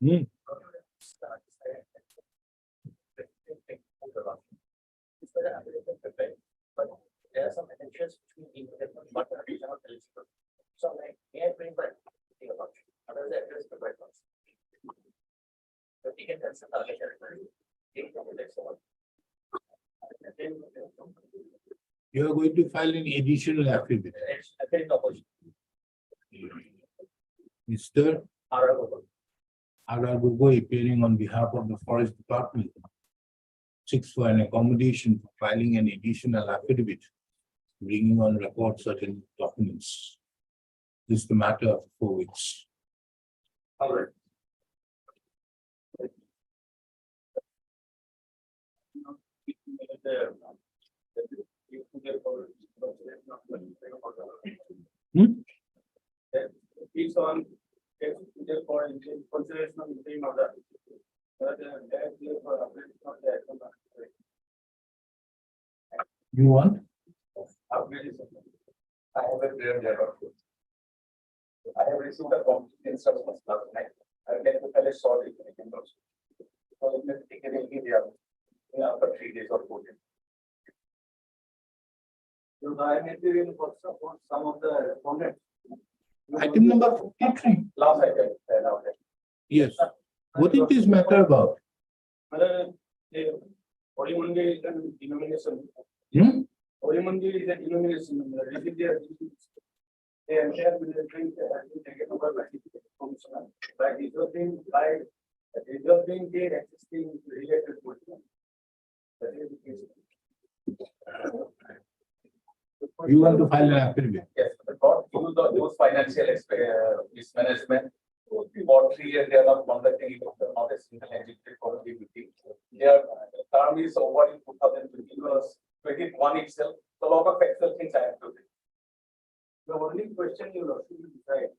Hmm. But there are some tensions between but are not eligible. So like may I bring back think about it. Otherwise the address the right ones. But you can cancel the other territory. Take the next one. And then You are going to file an additional affidavit. it's a very opposition. Mr. Arago. R.R. Gogoi appearing on behalf of the Forest Department seeks for an accommodation for filing an additional affidavit, bringing on record certain documents. This is the matter of 4 weeks. All right. It's on for consideration of the same order. You want? I have a prayer there. I have received a complete instructions last night. I will get to tell a short information also. So it may take a video after 3 days or 4 days. So I may be in some of the respondents. Item number 53. Last item. Yes. What is this matter about? Olimandi is a denomination. Hmm? Olimandi is a denomination. They are shared with the drink taken over by the commissioner by resolving the existing related question. That is the case. You want to file an affidavit? Yes, the court used those financial mismanagement. For 3 years, they are not conducting it, not a single executive committee meeting. Their term is over in 2020, was 21 itself. So, a lot of factual things I have to do. The only question you will also decide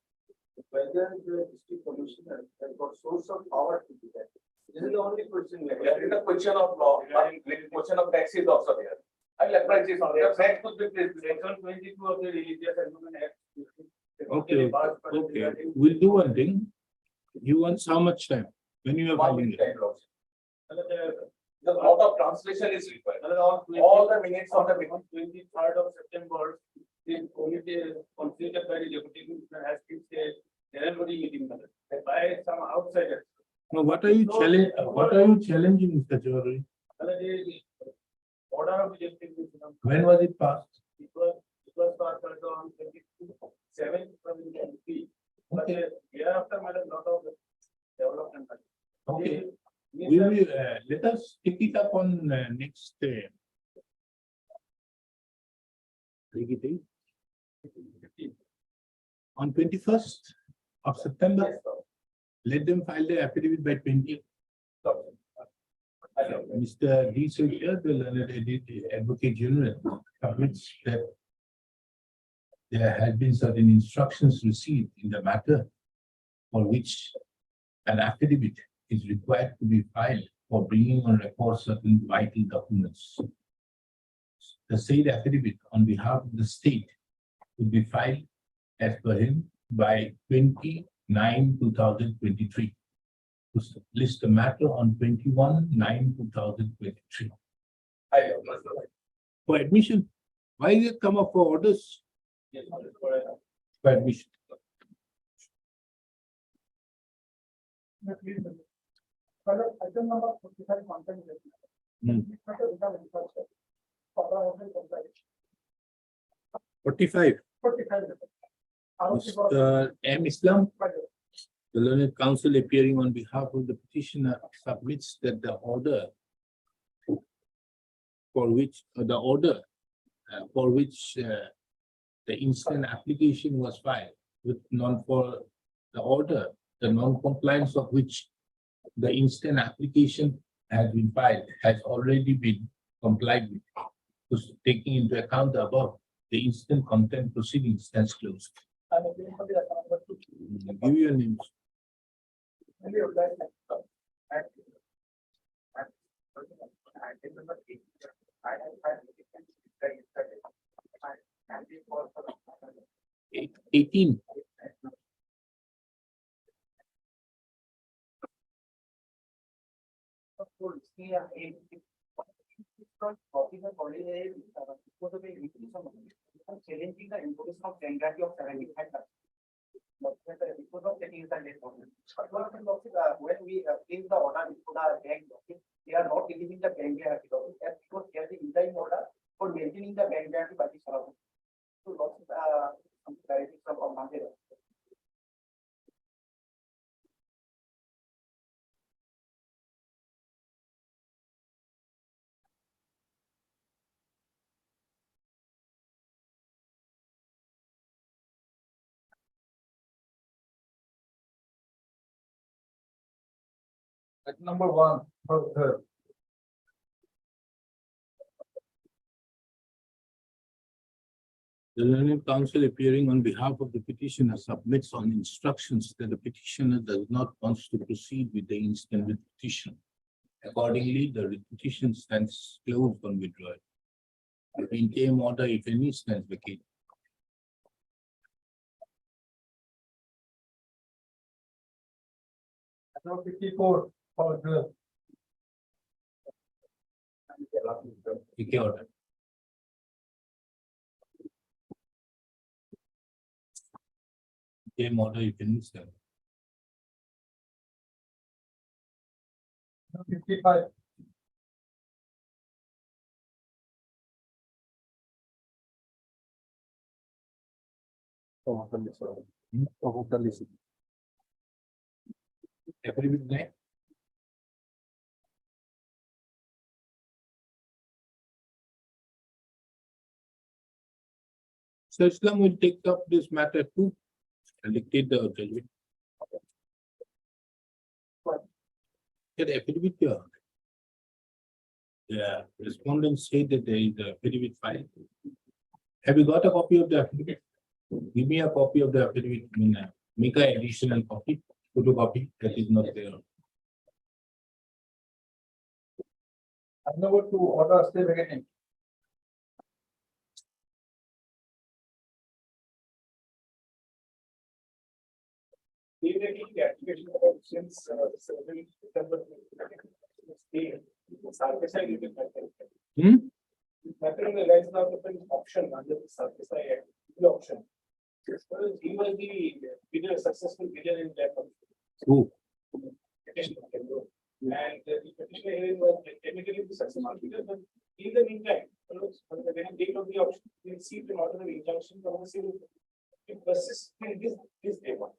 whether the district commissioner has got source of power to do that. This is the only question. There is a question of law, the question of tax is also there. I will apply this on there. Tax could be placed. Section 22 of the Religious Endowment Act. Okay. Okay. We'll do one thing. You want how much time? When you are filing it? The lot of translation is required. All the minutes on the 23rd of September, the committee considered by the deputy commissioner has been said, everybody meeting by some outsiders. No, what are you challenging? What are you challenging, Mr. Chaudhary? Order of the deputy commissioner. When was it passed? It was passed on 27th from the MP. But hereafter, madam, lot of development. Okay. We will let us take it up on next on 21st of September. Let them file the affidavit by 20th. Mr. D. Sesha, the learned Advocate General, admits that there had been certain instructions received in the matter for which an affidavit is required to be filed for bringing on record certain vital documents. The said affidavit on behalf of the state will be filed as per him by 29/2023. To list the matter on 21/9/2023. For admission, why is it come up for orders? Yes, For admission. Item number 45 content. Hmm. 45. 45. Mr. M. Islam, the learned counsel appearing on behalf of the petitioner submits that the order for which the instant application was filed with the non-compliance of which the instant application has been filed has already been complied with. So taking into account the above, the instant content proceedings stands closed. Give your names. Eight- 18. Yeah, because the college because of a increase of challenging the imposition of gender of 75%. Because of taking the late order. When we place the order before the bank, they are not releasing the bank guarantee because they are the interim order for maintaining the bank guarantee by the surrounding. So lots of some clarity from Monday. At number one, for the The learned counsel appearing on behalf of the petitioner submits on instructions that the petitioner does not want to proceed with the instant writ petition. Accordingly, the writ petition stands closed on withdrawal. The interim order, if any, stands vacated. number 54, for the PK order. Interim order, if any, stands. 55. Affidavit nine. Sir Islam will take up this matter too and dictate the judgment. Get affidavit here. The respondents say that there is a affidavit filed. Have you got a copy of the affidavit? Give me a copy of the affidavit, make an additional copy, photocopy that is not there. Number 2, order stay vacating. Application since September. Matter in the license of the option under the surface option. He was the bidder, successful bidder in that. Who? Petition. And the petitioner hearing was technically the successful bidder, but in the meantime, when the date of the option, we received an order of injunction from the civil. It persists in this day one.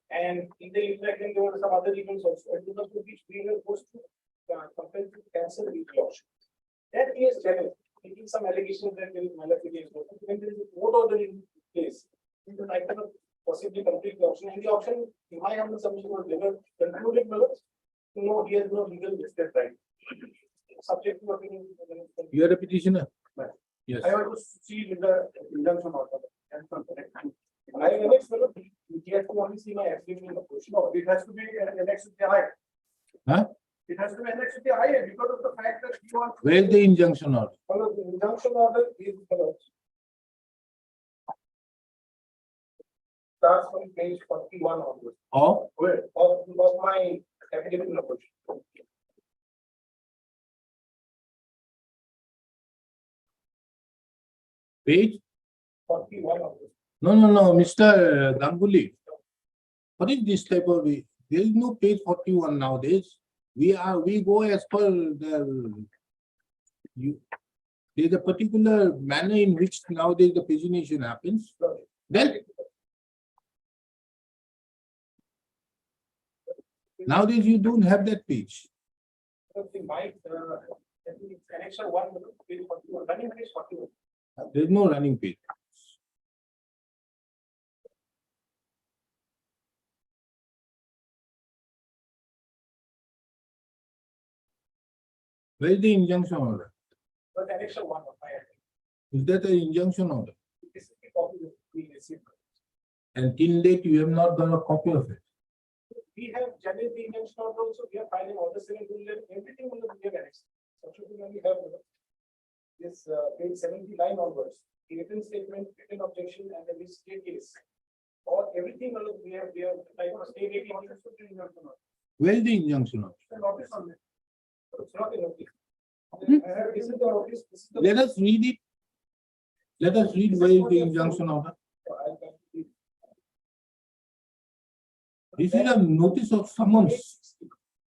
And in the interaction, there were some other events also, and because of which we were forced to compel to cancel the auction. That is challenged, making some allegations that there is malafide. When there is a court order in place, then I cannot possibly complete the auction. And the auction, in my humble submission, was never concluded. No, he has no legal vested right. Subject to opinion. You are a petitioner? Right. Yes. I want to see with the injunction order. I am next fellow. He has to only see my affidavit in the question. No, it has to be annexed with the I. Huh? It has to be annexed with the I because of the fact that he wants. Where is the injunction order? Follow the injunction order is follows. Starts from page 41 onwards. Or Where? Of my affidavit in the question. page? 41 onwards. No, Mr. Ganguly. What is this type of, there is no page 41 nowadays. We go as per there's a particular manner in which nowadays the pagination happens. Then nowadays you don't have that page. Connection 1, page 41, running page 41. There is no running page. Where is the injunction order? But connection 1 of my Is that an injunction order? this is the copy that we received. And till date, you have not got a copy of it. We have generated the injunction order also, we are filing order 7, everything will be annexed. Subsequently, we have this page 79 onwards, the written statement, written objection, and the state case. Or everything we have like a state injunction order. Where is the injunction order? The notice on it. It's not a notice. Hmm? This is the notice, this is the. Let us read it. Let us read where is the injunction order. This is a notice of summons.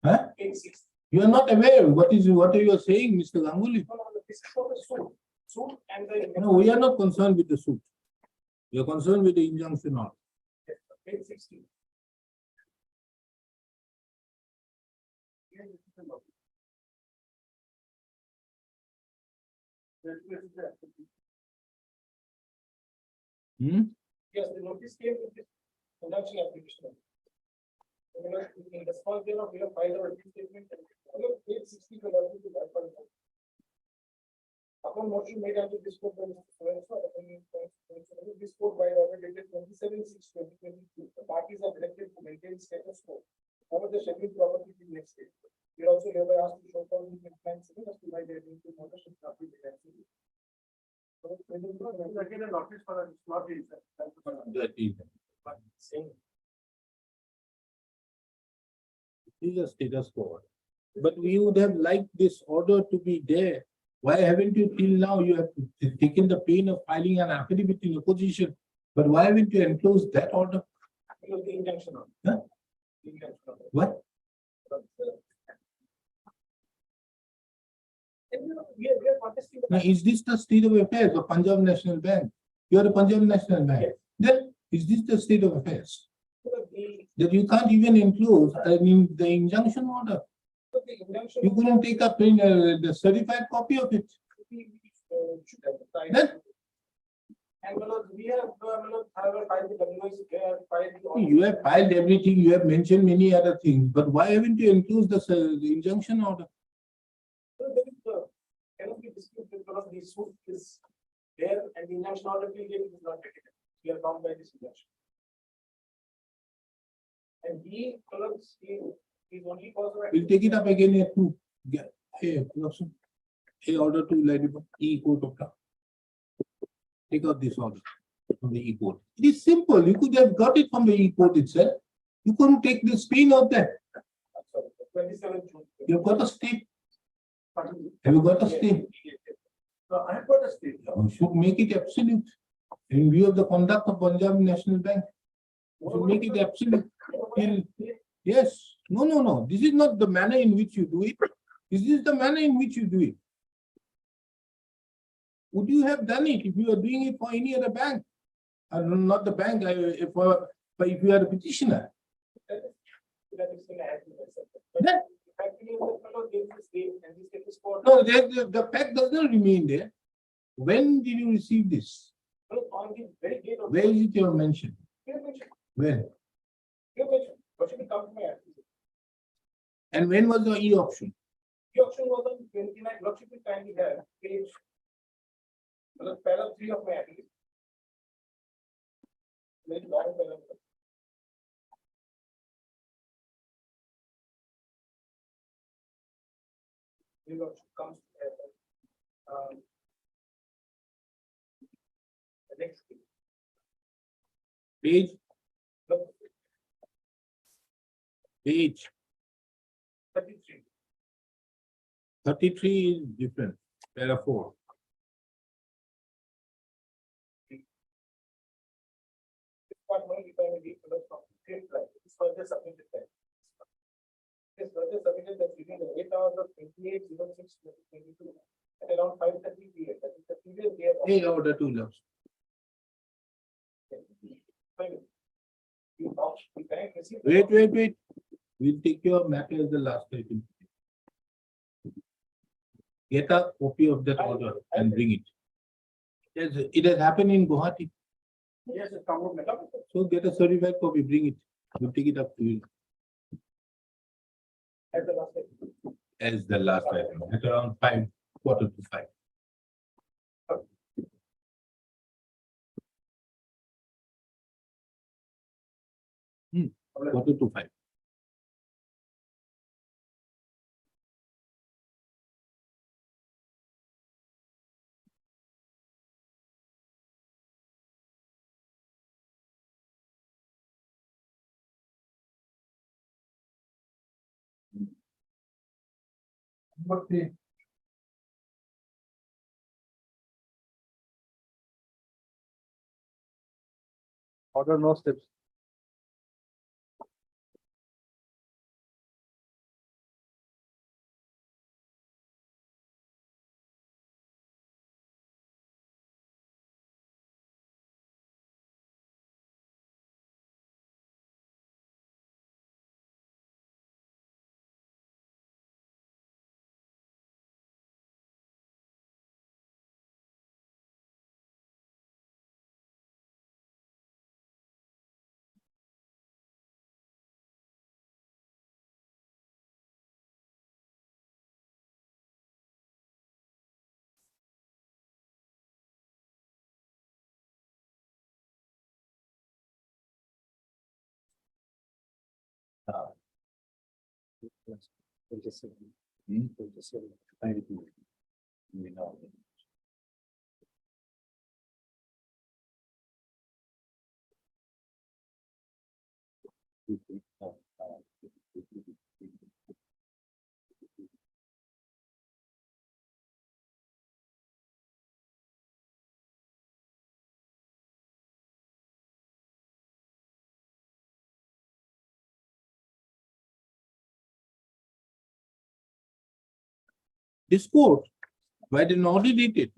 Huh? 860. You are not aware what are you saying, Mr. Ganguly? No, this is for the suit. Suit and the. No, we are not concerned with the suit. We are concerned with the injunction order. 860. Hmm? Yes, the notice came with the injunction application. In response, we have filed our statement and 860 to that point. Upon motion made under this court by Mr. Surenso, this court by order dated 27/6/2022, the parties are directed to maintain status quo over the scheduled property in next state. We are also hereby asked to show cause in compliance as to why they are being to ownership property. Again, a notice for a not That is, same. this is a status quo. But we would have liked this order to be there. Why haven't you till now? You have taken the pain of filing an affidavit in opposition. But why haven't you enclosed that order? Because the injunction on. Huh? The injunction on. What? And we are contesting. Now, is this the state of affairs of Punjab National Bank? You are a Punjab National Bank. Yes. Then, is this the state of affairs? The That you can't even enclose, the injunction order. injunction. You couldn't take up the certified copy of it. Should have signed. Then, And we have filed the WIC, filed you have filed everything, you have mentioned many other things, but why haven't you enclosed the injunction order? Cannot be disputed because the suit is there and the injunction order is not taken. We are bound by this injunction. And he is only possible. We'll take it up again at two. Hey, Lawson. Hey, order to Ladybug, E-court of law. Take out this order from the E-court. It is simple. You could have got it from the E-court itself. You couldn't take the screen of that. 27 June. You've got a state. Have you got a state? No, I have got a state. You should make it absolute. In view of the conduct of Punjab National Bank. You should make it absolute. Yes. No. This is not the manner in which you do it. This is the manner in which you do it. Would you have done it if you were doing it for any other bank? Not the bank, but if you are a petitioner. Then, no, the fact does not remain there. When did you receive this? On the very date of. Where is it your mention? When? And when was the e-auction? The auction was on 29. Lordship will kindly have page. Paragraph 3 of my application. Very long paragraph. The lordship comes the next page. Page, Look, page 33. 33 is different. Para 4. Part one, if I may read from same slide, it's further submitted there. It's further submitted that within the 8 hours of 28/06/2022 at around 5:30 p.m. That is the previous day of. Hey, order to laws. You vouch, the bank received. Wait. We'll take your matter as the last item. Get a copy of that order and bring it. It has happened in Guwahati. Yes, it's come from. So get a certified copy, bring it. We'll take it up to you At the last day. as the last item at around 5, quarter to 5. Quarter to 5. Order no steps. This court, by an order dated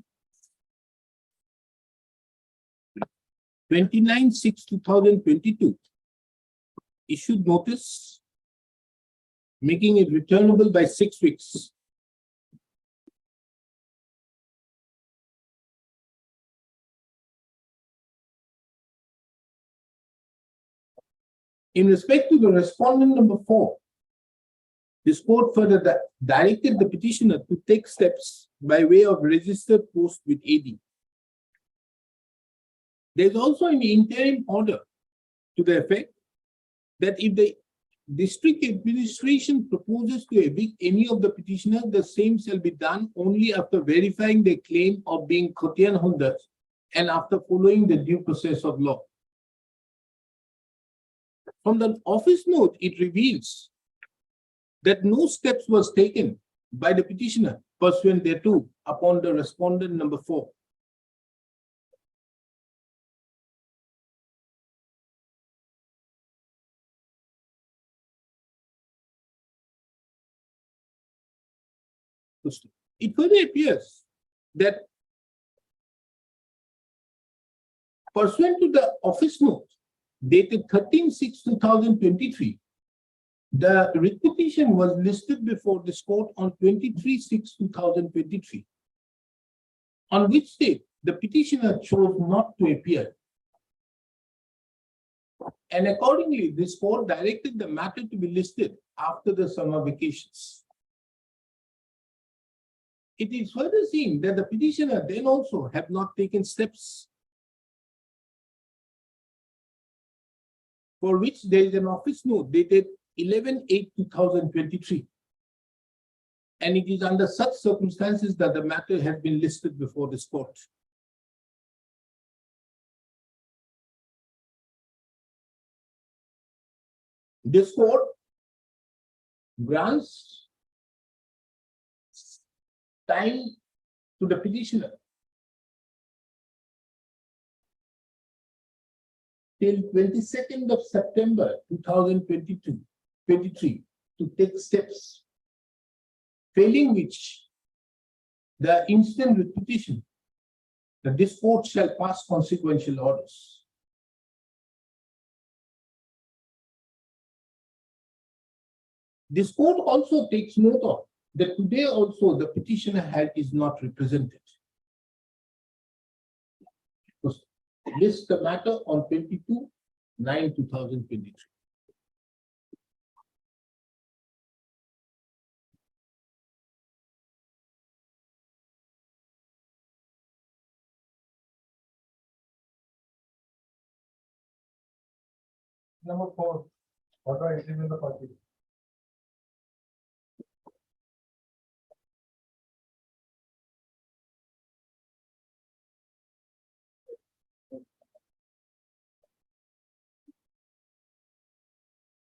29/6/2022, issued notice making it returnable by 6 weeks. In respect to the respondent number 4, this court further directed the petitioner to take steps by way of registered post with AD. There is also an interim order to the effect that if the district administration proposes to evict any of the petitioners, the same shall be done only after verifying their claim of being Khotian holders and after following the due process of law. From the office note, it reveals that no steps was taken by the petitioner pursuant thereto upon the respondent number 4. It further appears that pursuant to the office note dated 13/6/2023, the writ petition was listed before this court on 23/6/2023, on which date the petitioner chose not to appear. And accordingly, this court directed the matter to be listed after the summer vacations. It is further seen that the petitioner then also have not taken steps for which there is an office note dated 11/8/2023. And it is under such circumstances that the matter has been listed before this court. This court grants time to the petitioner till 22nd of September 2023 to take steps, failing which the instant writ petition, that this court shall pass consequential orders. This court also takes note of that today also the petitioner is not represented. List the matter on 22/9/2023. Number 4, order entering the party.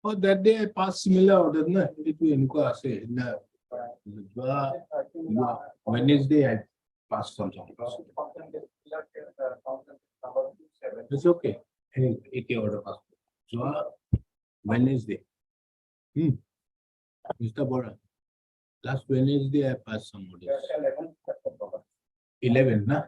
Oh, that day I passed similar order, na? Itu yang muka say, na Wednesday I passed something. It's okay. Hey, एक order pass. Wednesday. Mr. Bora. Last Wednesday I passed some orders. 11, na?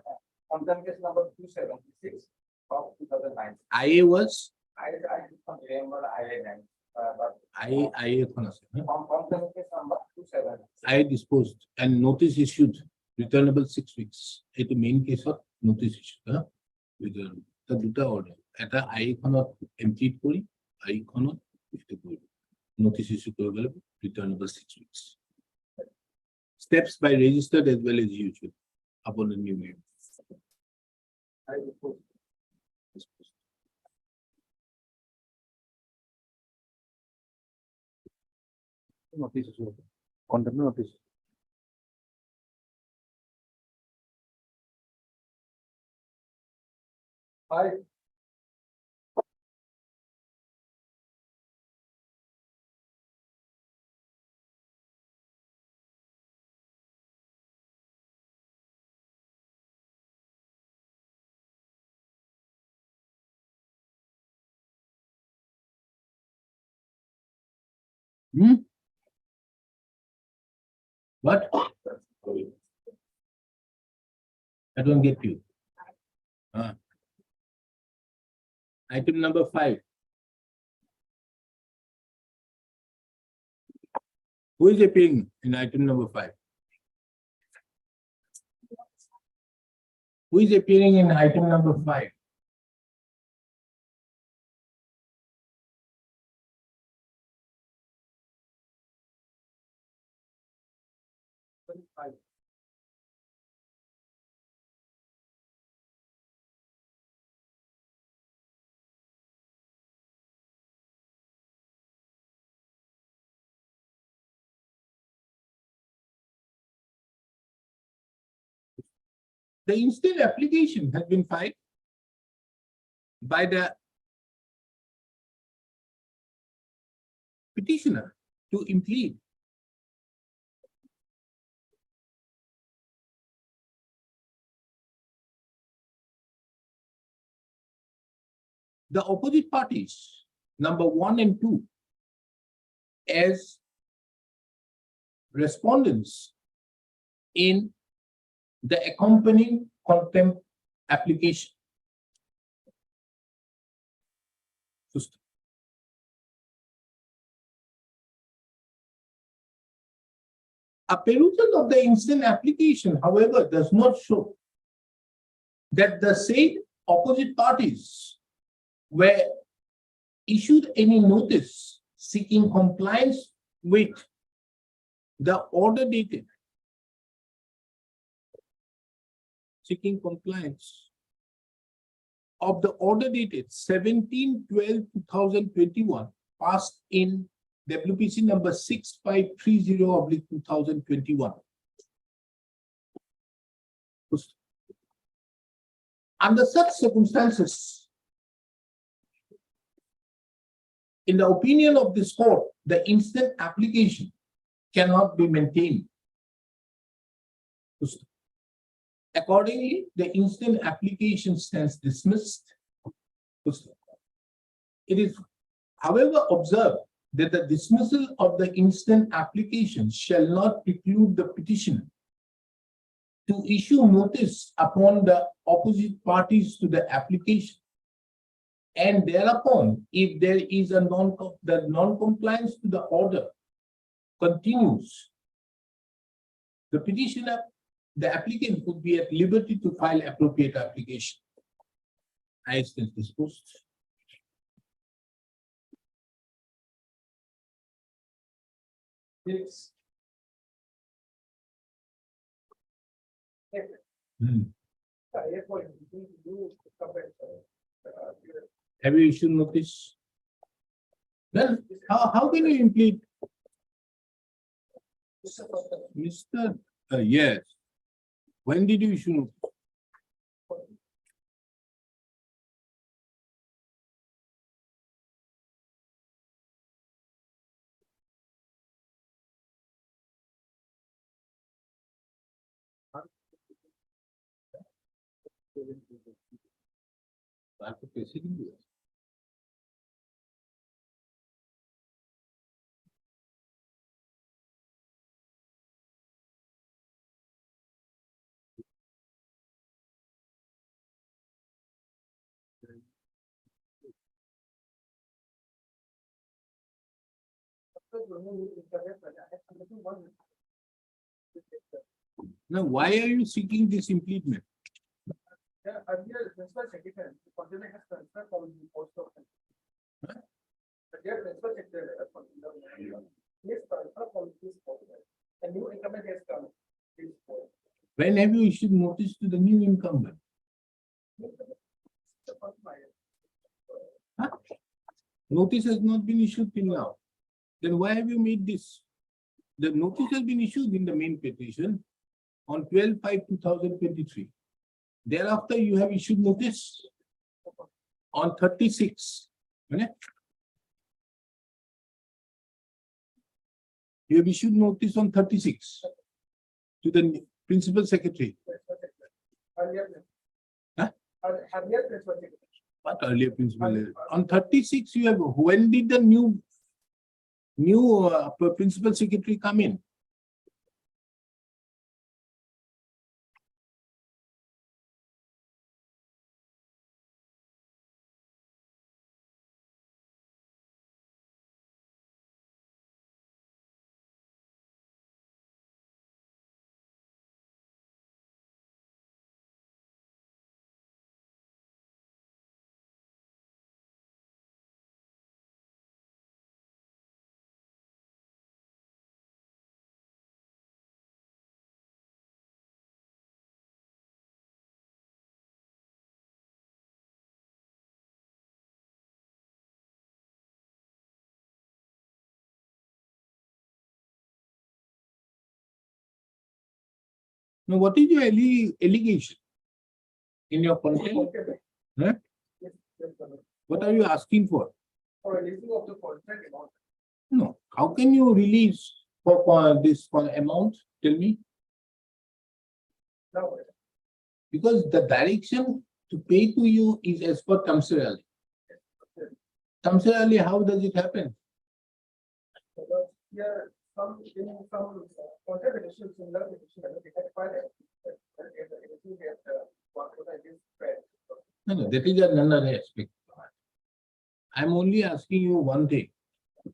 Content case number 276 of 2009. IA was I don't remember IA name, but IA kon ase, na? content case number 27. I disposed and notice issued, returnable 6 weeks. It's the main case of notice issued. Return. The duta order. Eta I cannot empty kori, I cannot notice issue available, returnable 6 weeks. Steps by registered as well as usual upon a new name. I report. Notice. Content notice. I What? I don't get you. Item number 5. Who is appearing in item number 5? Who is appearing in item number 5? The instant application has been filed by the petitioner to implead. The opposite parties, number 1 and 2, as respondents in the accompanying contempt application. A perusal of the instant application, however, does not show that the said opposite parties were issued any notice seeking compliance with the order dated, seeking compliance of the order dated 17/12/2021 passed in WPC number 6530/2021. Under such circumstances, in the opinion of this court, the instant application cannot be maintained. Accordingly, the instant application stands dismissed. It is, however, observed that the dismissal of the instant application shall not preclude the petitioner to issue notice upon the opposite parties to the application. And thereupon, if there is a non-compliance to the order continues, the petitioner, the applicant would be at liberty to file appropriate application. I stand disposed. Yes. Have you issued notice? Then how can you implead? Mr. Yes. When did you issue notice? After proceeding with it. Now, why are you seeking this improvement? Yeah, earlier, principal secretary, the container has transferred from the post office. But their principal secretary, yes, transfer from this post. A new incumbent has come. This post. When have you issued notice to the new incumbent? The first buyer. Huh? Notice has not been issued till now. Then why have you made this? The notice has been issued in the main petition on 12/5/2023. Thereafter, you have issued notice on 36. Okay? You have issued notice on 36 to the principal secretary. Earlier. Huh? Earlier principal secretary. What earlier principal? On 36, you have, when did the new principal secretary come in? Now, what is your allegation in your complaint? Okay. Huh? Yes, yes, sir. What are you asking for? For releasing of the contract amount. No. How can you release for this amount? Tell me. Now, Because the direction to pay to you is as per Tamsir Ali. Tamsir Ali, how does it happen? because here, some, in some contract edition, similar edition, they had filed it. But if the edition get, what I just read. No, that is another aspect. I'm only asking you one thing.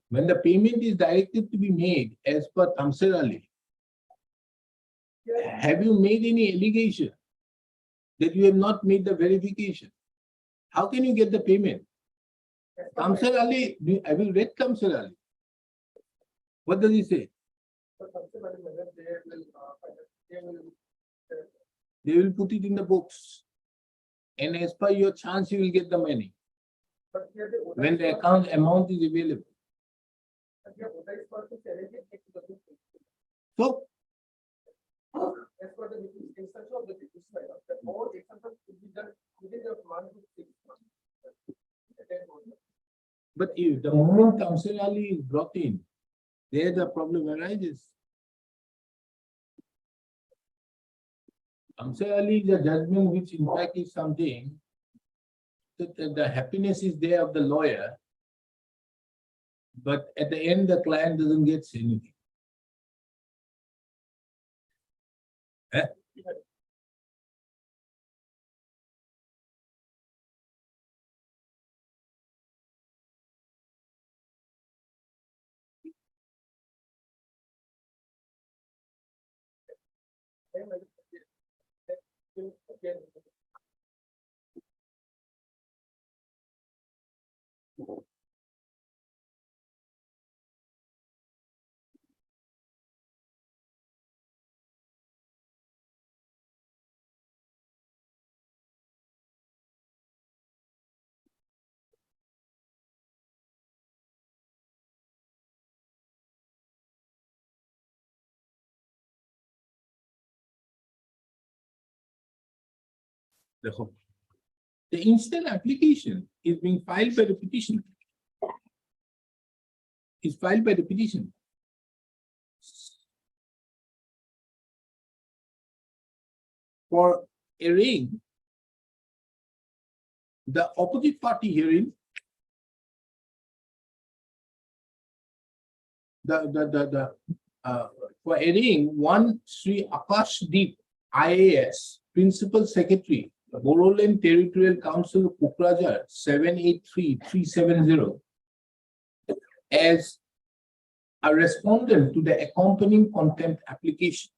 When the payment is directed to be made as per Tamsir Ali, Yeah, have you made any allegation that you have not made the verification? How can you get the payment? as per Tamsir Ali, have you read Tamsir Ali? What does he say? the subsequent measure, they will, They will put it in the books. And as per your chance, you will get the money but here they. when the account amount is available. But here, what is for the challenge, it to the book. So, As per the instruction of the business matter, the more examples could be done within the 1 to 6 months. but if the moment Tamsir Ali is brought in, there the problem arises. Tamsir Ali is a judgment which in fact is something that the happiness is there of the lawyer, but at the end the client doesn't get anything. Eh? The instant application is being filed by the petitioner. Is filed by the petitioner. For arraying the opposite party herein, for adding one Sri Akashdeep IAS, Principal Secretary, Boroland Territorial Council, Kokrajhar, 783370, as a respondent to the accompanying contempt application.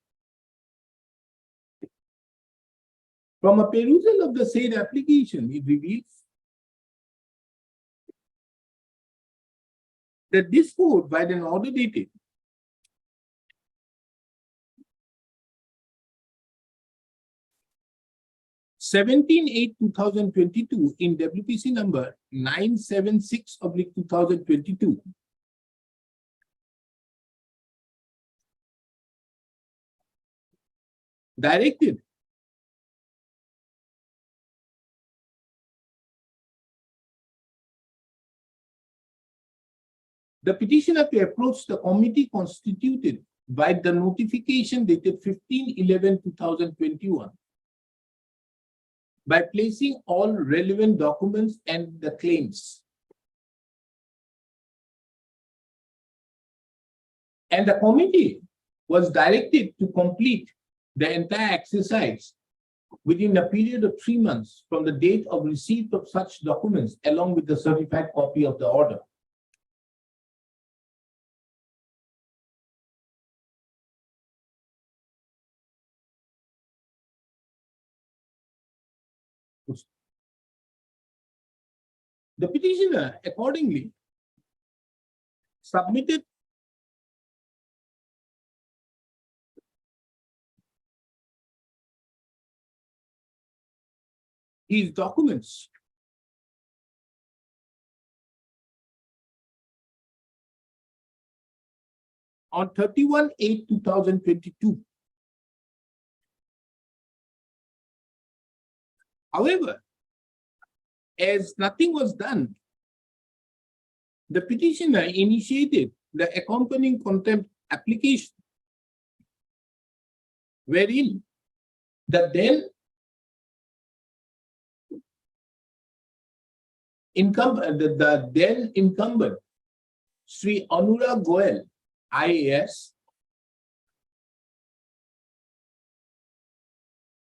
From a perusal of the said application, it reveals that this court, by an order dated 17/8/2022 in WPC number 976/2022, directed the petitioner to approach the committee constituted by the notification dated 15/11/2021 by placing all relevant documents and the claims. And the committee was directed to complete the entire exercise within a period of 3 months from the date of receipt of such documents, along with the certified copy of the order. The petitioner accordingly submitted his documents on 31/8/2022. However, as nothing was done, the petitioner initiated the accompanying contempt application, wherein the then incumbent Sri Anurag Goel, IAS,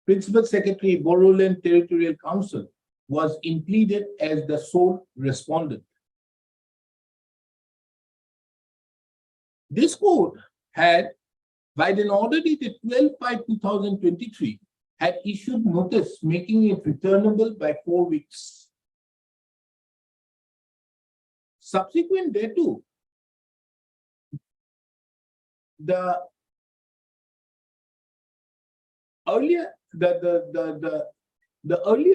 Principal Secretary, Boroland Territorial Council, was included as the sole respondent. This court had, by an order dated 12/5/2023, had issued notice making it returnable by 4 weeks. Subsequent thereto, the earlier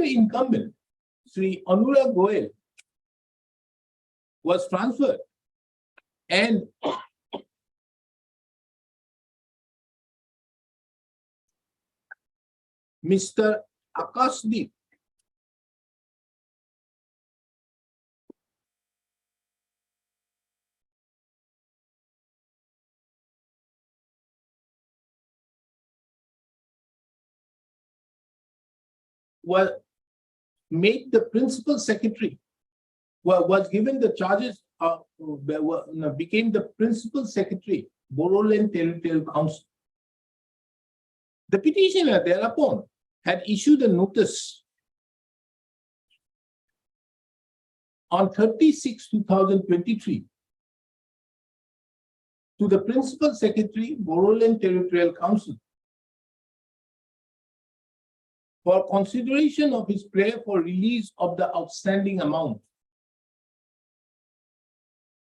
incumbent, Sri Anurag Goel, was transferred, and Mr. Akashdeep was made the principal secretary, was given the charges of, became the principal secretary, Boroland Territorial Council. The petitioner thereupon had issued a notice on 30/6/2023 to the principal secretary, Boroland Territorial Council, for consideration of his prayer for release of the outstanding amount.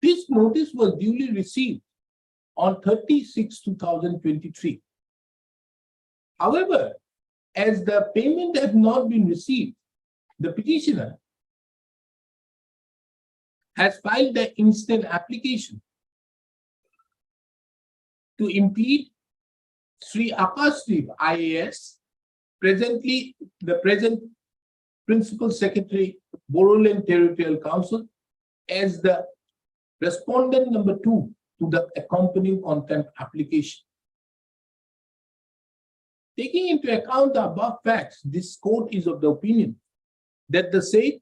This notice was duly received on 30/6/2023. However, as the payment had not been received, the petitioner has filed the instant application to impede Sri Akashdeep IAS, presently the present Principal Secretary, Boroland Territorial Council, as the respondent number 2 to the accompanying contempt application. Taking into account the above facts, this court is of the opinion that the said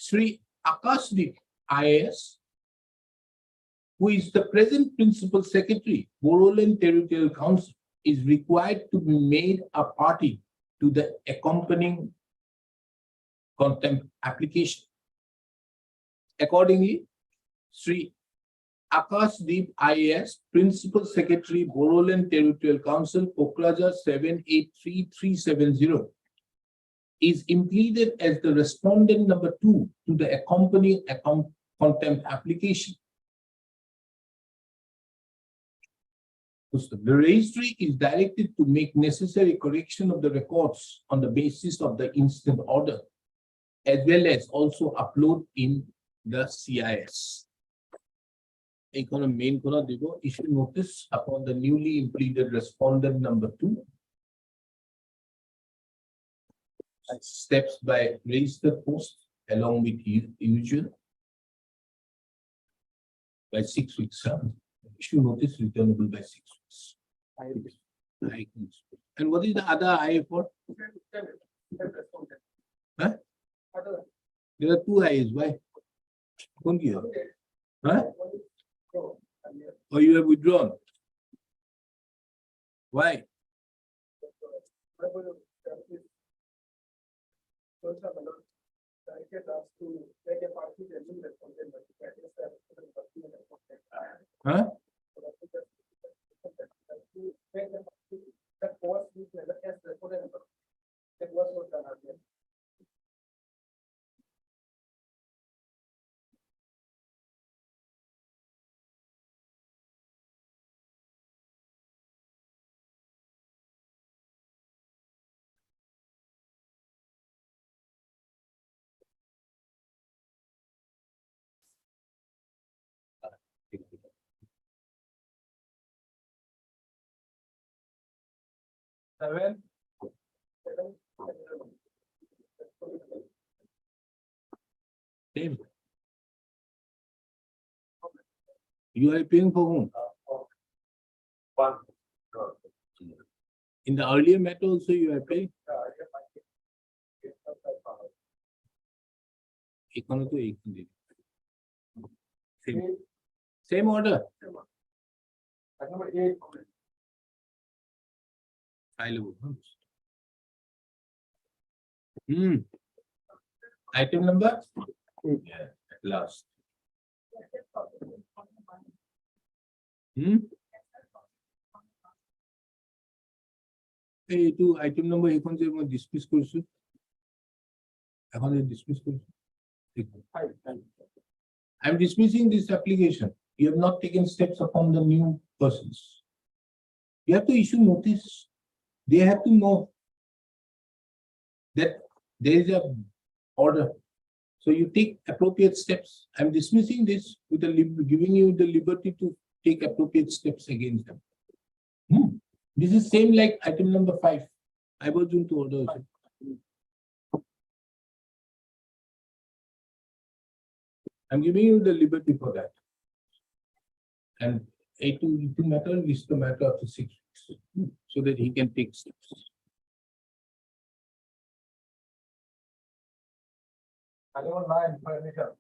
Sri Akashdeep IAS, who is the present Principal Secretary, Bodoland Territorial Council, is required to be made a party to the accompanying contempt application. Accordingly, Sri Akashdeep IAS, Principal Secretary, Bodoland Territorial Council, Pokraja 783370, is impleaded as the respondent number 2 to the accompanying contempt application. The registry is directed to make necessary correction of the records on the basis of the instant order, as well as also upload in the CIS. Main issue notice upon the newly implemented respondent number 2. Steps by registered post along with usual by 6 weeks. Issue notice returnable by 6 weeks. And what is the other I for? Huh? There are 2 I's. Why? Huh? Or you have withdrawn? Why? Huh? Seven. Same. You are paying for whom? One. In the earlier matter also you are paying? Same order. Number 8. Item number? Yeah, at last. এই item number এখন যে মই dismiss কৰিছো এখন dismiss কৰিছো I'm dismissing this application. You have not taken steps upon the new persons. You have to issue notice. They have to know that there is a order. So you take appropriate steps. I'm dismissing this with giving you the liberty to take appropriate steps against them. This is same like item number 5. I was going to order also. I'm giving you the liberty for that. And to matter is the matter of the 6 weeks, so that he can take steps. Item 9, permission.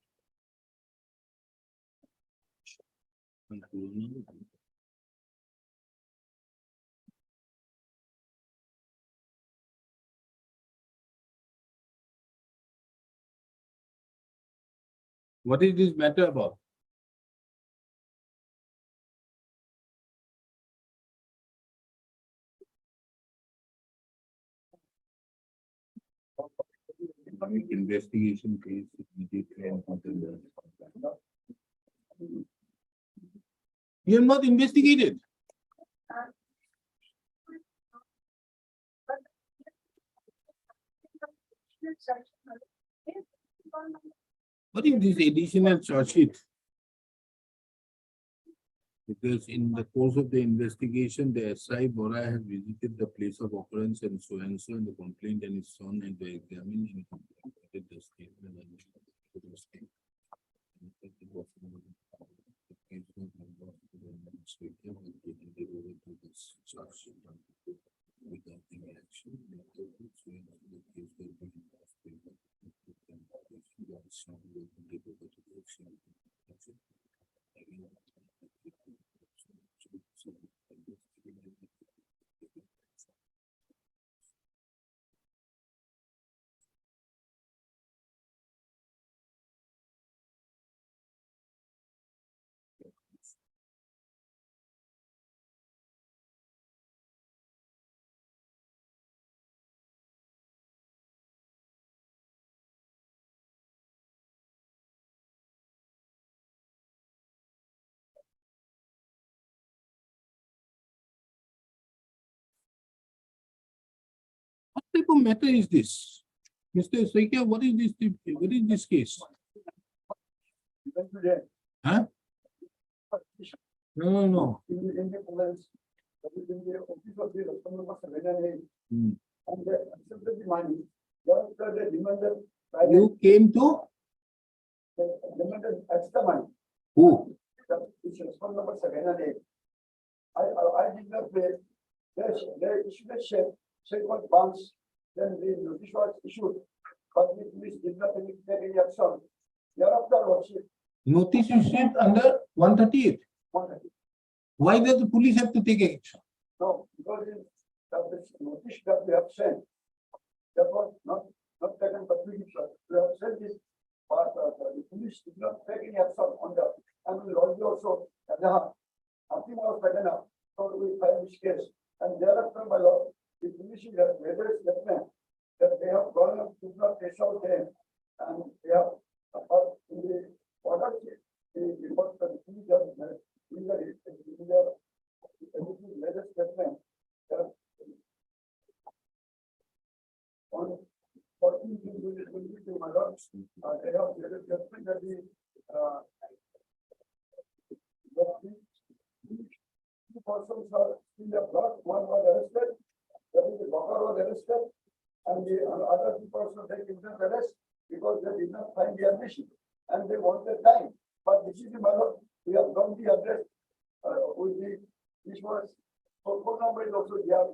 What is this matter about? Investigation case. You have not investigated. What is this additional charge sheet? Because in the course of the investigation, the SI Bora has visited the place of occurrence and so, and the complaint and his son and the examined and completed the statement and the state. Without any action, the case will be What type of matter is this? Mr. Saikia, what is this? What is this case? Huh? No, no, no. Hmm. And they accepted the money. Thereafter they demanded, You came to demanded extra money. who? It's response number 7 and 8. I did not pay. They issued a check was bounced, then the notice was issued. But the police did not take any action. Thereafter, Lordship, Notice issued under 138. Why does the police have to take action? no, because this notice that we have sent, that was not taken completely. We have sent this, but the police did not take any action on that. And we also, nothing was taken up, so we filed this case. And thereafter, my lord, the police has made a statement that they have gone up to not trace out them. And they have, in the order, the report that the police have made, made a statement that on 14 June 2022, my lord, they have made a statement that the two persons are in the block, one was arrested, that is the blocker was arrested, and the other two persons they taken arrest because they did not find the admission and they wanted time. But this is the matter, we have got the address with the, this was, phone number is also there.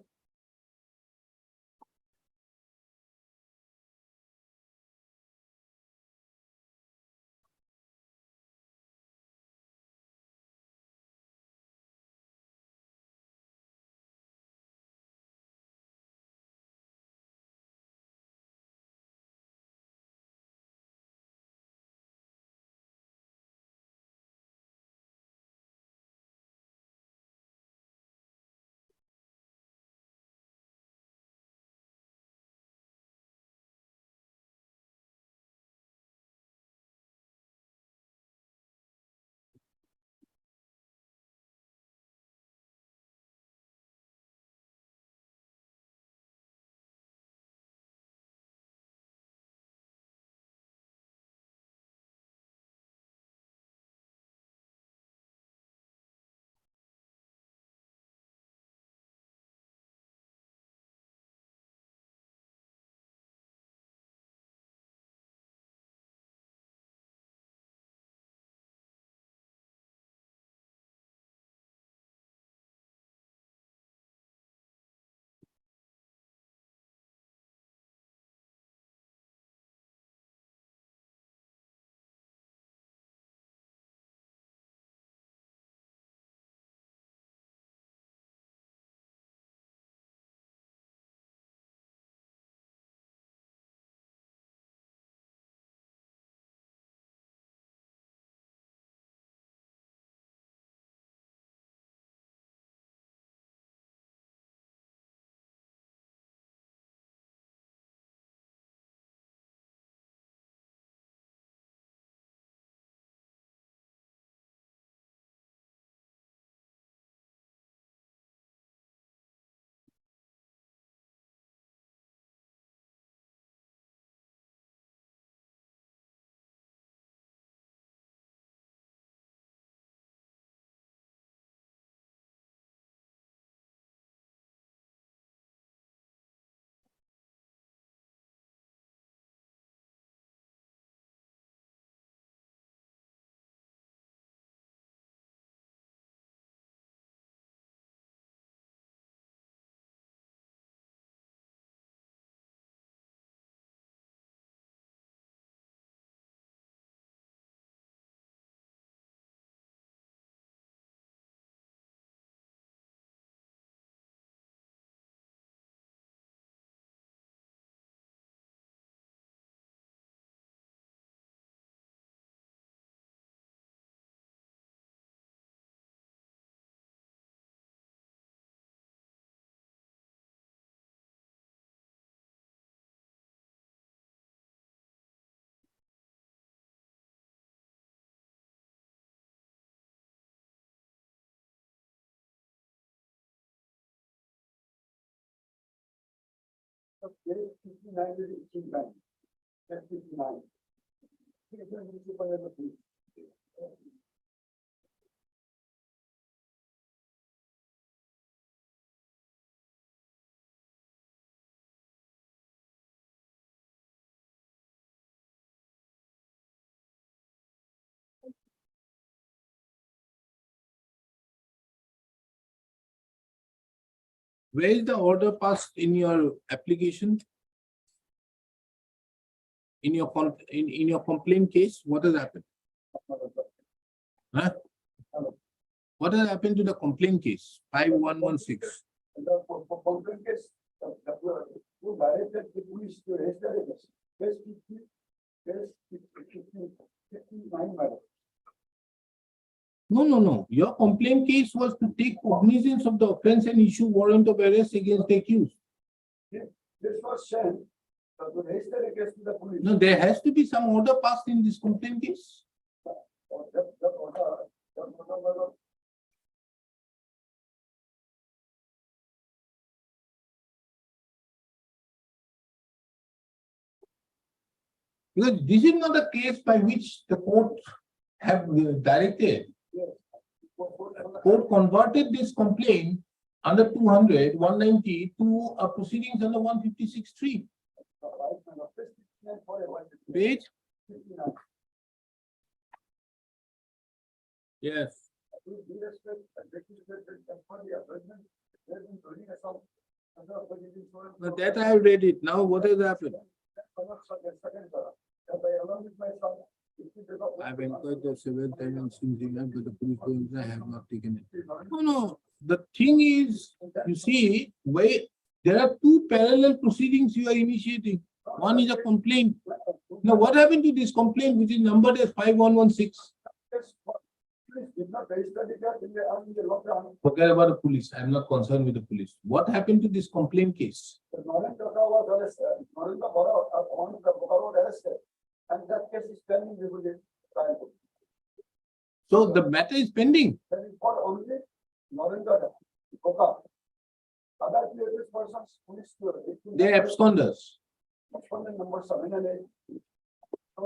So case 59 is in bank. Case 59. Case municipal as a police. Where is the order passed in your application? In your in your complaint case, what has happened? Huh? What has happened to the complaint case? 5116. And the complaint case, who directed the police to raise the case. Case 59, madam. No. Your complaint case was to take cognizance of the offense and issue warrant of arrest against the accused. This was sent to raise the case to the police. No, there has to be some order passed in this complaint case. Or that order was Because this is not a case by which the court have directed. Court converted this complaint under 200, 190 to a proceedings under 156(3). Page? Yes. But that I have read it. Now what has happened? I have inquired the several times and since you have, but the police going, I have not taken it. No. The thing is, you see, where there are two parallel proceedings you are initiating. One is a complaint. Now, what happened to this complaint, which is numbered as 5116? Forget about the police. I am not concerned with the police. What happened to this complaint case? And that case is pending before the trial. So the matter is pending. That is for only Narendra Koka. Other places persons, police. They are absconders. Number 7 and 8. So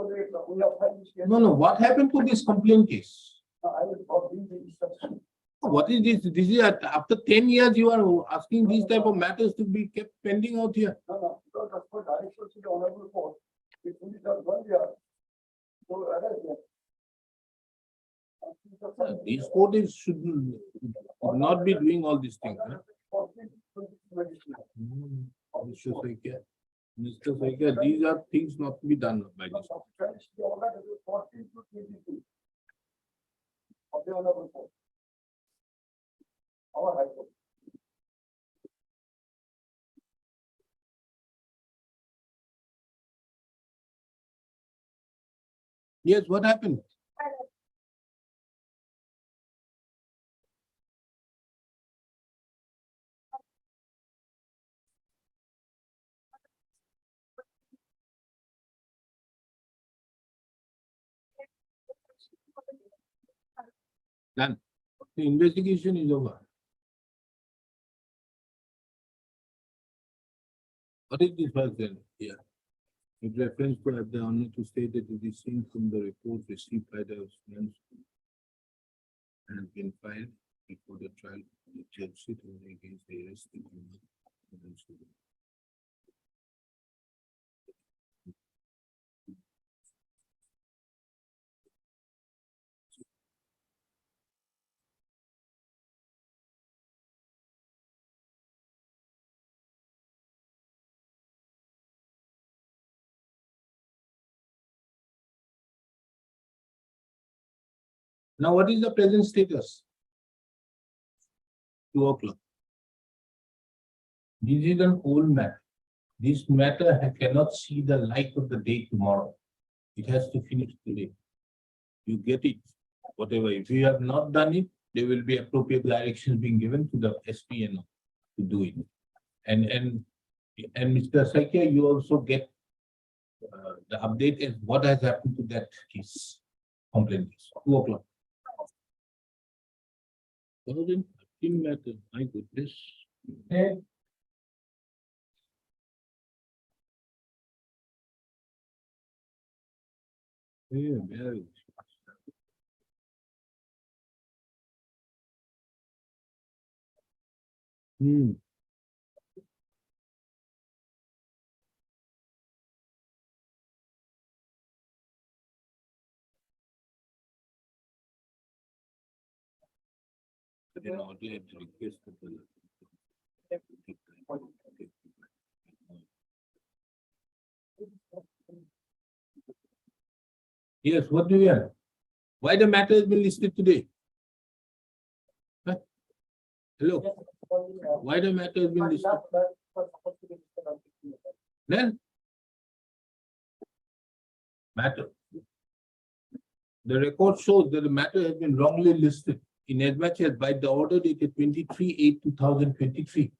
we have filed this case. No. What happened to this complaint case? I will bring the instruction. What is this? This is after 10 years you are asking these type of matters to be kept pending out here. No, because as per direction to the honorable court, it will be done 1 year. So arrest them. These courts should not be doing all these things. Huh? Mr. Saikia, these are things not to be done by this. Of the honorable court. Our high court. Yes, what happened? Done. The investigation is over. What is this first then? Yeah. With reference to have the honor to state that it is seen from the report received by the students and been filed before the trial, the judge sitting against the arrested. Now, what is the present status? 2 o'clock. This is an old matter. This matter cannot see the light of the day tomorrow. It has to finish today. You get it, whatever. If you have not done it, there will be appropriate directions being given to the SPN to do it. And Mr. Saikia, you also get the update as what has happened to that case, complaint case, 2 o'clock. 2013 matter, my goodness. Yeah, very. Hmm. Then only I request people. Yes, what do you have? Why the matter has been listed today? Huh? Hello, why the matter has been listed? Then? Matter. The record shows that the matter has been wrongly listed in as much as by the order dated 23/8/2023.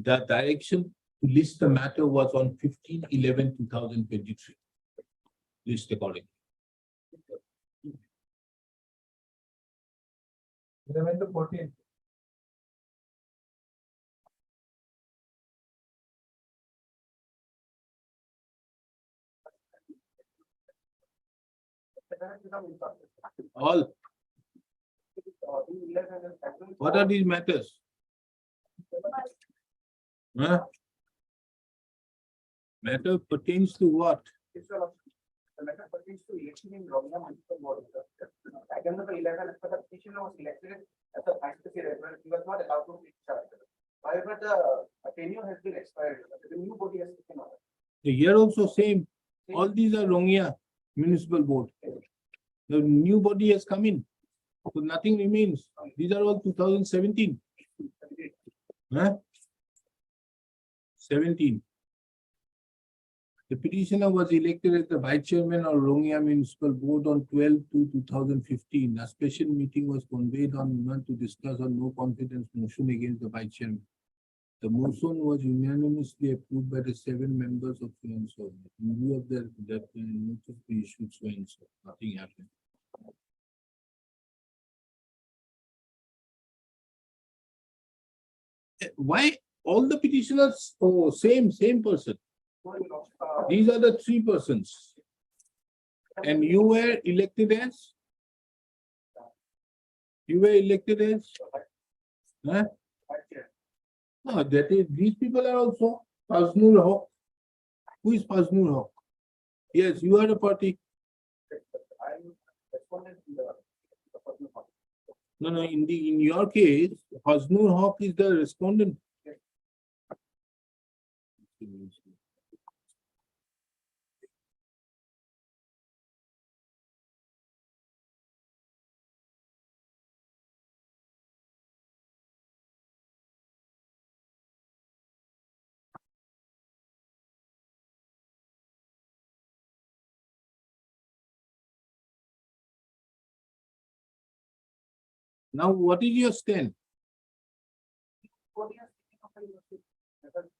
The direction to list the matter was on 15/11/2023. List accordingly. 11 to 14. All, what are these matters? Huh? Matter pertains to what? The matter pertains to election in Romania Municipal Board. Item number 11, as per the petitioner was elected as a vice president, he was not allowed to take charge. However, the tenure has been expired, the new body has taken over. Here also same. All these are Rongia Municipal Board. The new body has come in. So nothing remains. These are all 2017. Huh? 17. The petitioner was elected as the vice chairman of Rongia Municipal Board on 12/2/2015. A special meeting was convened on to discuss on no confidence motion against the vice chairman. The motion was unanimously approved by the 7 members of so and so. In view of that notice be issued so and so. Nothing happened. Why all the petitioners? Oh, same person. These are the 3 persons. And you were elected as? You were elected as? Huh? No, that is, these people are also Faznul Haq. Who is Faznul Haq? Yes, you are a party. No, in your case, Faznul Haq is the respondent. Now, what is your stand?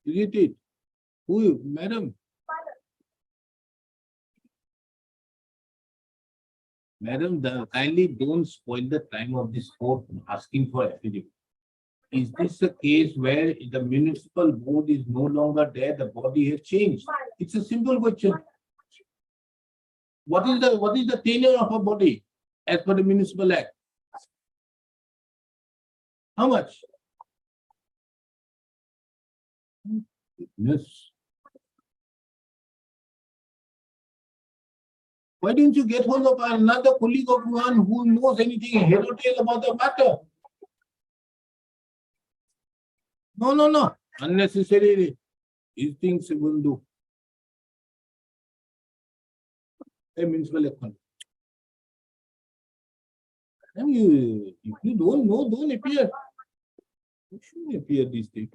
Is it? Who, madam? Madam, kindly don't spoil the time of this court asking for affidavit. Is this a case where the municipal board is no longer there, the body has changed? It's a simple question. What is the tenure of a body as per the municipal act? How much? Yes. Why don't you get hold of another colleague of one who knows anything head or tail about the matter? No. Unnecessarily. These things will do. A municipal account. And if you don't know, don't appear. You shouldn't appear these things.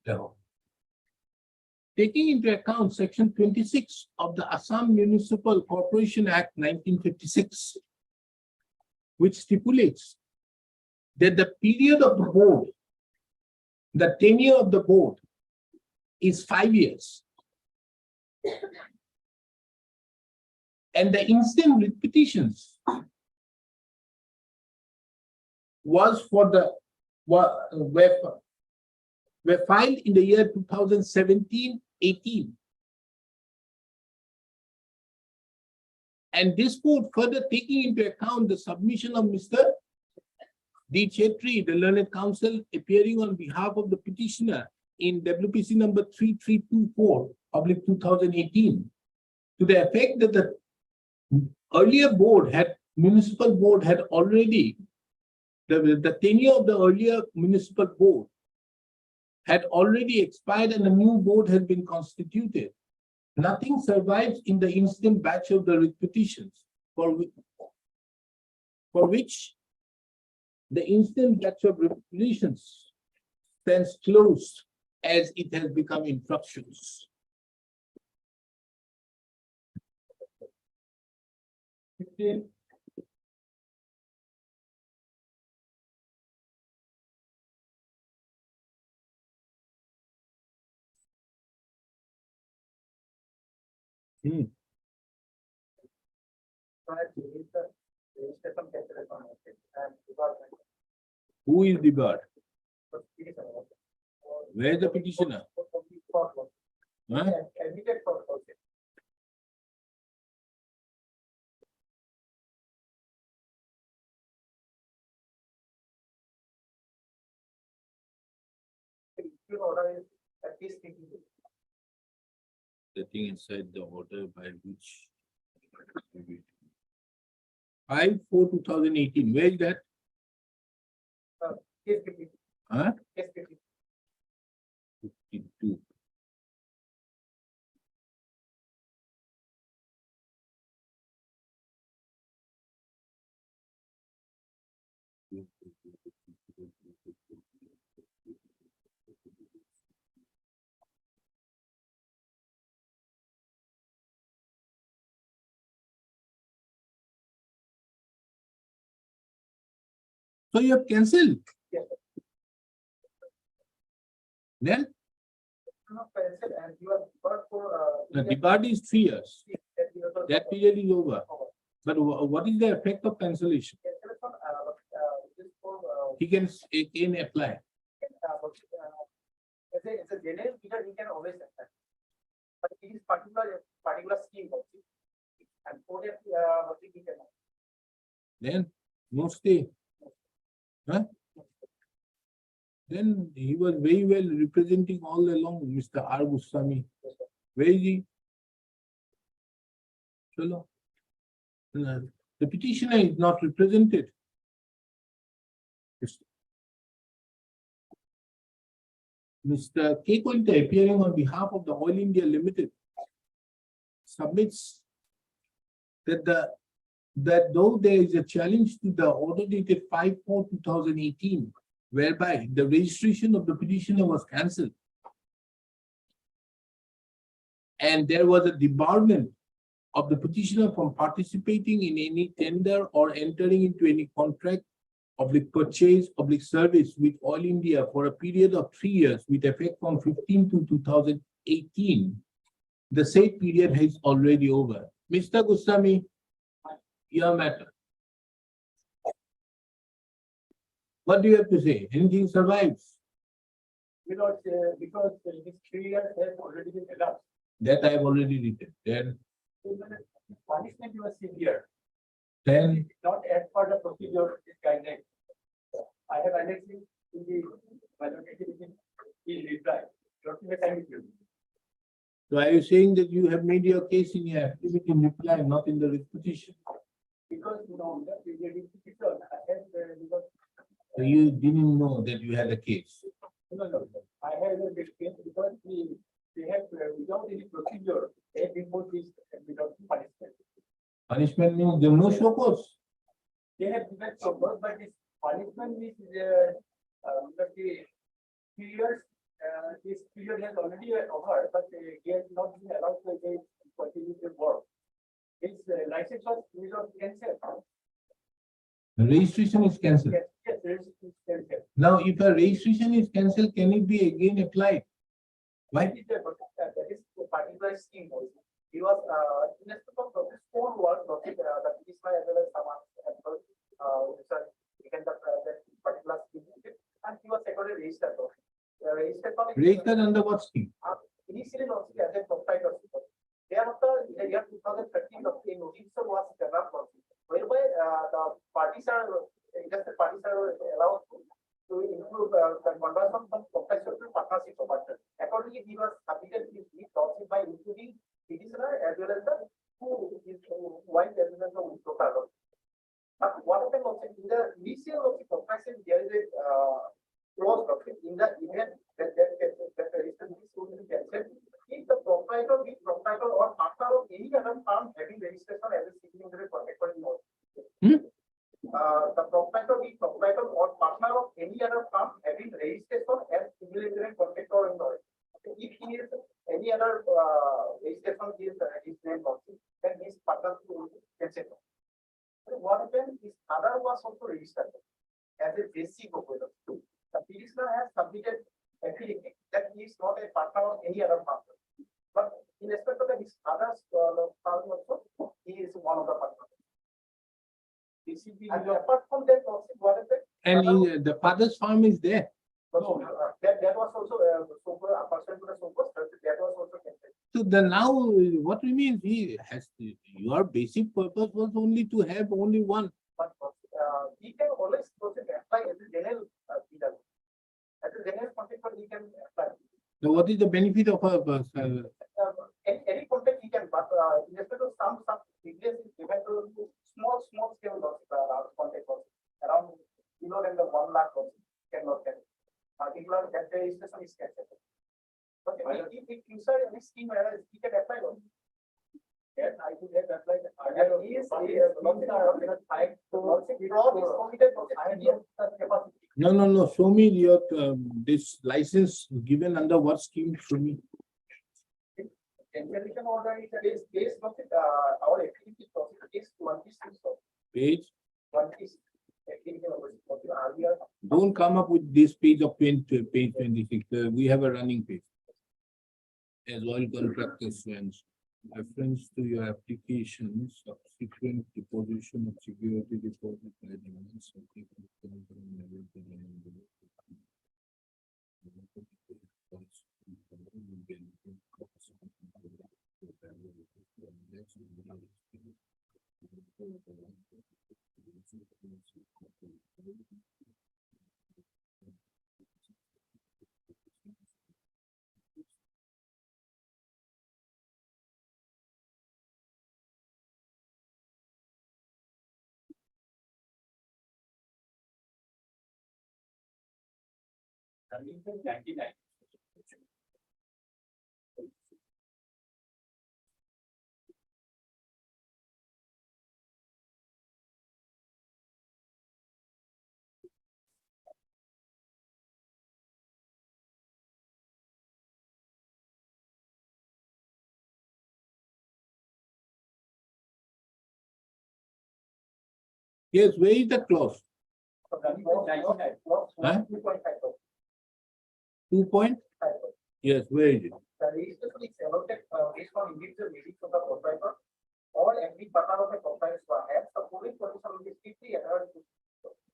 No. Taking into account section 26 of the Assam Municipal Corporation Act 1956, which stipulates that the period of the board, the tenure of the board is 5 years. And the instant writ petitions were filed in the year 2017-18. And this board, further taking into account the submission of Mr. D. Chetri, the learned counsel, appearing on behalf of the petitioner in WPC number 3324, public 2018, to the effect that the earlier municipal board had already, the tenure of the earlier municipal board had already expired and a new board has been constituted. Nothing survives in the instant batch of the writ petitions for which the instant batch of writ petitions stands closed as it has become infructuous. Who is the bird? Where is the petitioner? Huh? The thing inside the order by which 5/4/2018. Where is that? Huh? 52. So you have cancelled? Yes. Then Not cancelled, and you are deferred for, the debarred is 3 years. That period is over. But what is the effect of cancellation? He can again apply. As a general figure, he can always apply. But it is particular scheme. And for that, he can. Then no stay. Huh? Then he was very well representing all along Mr. R. Goswami. Where is he? Chalo. The petitioner is not represented. Mr. K. Kolte, appearing on behalf of the Oil India Limited, submits that though there is a challenge to the order dated 5/4/2018, whereby the registration of the petitioner was cancelled, and there was a debarment of the petitioner from participating in any tender or entering into any contract of the purchase of the service with Oil India for a period of 3 years with effect from 15 to 2018. The said period is already over. Mr. Goswami, your matter. What do you have to say? Anything survives? Because this 3 years has already been elapsed. That I have already written. Then Punishment was severe. Then Not as per the procedure is guideline. I have annexed it in the mathematical in reply. Document time with you. so are you saying that you have made your case in your affidavit in reply, not in the writ petition? Because the period is done. I have because So you didn't know that you had a case. no. I have a case because they have without any procedure, they have imposed this without punishment. Punishment means there no show cause. They have given so much, but this punishment is the 3 years but he has not been allowed to continue to work. His license was cancelled. The registration is cancelled. Yes, yes, registration is cancelled. Now, if a registration is cancelled, can it be again applied? Why? That is the particular scheme also. He was, in respect of his own work, the Krishna as well as someone, taken the particular scheme, and he was secondly registered. Registered under what scheme? Initially, also as a proprietor. Thereafter, in the year 2013, the notice was developed, whereby the parties are allowed to include the conversion from proprietorship to partnership of partners. Accordingly, he was submitted his lawsuit by including petitioner as well as the his wife as well as the proprietor. But what happened also in the initial of the proprietorship, there is a clause in the event that the registration is going to be cancelled. If the proprietor or partner of any other firm having registration as a significant contractor in law. The proprietor or partner of any other firm having registration as significant contractor in law. If he is any other registration is his name also, then his partner will be cancelled. What happened? His father was also registered as a basic proprietor. The petitioner has submitted affidavit that he is not a partner of any other firm. But in respect of his father's firm also, he is one of the partners. And apart from that, also, what happened? And the father's farm is there. No, that was also a person to the super, that was also cancelled. So the now what remains, he has to, your basic purpose was only to have only one. But he can always apply as a general dealer. As a general contractor, he can apply. So what is the benefit of a Any contract he can, but in respect of some details is given to small scale contract around below than the 1 lakh cannot get. Particular that the registration is cancelled. But if you say any scheme, he can apply on. Yes, I could have applied. He is No. Show me your this license given under what scheme? Show me. Cancellation order is based on our activity process is 26. Page. 26. Don't come up with this page of page 26. We have a running page. As all contractors and reference to your application, subsequent deposition of security deposit. Yes, where is the clause? Huh? 2 point? Yes, where is it? The registration is allotted based on individual needs of the proprietor or every partner of a proprietor has the full position of the strictly adhered to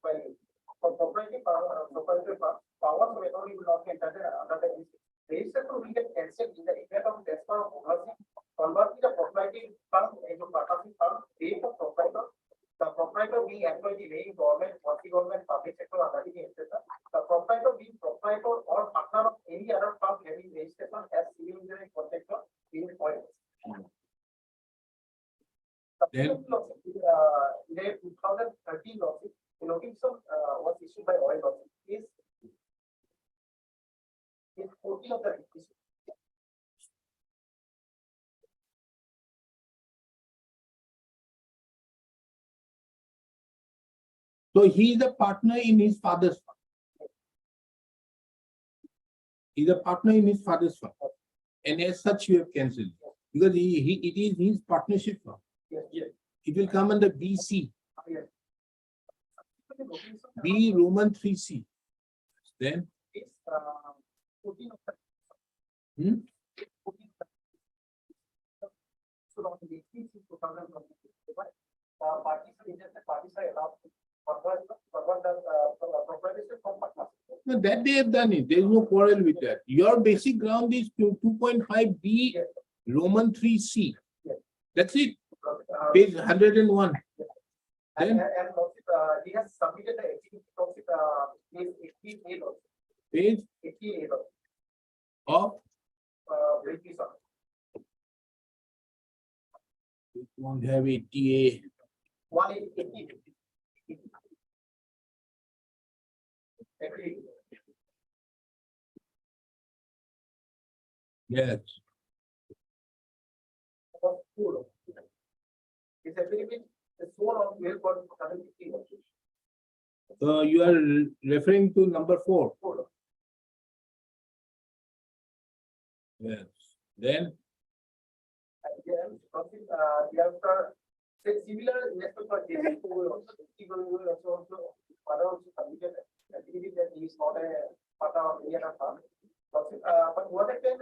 value. For proprietary powers of authority will not be entered under the registration will get cancelled in the event of transfer of ownership, converting the proprietary firm into partnership firm, pay the proprietor. The proprietor being employed in any government, quasi-government, public sector, authority, etc. The proprietor being proprietor or partner of any other firm having registration as civil engineering contractor being appointed. Then- In a 2013 lawsuit, the notice was issued by oil lawsuit is 40 of the issue. So he is a partner in his father's firm. He's a partner in his father's firm. And as such, you have cancelled. Because it is his partnership firm. Yes, yes. It will come under BC, Yes. B Roman 3C. Then, It's 14 of the. Hmm? 14 of the- So on the 18th, 2025, parties are interested, parties are allowed to forward the proposition from partners. no, that they have done it. There is no quarrel with that. Your basic ground is 2.5 B Yes. Roman 3C. Yes. That's it. Page Page 101. And, Then- and he has submitted the executive toxic, page 88 also, Page 88 also, of, very please, it won't have 80A. 180. Agree. Yes. Food. It's a very big, the soul of real body 750. So you are referring to number 4. Food. Yes. Then, And then, we have say similar investment for JC, who will also, he will also, father also submitted, that he is not a part of any other farm. But what happened,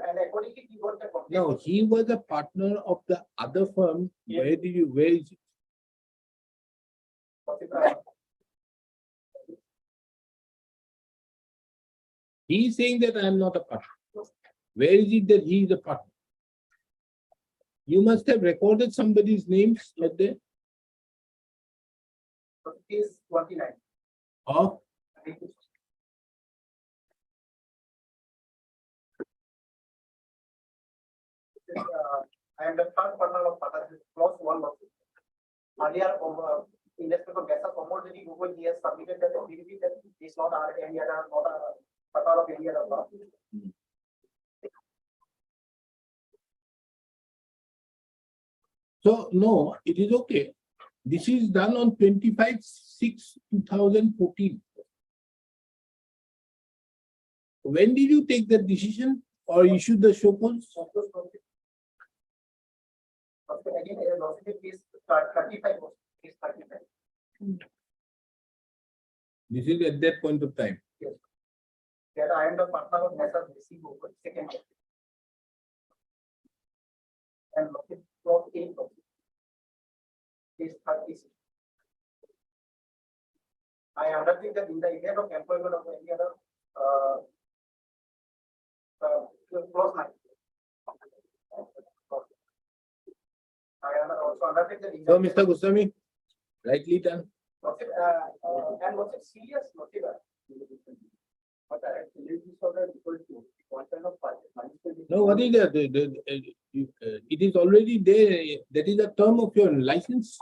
and accordingly, he got the. no, he was a partner of the other firm. Yes. Where is it? He is saying that I am not a partner. Where is it that he is a partner? You must have recorded somebody's names out there. Case 29. Of, I am the third partner of Tata, clause 1 of it. Earlier, in respect of gas commodity, Google, he has submitted that activity that is not any other, not a partner of any other law. so no, it is okay. This is done on 25/6/2014. When did you take that decision or issue the show cause? Okay, again, a lawsuit is 35, is 35. This is at that point of time. That I am the partner of Messrs. BC Google, second. And lawsuit clause 8 of it is 36. I undertake that in the event of employment of any other, clause 9. I also undertake that. So, Mr. Goswami, rightly done. And was it serious? But I believe this order equal to one kind of part. No, what is that? It is already there. That is the term of your license.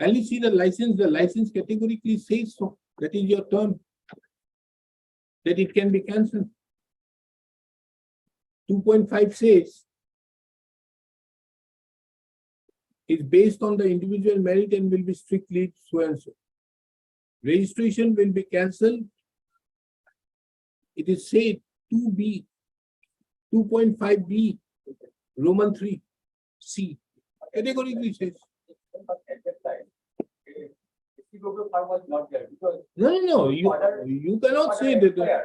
Only see the license categorically says so. That is your term. That it can be cancelled. 2.5 says it's based on the individual merit and will be strictly so and so. Registration will be cancelled. It is said 2B, 2.5B, Roman 3C. Categorically says. But at that time, the Google farm was not there because No. You cannot say that.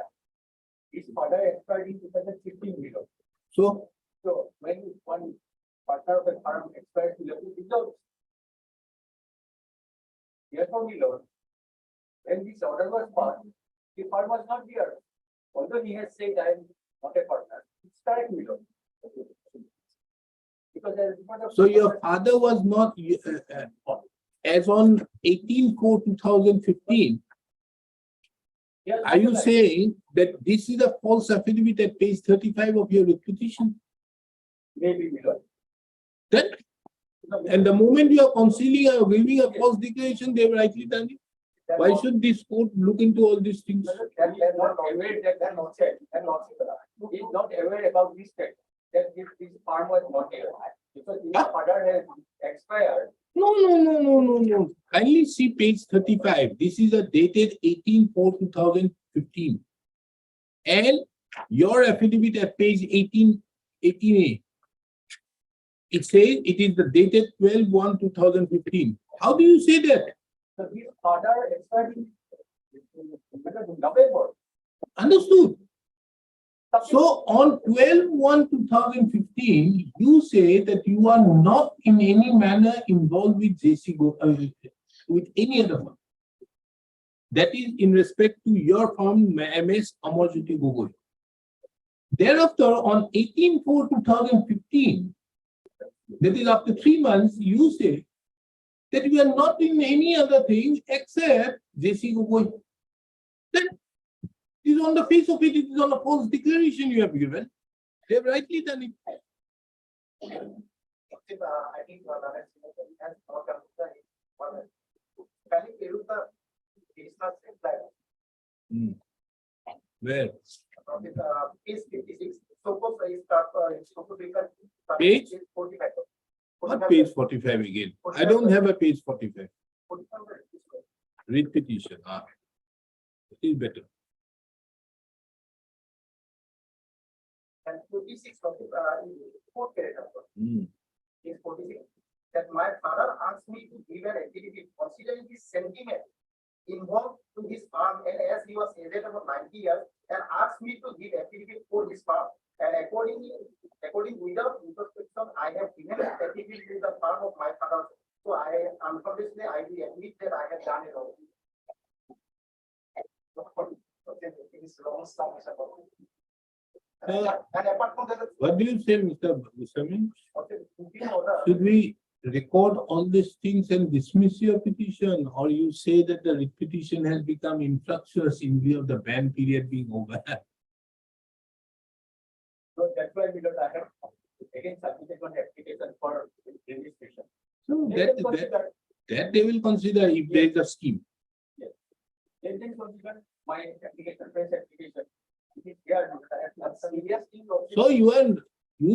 his father expired in 2015. So, So when one partner of the farm expires, he left with the therefore, we learned when this order was passed, the farm was not there. Although he has said, I am not a partner, it's correct, we learned. Because there is not a. so your father was not, as on 18/4/2015, Yes, are you right. saying that this is a false affidavit at page 35 of your petition? Maybe we learned. Then, and the moment you are concealing or giving a false declaration, they have rightly done it. Why should this court look into all these things? That they are not aware that they are not said, and not he is not aware about this fact, that this farm was not there. Because his father has expired. No. Kindly see page 35. This is a dated 18/4/2015. And Your affidavit at page 18A. It says it is the dated 12/1/2015. How do you say that? So this order expired in November. Understood. So on 12/1/2015, you say that you are not in any manner involved with with any other firm. That is in respect to your firm, MS Amarjyoti Gogoi. Thereafter, on 18/4/2015, that is after 3 months, you say that you are not in any other thing except JC Gogoi. Then it is on the face of it, it is on a false declaration you have given. They have rightly done it. I think has not done the Can you give the business like Where? Page 56. So I start Page? 45. What page 45 again? I don't have a page 45. Read petition. It is better. And 46 of fourth paragraph. Hmm. Is 46. That my father asked me to give an activity considering his sentiment involved to his farm, and as he was aged about 90 years, and asked me to give activity for his farm. And according without introspection, I have given activity to the farm of my father. So I unconditionally I will admit that I have done it all. It is wrong stuff. And apart from that, What do you say, Mr. Goswami? okay, in order. Should we record all these things and dismiss your petition, or you say that the writ petition has become infructuous in view of the ban period being over? So that's why because I have again submitted one application for registration. So They can consider, that they will consider if there is a scheme. they can consider my application, fresh application. It is there, serious thing of So you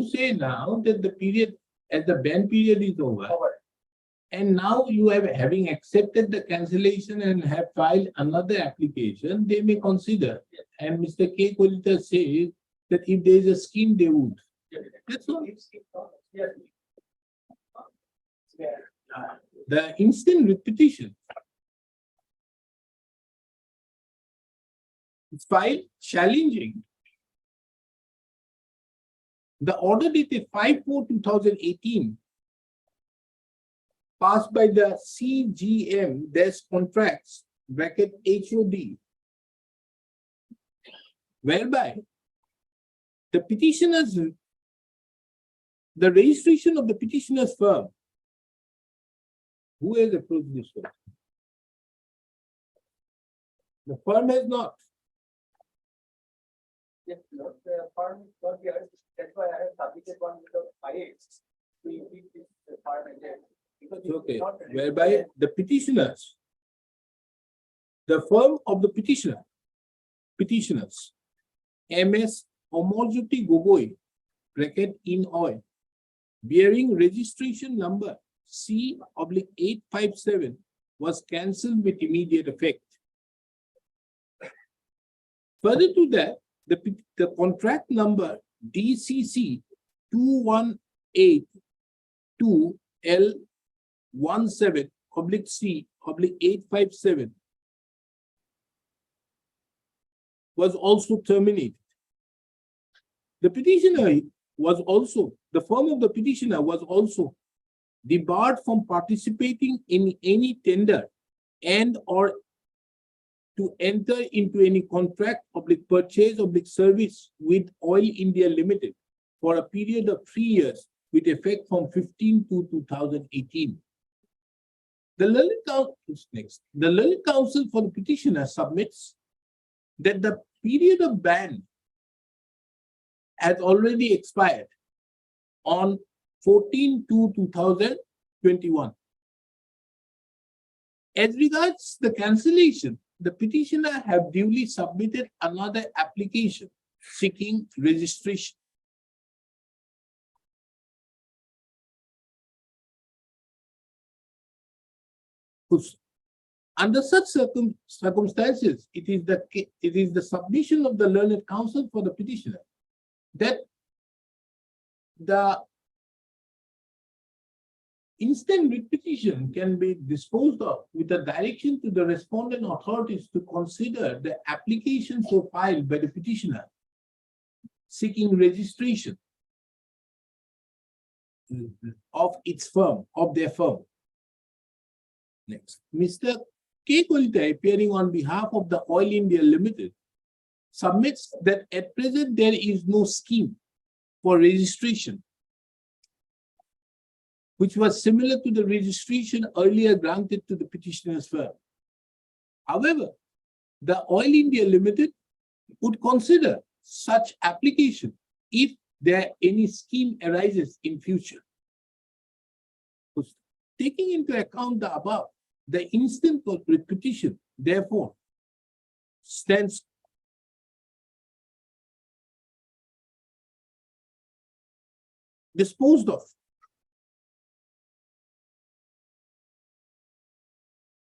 say now that the period, as the ban period is over, cover. and now you have having accepted the cancellation and have filed another application, they may consider. And Mr. K. Kolita says that if there is a scheme, they would. That's all. Yes. Yeah. The instant writ petition is filed challenging the order dated 5/4/2018 passed by the CGM contracts bracket HOD, whereby the petitioners, the registration of the petitioner's firm. Who has approved this firm? The firm has not. Yes, no, the farm is not here. That's why I have submitted one with the IA. To increase this farm and then. Because it is Okay, not- whereby the petitioners, the firm of the petitioners, MS Amarjyoti Gogoi, bracket in oil, bearing registration number C/857 was cancelled with immediate effect. Further to that, the contract number DCC 2182L17/C/857 was also terminated. The firm of the petitioner was also debarred from participating in any tender and or to enter into any contract, purchase, service with Oil India Limited for a period of 3 years with effect from 15/2/2018. The Lalit Council for the petitioner submits that the period of ban has already expired on 14/2/2021. As regards the cancellation, the petitioner have duly submitted another application seeking registration. Under such circumstances, it is the submission of the learned counsel for the petitioner that the instant writ petition can be disposed of with a direction to the respondent authorities to consider the application so filed by the petitioner seeking registration of its firm, of their firm. Next, Mr. K. Kolita, appearing on behalf of the Oil India Limited, submits that at present there is no scheme for registration, which was similar to the registration earlier granted to the petitioner's firm. However, the Oil India Limited would consider such application if there any scheme arises in future. Taking into account the above, the instant writ petition, therefore, stands disposed of.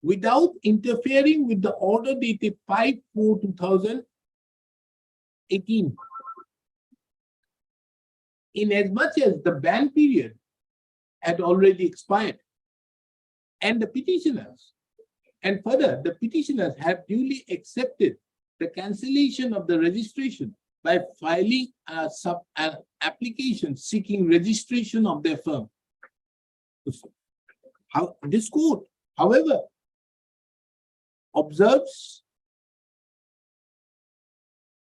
Without interfering with the order dated 5/4/2018. Inasmuch as the ban period had already expired, and the petitioners have duly accepted the cancellation of the registration by filing an application seeking registration of their firm. This court, however, observes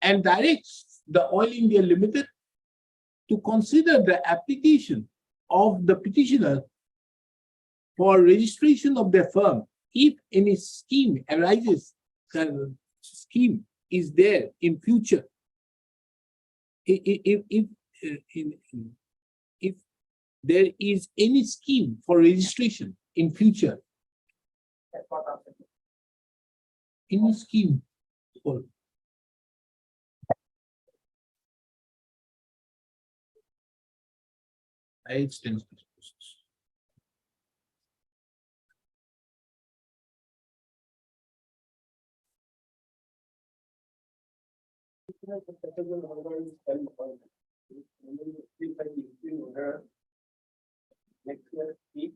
and directs the Oil India Limited to consider the application of the petitioner for registration of their firm if any scheme arises, the scheme is there in future. If there is any scheme for registration in future, That's what I'm saying. any scheme for I extend this process. Next year, keep.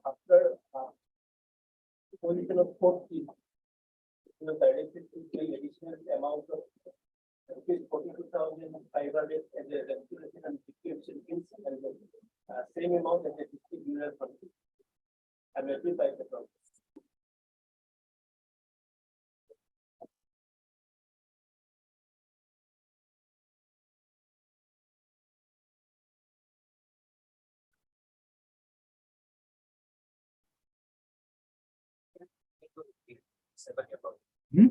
After position of 40, directed to pay additional amount of 42,500 as a restoration and equipment fees and the same amount as a district mineral fund. And will by the process. Hmm?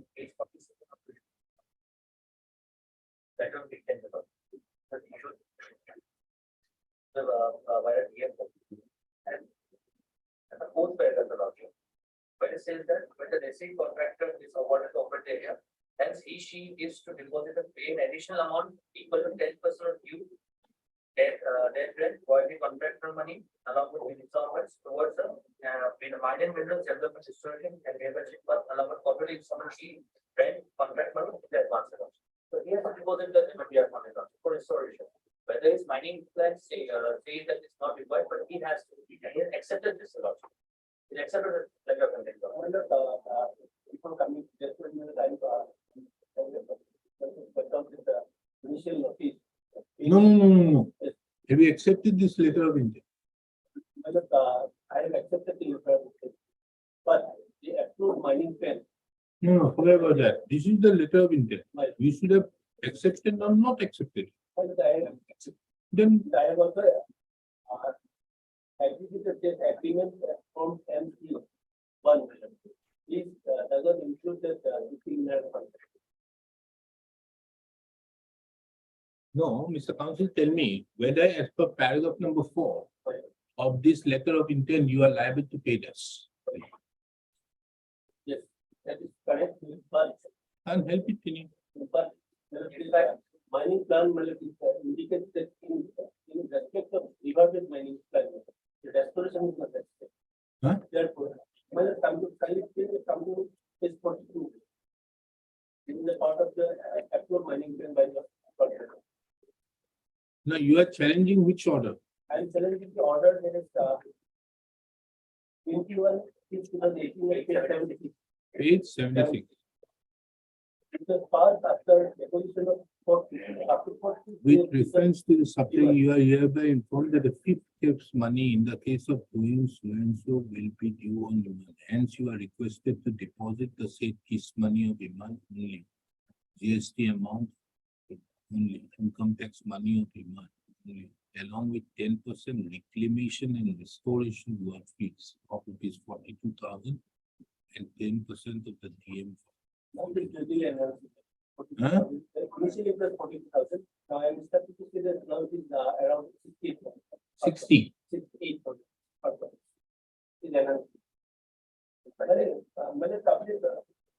That will be 10 about. Via DM and the fourth paragraph of the document. When it says that when the receiving contractor is awarded the operating area, hence she is to deposit and pay an additional amount equal to 10% of due debt rent, royalty contractor money, along with installments towards the mine and minerals development historian and membership, but along with corporate installment fee, rent, contract money, the advance amount. So he has to deposit the MPR money for restoration. Whether his mining plan say that it's not required, but he has to. He has accepted this solution. He accepted that you're content. People coming just when the time with the initial notice. No. Have you accepted this letter of intent? I have accepted the letter of intent, but the approved mining plan. No, forget about that. This is the letter of intent. You should have accepted or not accepted. Then I have also executed this agreement from MC1. This doesn't include the contract. no, Mr. Counsel, tell me whether as per paragraph number 4 of this letter of intent, you are liable to pay this. Yes, that is correct. But Can't help it, Tini. mining plan indicates that in respect of reverted mining plan, the restoration is not necessary. mining claim by the contractor. Now you are challenging which order? I am challenging the order that is 21, 2018, Page 76. because passed after deposition of 40, after 40. With reference to the subject, you are hereby informed that the fifth gives money in the case of doing so and so will be due on demand. Hence, you are requested to deposit the said kiss money of demand only. GST amount only, income tax money of demand only, along with 10% reclamation and restoration work fees of rupees 42,000 and 10% of the DM. Huh? Initially it was 40,000, now I am starting to see that now it is around 68. 60. 68,000. Is enhanced.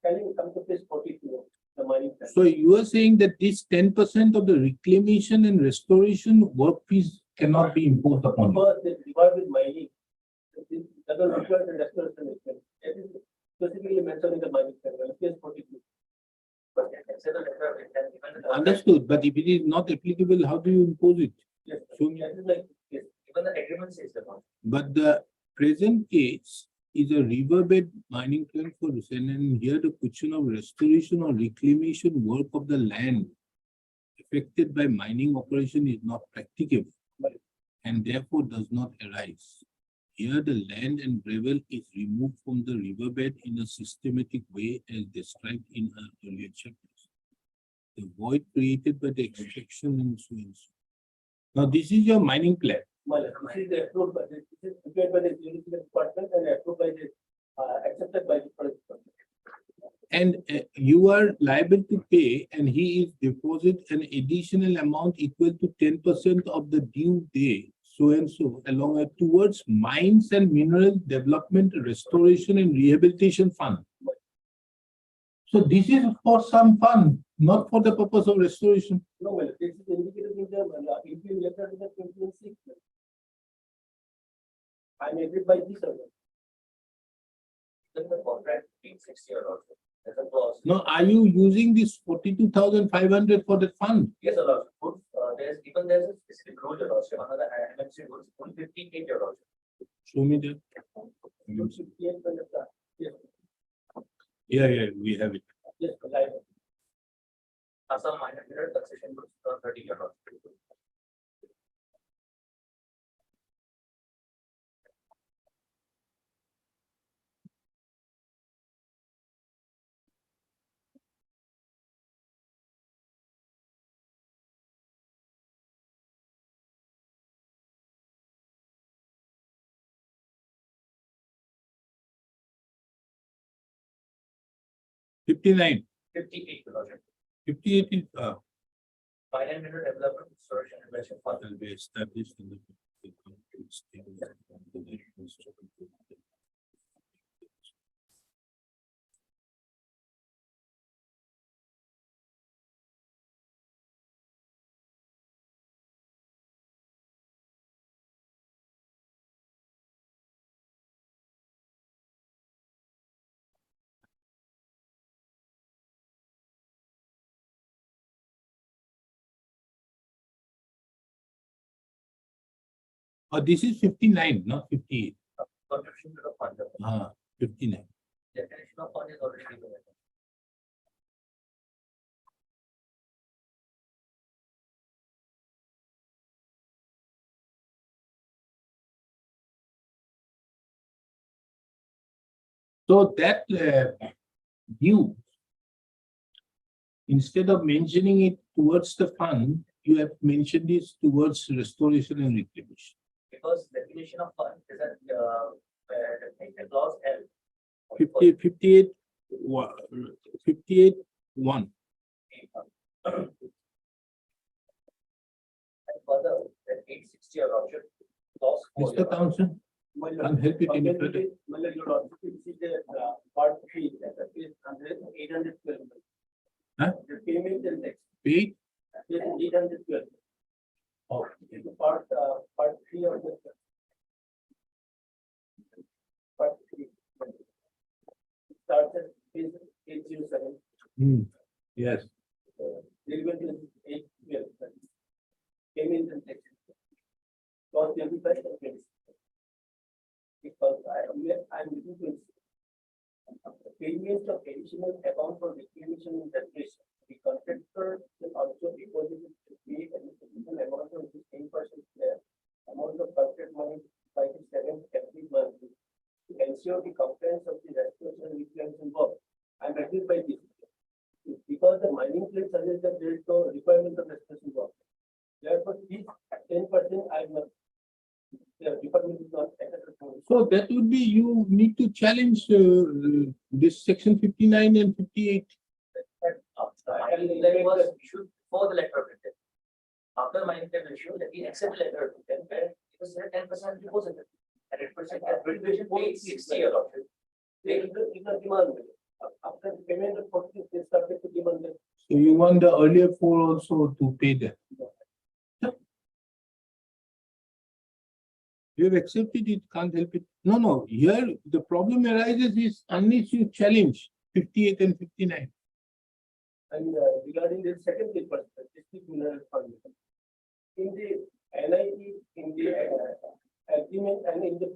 Can you come to page 42, the mining plan? So you are saying that this 10% of the reclamation and restoration work fees cannot be imposed upon you? Because the reward with mining, it doesn't require the restoration expense. It is specifically mentioned in the mining plan, page 42. But I said that it can even. Understood, but if it is not applicable, how do you impose it? Yes, Show me. that is like, yes, even the agreement says that. But the present case is a riverbed mining claim for resend, and here the question of restoration or reclamation work of the land affected by mining operation is not practicable and therefore does not arise. Here the land and gravel is removed from the riverbed in a systematic way as described in our earlier chapters. The void created by the extraction and so and so. Now this is your mining plan. Well, this is the approved by this is prepared by the geological department and approved by the, accepted by the forest department. And you are liable to pay, and he is deposit an additional amount equal to 10% of the due day, so and so, along with towards mines and mineral development, restoration and rehabilitation fund. So this is for some fund, not for the purpose of restoration. No, well, this is indicated in the interview letter in the 2026. I am agreed by this order. Then the contract being 60 or also. There's a clause. Now, are you using this 42,500 for the fund? Yes, a lot. Good. There's a specific rule also. Another MNC rules, 158 also. Show me that. 158 when the, yes, Yeah, we have it. yes, live. Assam minor period concession rules, 30 also. $59, 58 also. 58 is, Final minute development, restoration, and invention fund. will be established in the. Oh, this is 59, not 58. Contribution to the fund. 59. Definition of fund is already given. So that due, instead of mentioning it towards the fund, you have mentioned this towards restoration and reclamation. Because definition of fund is a definition clause L. 58, 58, 1. And further, that 860 or option clause. Mr. Townsend, I'll help it any further. Part 3, that is 812. Huh? The payment and tax Paid? is 812. Oh. Part 3 of the. Part 3. Starts at page 807. Yes. This derivative is 8, 12. Payment and tax. Cost 25 and 26. Because I'm looking to payment of additional account for reclamation and restoration. The contractor will also deposit to pay an additional amount of 10% there. Amount of contract money 5 to 7 every month to ensure the compliance of the restoration and reclamation work. I'm agreed by this. Because the mining place suggests that there is no requirement of restoration work. Therefore, this 10% I'm not. The department is not. So that would be, you need to challenge this section 59 and 58. And there was issued for the letter of intent. After mining claim issue, that he accept letter of intent, where it was 10% deposit. And 8% graduation paid 60 years of it. They is the demand. After the payment of 40, they started to demand. So you want the earlier 4 also to pay that. You have accepted it, can't help it. No, here the problem arises is unless you challenge 58 and 59. And regarding the second paper, district mineral fund. In the NIE, in the agreement and in the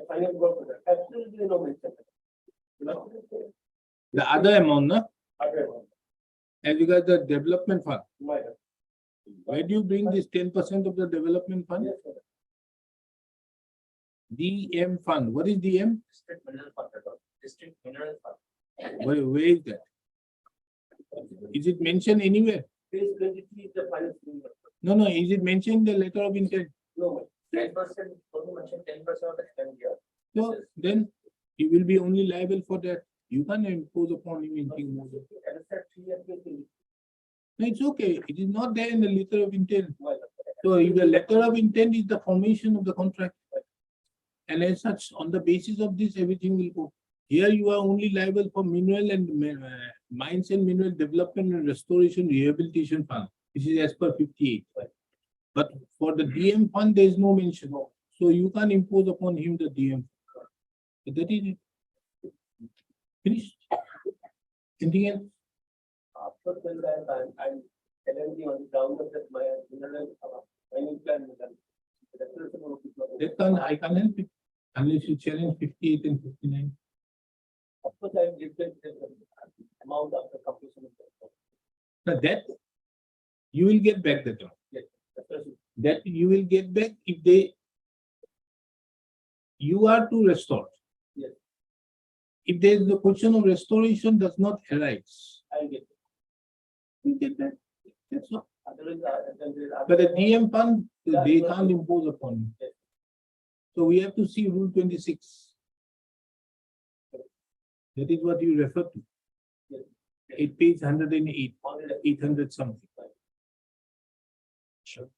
final work, absolutely no mention. The other amount, no? Other one, As regards the development fund, minor. where do you bring this 10% of the development fund? Yes, sir. DM fund, what is DM? District mineral fund, district mineral fund. Where is that? Is it mentioned anywhere? Page 23 is the final. No, is it mentioned in the letter of intent? No, 10%, only mentioned 10% of the spend here. So then he will be only liable for that. You can't impose upon him anything more. And it's a 3-year period. No, it's okay. It is not there in the letter of intent. So if the letter of intent is the formation of the contract. And as such, on the basis of this, everything will go. Here you are only liable for mineral and mines and mineral development and restoration rehabilitation fund, which is as per 58. But for the DM fund, there is no mention. So you can't impose upon him the DM. So that is it. Finished. Anything else? After that, I'm telling you on the ground of that my mineral mining plan. I can't help it unless you challenge 58 and 59. Of course, I have lifted the amount after completion of the. Now that you will get back that amount. Yes, that's right. That you will get back if you are to restore. Yes. If there is the question of restoration does not arise, I'll get it. you get that. That's all. Otherwise, then there is But the other- DM fund, Yeah, they no, can't no. impose upon you. Yes. So we have to see rule 26. That is what you refer to. Yes. It pays 108, Only the- 800 something. Sure.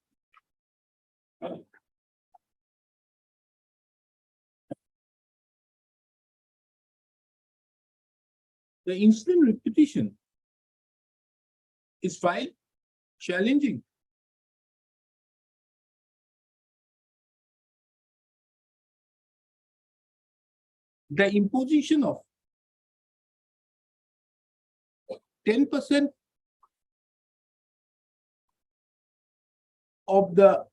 The incident repetition is filed challenging. The imposition of 10% of the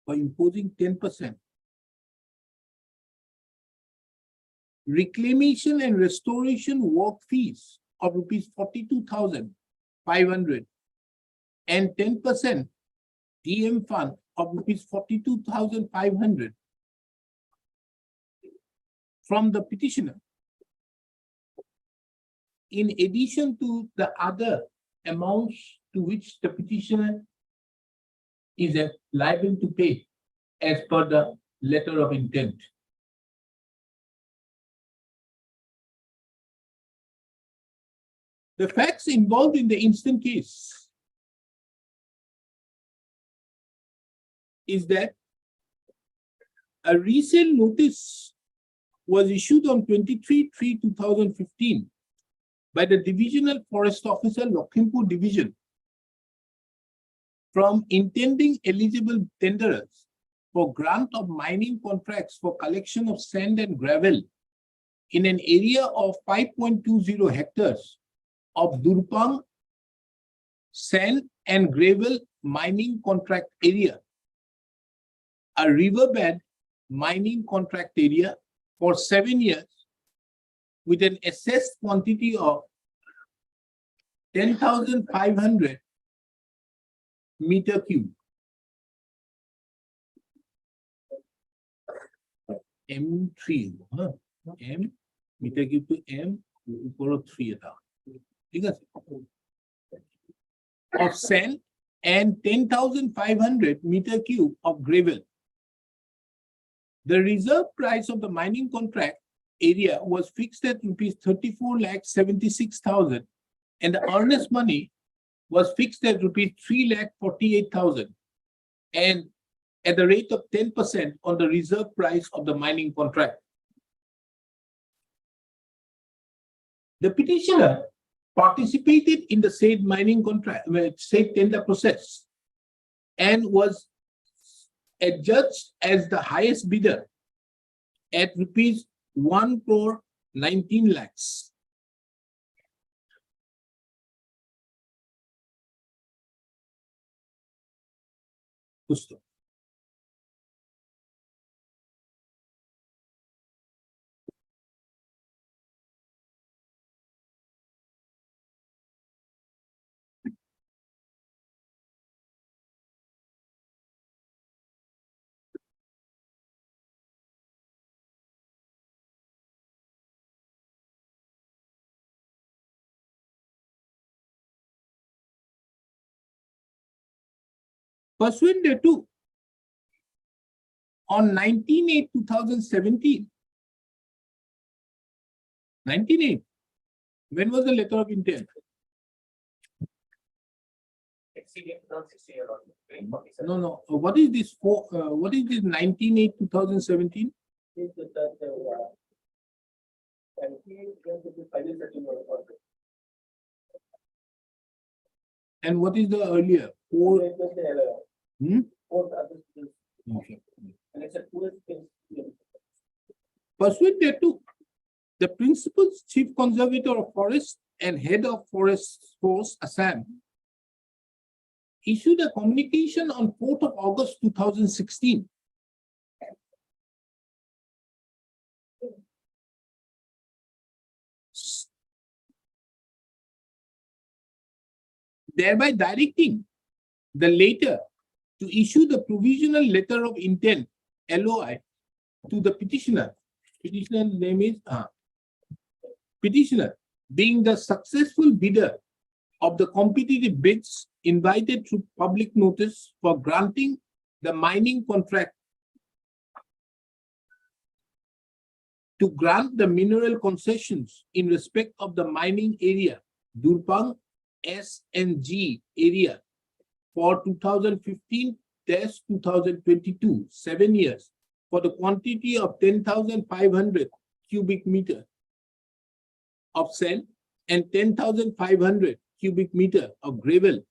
by imposing 10%. Reclamation and restoration work fees of rupees 42,500 and 10% DM fund of rupees 42,500 from the petitioner. In addition to the other amounts to which the petitioner is liable to pay as per the letter of intent. The facts involved in the instant case is that a resale notice was issued on 23/3/2015 by the Divisional Forest Officer, Lakhimpur Division, from intending eligible tenderers for grant of mining contracts for collection of sand and gravel in an area of 5.20 hectares of Durpang sand and gravel mining contract area, a riverbed mining contract area for 7 years with an assessed quantity of 10,500 meter cube. M3, huh? M meter cube to M, উপর 3 এটা ঠিক আছে of sand and 10,500 meter cube of gravel. The reserve price of the mining contract area was fixed at rupees 34,76,000 and the earnest money was fixed at rupees 3,48,000 and at the rate of 10% on the reserve price of the mining contract. The petitioner participated in the said mining contract, said tender process, and was adjudged as the highest bidder at rupees 1,19 lakhs. Gusto. Pursuant thereto, on 19/8/2017, 19/8, when was the letter of intent? Exceeding 2016 year old. No. What is this for? What is this 19/8/2017? And he is going to be final settlement of it. And what is the earlier? Four. Hmm? Fourth other skills. Okay. And it's a two skills. Pursuant thereto, the principal chief conservator of forest and head of forest force Assam issued a communication on 4th of August 2016 thereby directing the latter to issue the provisional letter of intent LOI to the petitioner. Petitioner's name is petitioner being the successful bidder of the competitive bids invited through public notice for granting the mining contract to grant the mineral concessions in respect of the mining area Durpang S&G area for 2015-2022, 7 years, for the quantity of 10,500 cubic meter of sand and 10,500 cubic meter of gravel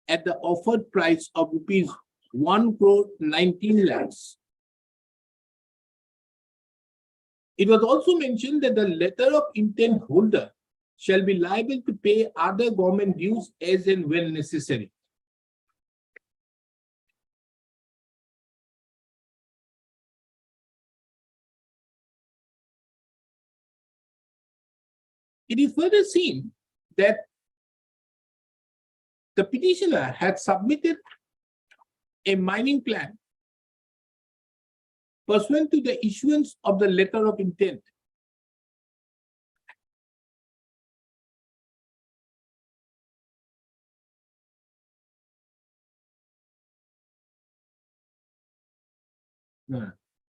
at the offered price of rupees 1,19 lakhs. It was also mentioned that the letter of intent holder shall be liable to pay other government dues as and when necessary. It is further seen that the petitioner had submitted a mining plan pursuant to the issuance of the letter of intent.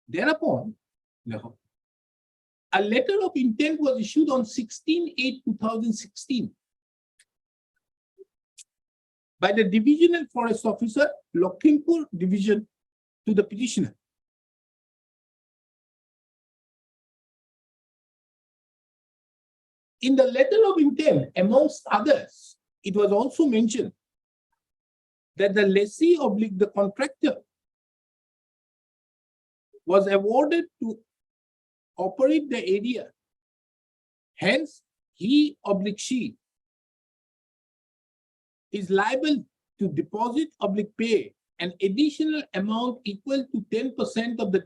Thereupon, a letter of intent was issued on 16/8/2016 by the Divisional Forest Officer, Lakhimpur Division, to the petitioner. In the letter of intent, amongst others, it was also mentioned that the lessee oblique the contractor was awarded to operate the area. Hence, he oblique she is liable to deposit oblique pay an additional amount equal to 10% of the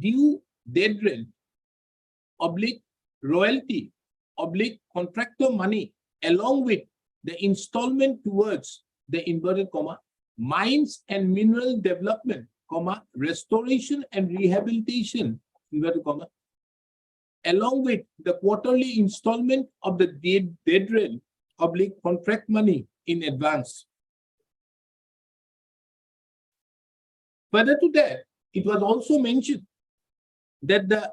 due dead rent, oblique royalty, oblique contractor money, along with the installment towards the inverted comma, mines and mineral development, comma, restoration and rehabilitation, inverted comma, along with the quarterly installment of the dead rent, oblique contract money in advance. Further to that, it was also mentioned that the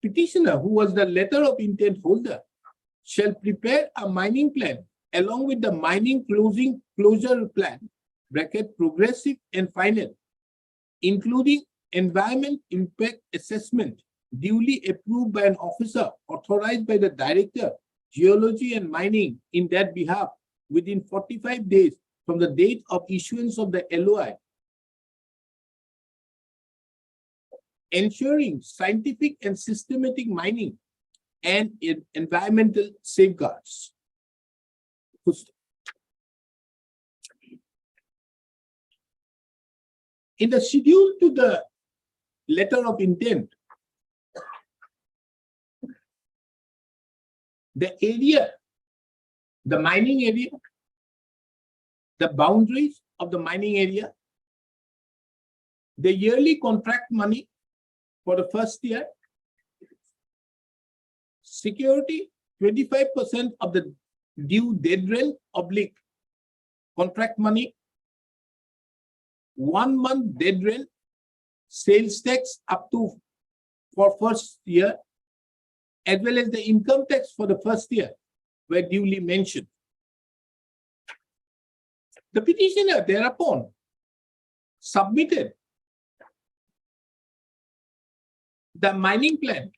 petitioner, who was the letter of intent holder, shall prepare a mining plan along with the mining closure plan, bracket progressive and final, including environment impact assessment duly approved by an officer authorized by the Director, Geology and Mining in that behalf within 45 days from the date of issuance of the LOI, ensuring scientific and systematic mining and environmental safeguards. In the schedule to the letter of intent, the area, the mining area, the boundaries of the mining area, the yearly contract money for the first year, security, 25% of the due dead rent, oblique contract money, 1 month dead rent, sales tax up to for first year, as well as the income tax for the first year were duly mentioned. The petitioner thereupon submitted the mining plan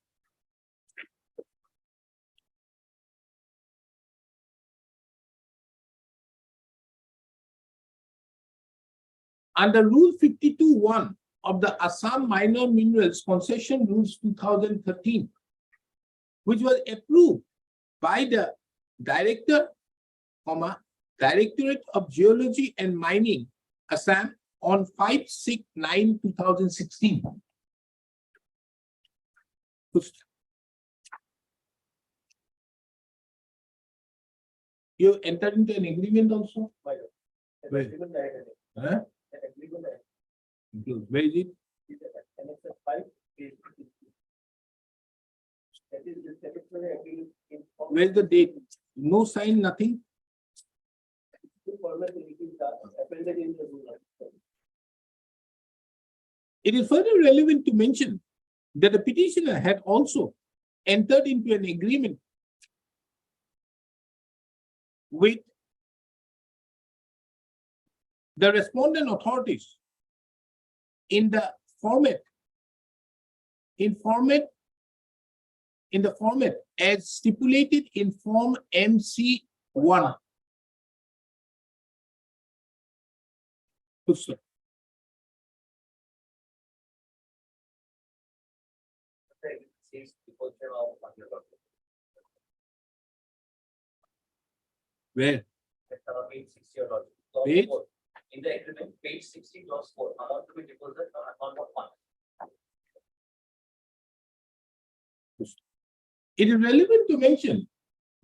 under Rule 52(1) of the Assam Minor Minerals Concession Rules 2013, which was approved by the Director, Directorate of Geology and Mining, Assam, on 5/6/2016. You entered into an agreement also? Where? Huh? Where is it? Where's the date? No sign, nothing? It is further relevant to mention that the petitioner had also entered into an agreement with the respondent authorities in the format as stipulated in Form MC1. Where? Page? In the agreement, page 60, clause 4, amount to be deposited on account of fund. It is relevant to mention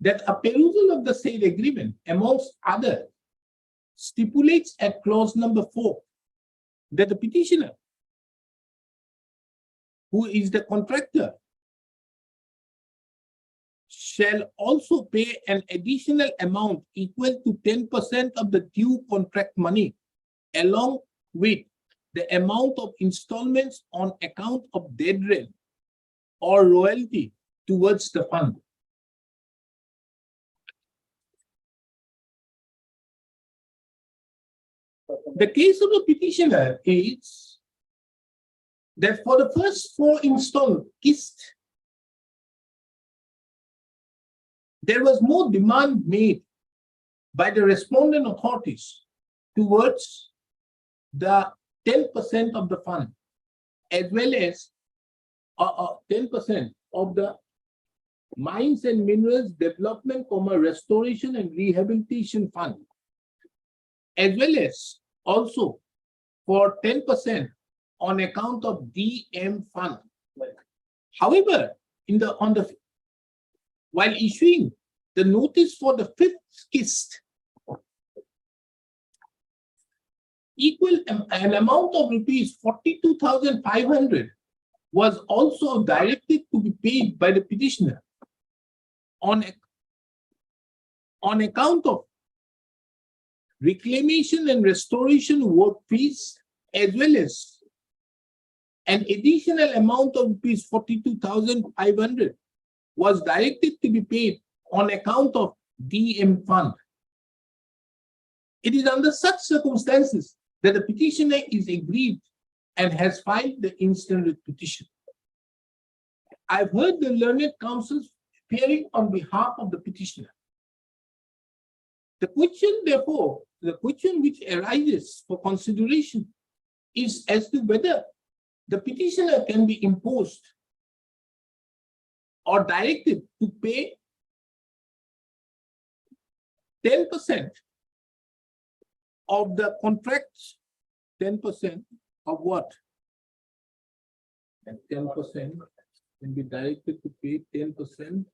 that a perusal of the sale agreement, amongst other, stipulates at clause number 4 that the petitioner, who is the contractor, shall also pay an additional amount equal to 10% of the due contract money, along with the amount of installments on account of dead rent or royalty towards the fund. The case of the petitioner is that for the first 4 installments, there was no demand made by the respondent authorities towards the 10% of the fund, as well as 10% of the Mines and Minerals Development, Restoration and Rehabilitation Fund, as well as also for 10% on account of DM Fund. However, while issuing the notice for the fifth schist, equal an amount of rupees 42,500 was also directed to be paid by the petitioner on account of reclamation and restoration work fees, as well as an additional amount of rupees 42,500 was directed to be paid on account of DM Fund. It is under such circumstances that the petitioner is aggrieved and has filed the instant writ petition. I've heard the learned counsels appearing on behalf of the petitioner. The question, therefore, the question which arises for consideration is as to whether the petitioner can be imposed or directed to pay 10% of the contracts, 10% of what? And 10% can be directed to pay 10%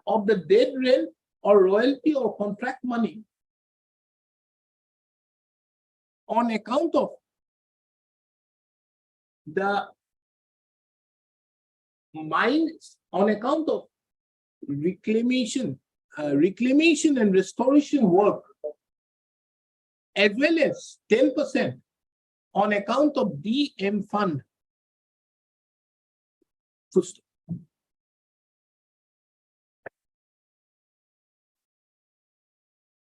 of the dead rent or royalty or contract money on account of the mines, on account of reclamation and restoration work, as well as 10% on account of DM Fund.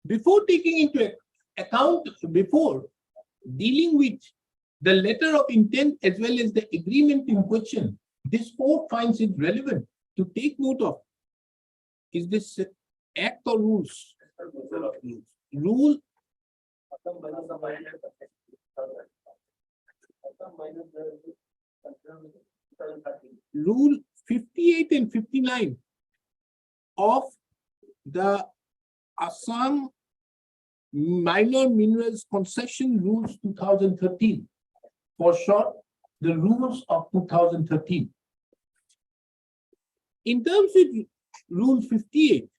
Before taking into account, before dealing with the letter of intent as well as the agreement in question, this court finds it relevant to take note of, is this act or rules? Rule Rule 58 and 59 of the Assam Minor Minerals Concession Rules 2013, for short, the rules of 2013. In terms of Rule 58,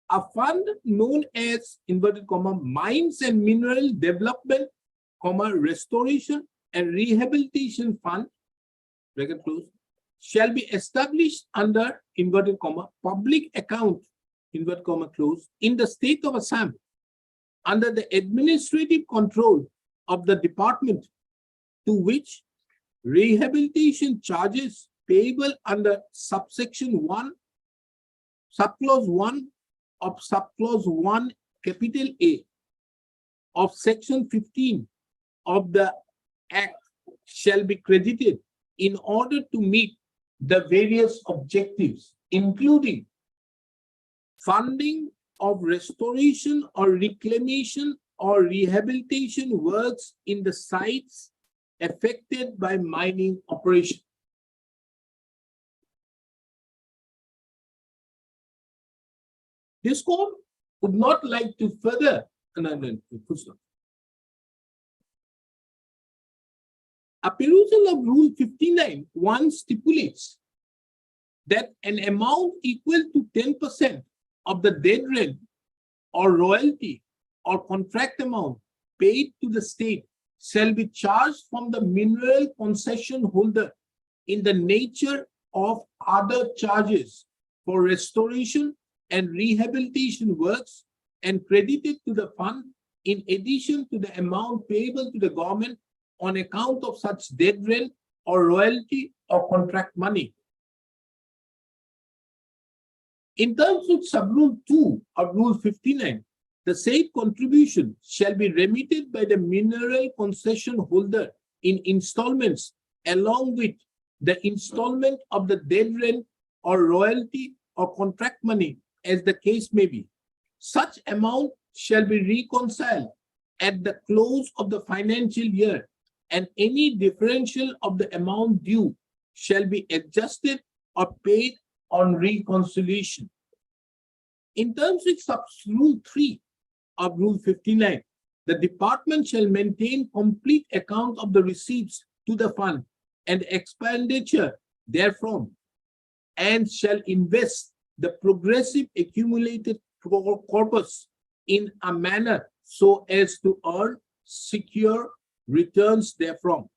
a fund known as, inverted comma, Mines and Mineral Development, Restoration and Rehabilitation Fund, bracket close, shall be established under, inverted comma, public account, inverted comma close, in the state of Assam, under the administrative control of the department to which rehabilitation charges payable under subsection 1, subclause 1 of subclause 1, capital A of section 15 of the Act shall be credited in order to meet the various objectives, including funding of restoration or reclamation or rehabilitation works in the sites affected by mining operation. This court would not like to further. A perusal of Rule 59 1 stipulates that an amount equal to 10% of the dead rent or royalty or contract amount paid to the state shall be charged from the mineral concession holder in the nature of other charges for restoration and rehabilitation works and credited to the fund in addition to the amount payable to the government on account of such dead rent or royalty or contract money. In terms of Subrule 2 of Rule 59, the said contribution shall be remitted by the mineral concession holder in installments along with the installment of the dead rent or royalty or contract money, as the case may be. Such amount shall be reconciled at the close of the financial year, and any differential of the amount due shall be adjusted or paid on reconciliation. In terms with Rule 3 of Rule 59, the department shall maintain complete account of the receipts to the fund and expenditure therefrom, and shall invest the progressive accumulated corpus in a manner so as to earn secure returns therefrom.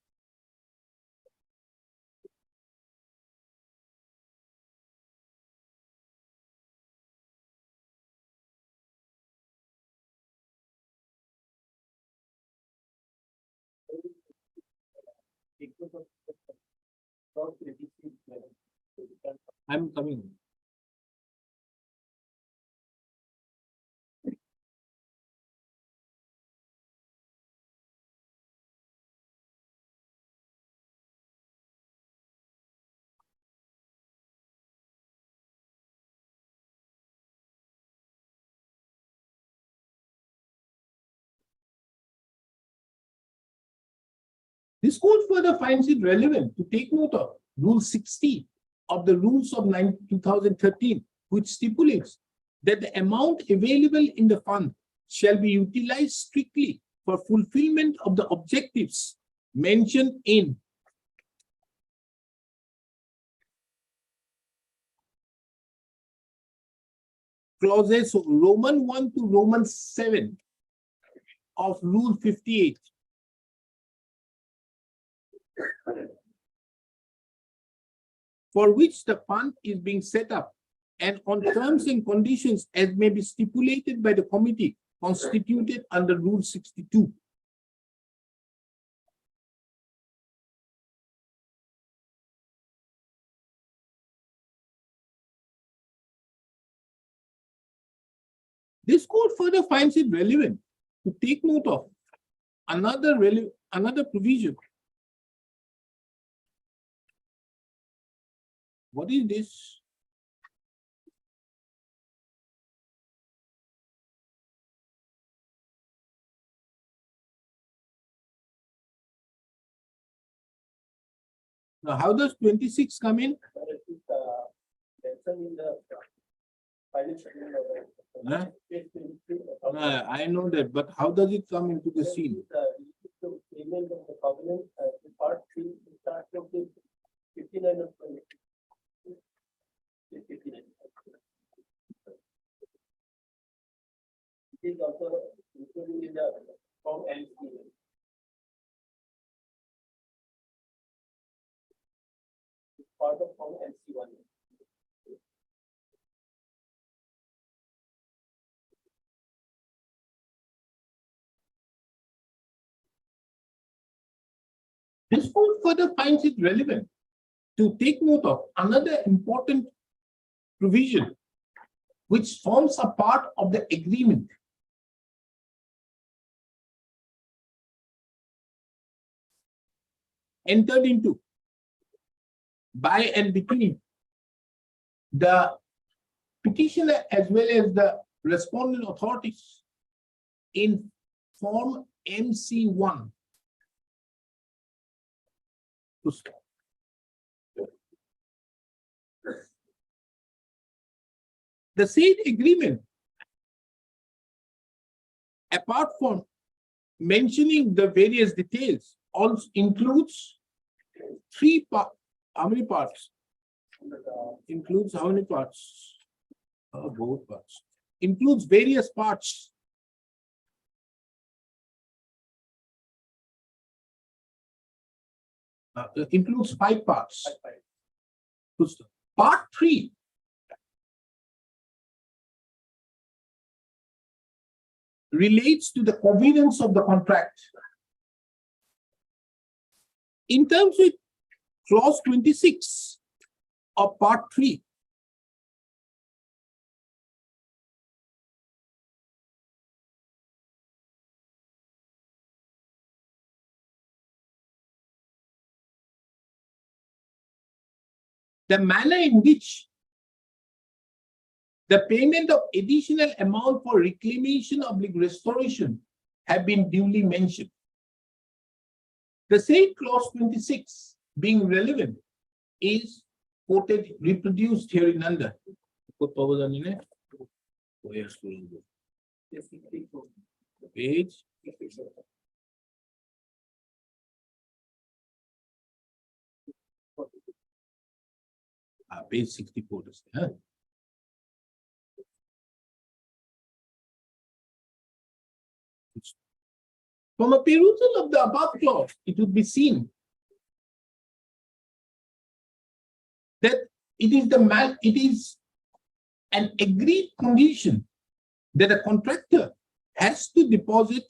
I'm coming. This court further finds it relevant to take note of Rule 60 of the Rules of 2013, which stipulates that the amount available in the fund shall be utilized strictly for fulfillment of the objectives mentioned in clauses Roman 1 to Roman 7 of Rule 58. For which the fund is being set up, and on terms and conditions as may be stipulated by the committee constituted under Rule 62. This court further finds it relevant to take note of another provision. What is this? Now, how does 26 come in? Huh? I know that, but how does it come into the scene? Payment of the covenant, part 3, start from 59 of 59. It is also included in the form NC. Part of form NC1. This court further finds it relevant to take note of another important provision which forms a part of the agreement. Entered into by and between the petitioner as well as the respondent authorities in form MC1. The said agreement, apart from mentioning the various details, also includes 3 parts. How many parts? Includes how many parts? Both parts. Includes various parts. Includes 5 parts. Part 3 relates to the covenants of the contract. In terms with clause 26 of part 3, the manner in which The payment of additional amount for reclamation or restoration have been duly mentioned. The said clause 26 being relevant is quoted, reproduced hereunder. Page. Page 64. Huh? From a perusal of the above clause, it would be seen that it is an agreed condition that a contractor has to deposit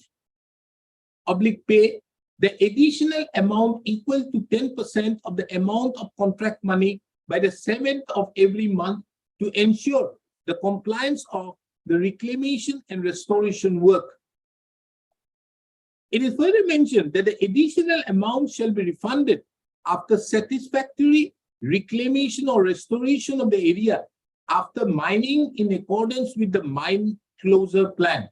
pay the additional amount equal to 10% of the amount of contract money by the 7th of every month to ensure the compliance of the reclamation and restoration work. It is further mentioned that the additional amount shall be refunded after satisfactory reclamation or restoration of the area after mining in accordance with the mine closure plan.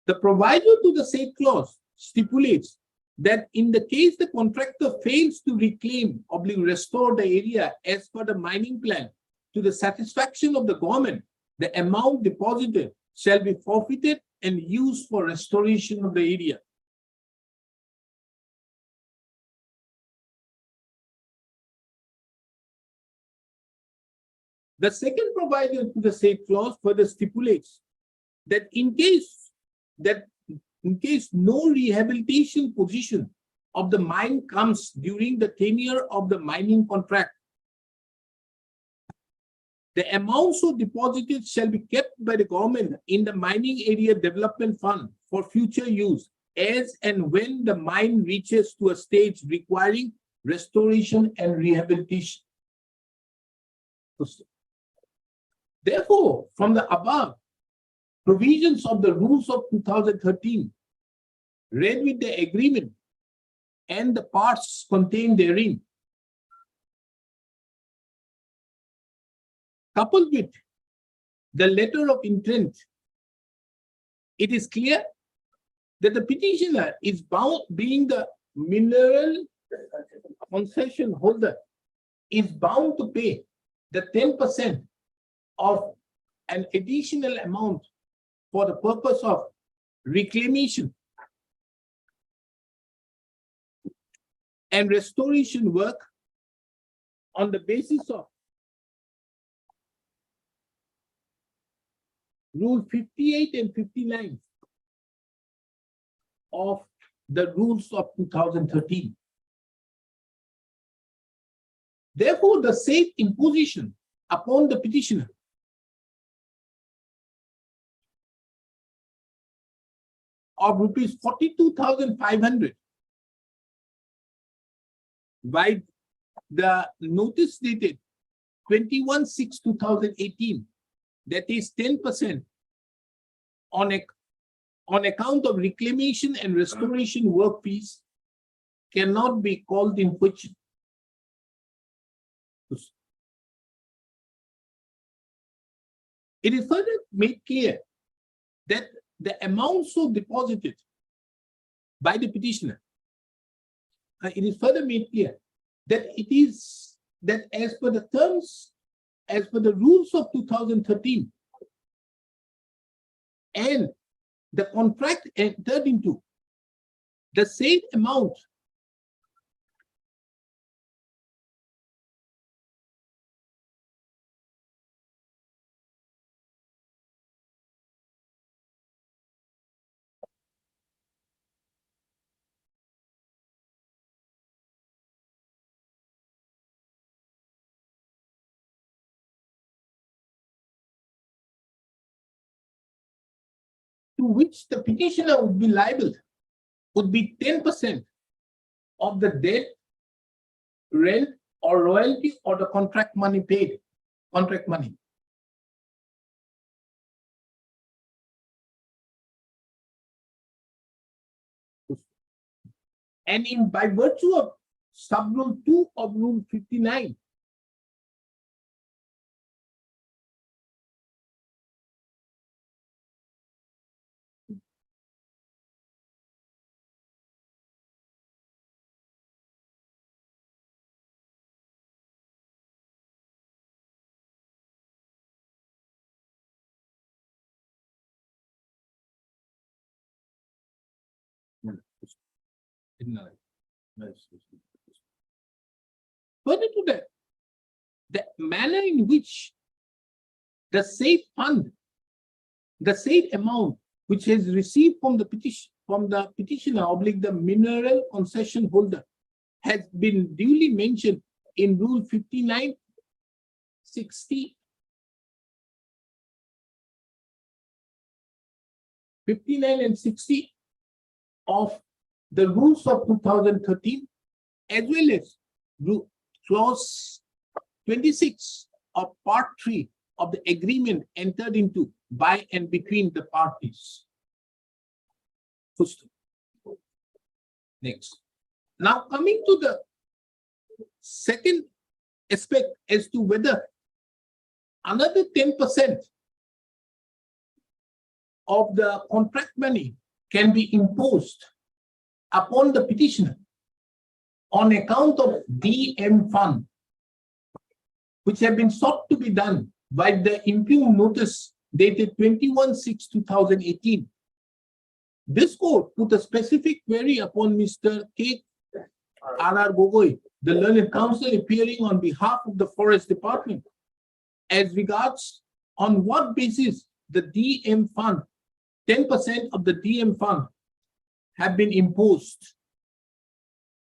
The proviso to the said clause stipulates that in the case the contractor fails to reclaim or restore the area as per the mining plan to the satisfaction of the government, the amount deposited shall be forfeited and used for restoration of the area. The second proviso to the said clause further stipulates that in case no rehabilitation position of the mine comes during the tenure of the mining contract, the amount so deposited shall be kept by the government in the mining area development fund for future use as and when the mine reaches to a stage requiring restoration and rehabilitation. Therefore, from the above provisions of the rules of 2013, read with the agreement and the parts contained therein, coupled with the letter of intent, it is clear that the petitioner is bound, being the mineral concession holder, is bound to pay the 10% of an additional amount for the purpose of reclamation and restoration work on the basis of Rule 58 and 59 of the rules of 2013. Therefore, the said imposition upon the petitioner of rupees 42,500 by the notice dated 21/6/2018, that is 10% on account of reclamation and restoration work fees, cannot be called in question. It is further made clear that the amount so deposited by the petitioner, it is further made clear that it is that as per the terms, as per the rules of 2013 and the contract entered into, the said amount to which the petitioner would be liable would be 10% of the debt, rent, or royalty, or the contract money paid, contract money. And by virtue of sub-rule 2 of Rule 59, Further to that, the manner in which the said fund, the said amount which is received from the petitioner oblique the mineral concession holder has been duly mentioned in Rule 59, 60, 59 and 60 of the rules of 2013, as well as clause 26 of part 3 of the agreement entered into by and between the parties. Next. Now coming to the second aspect as to whether another 10% of the contract money can be imposed upon the petitioner on account of DM fund, which have been sought to be done by the impugned notice dated 21/6/2018. This court put a specific query upon Mr. K. R.R. Gogoi, the learned counsel appearing on behalf of the Forest Department, as regards on what basis the DM fund, 10% of the DM fund have been imposed.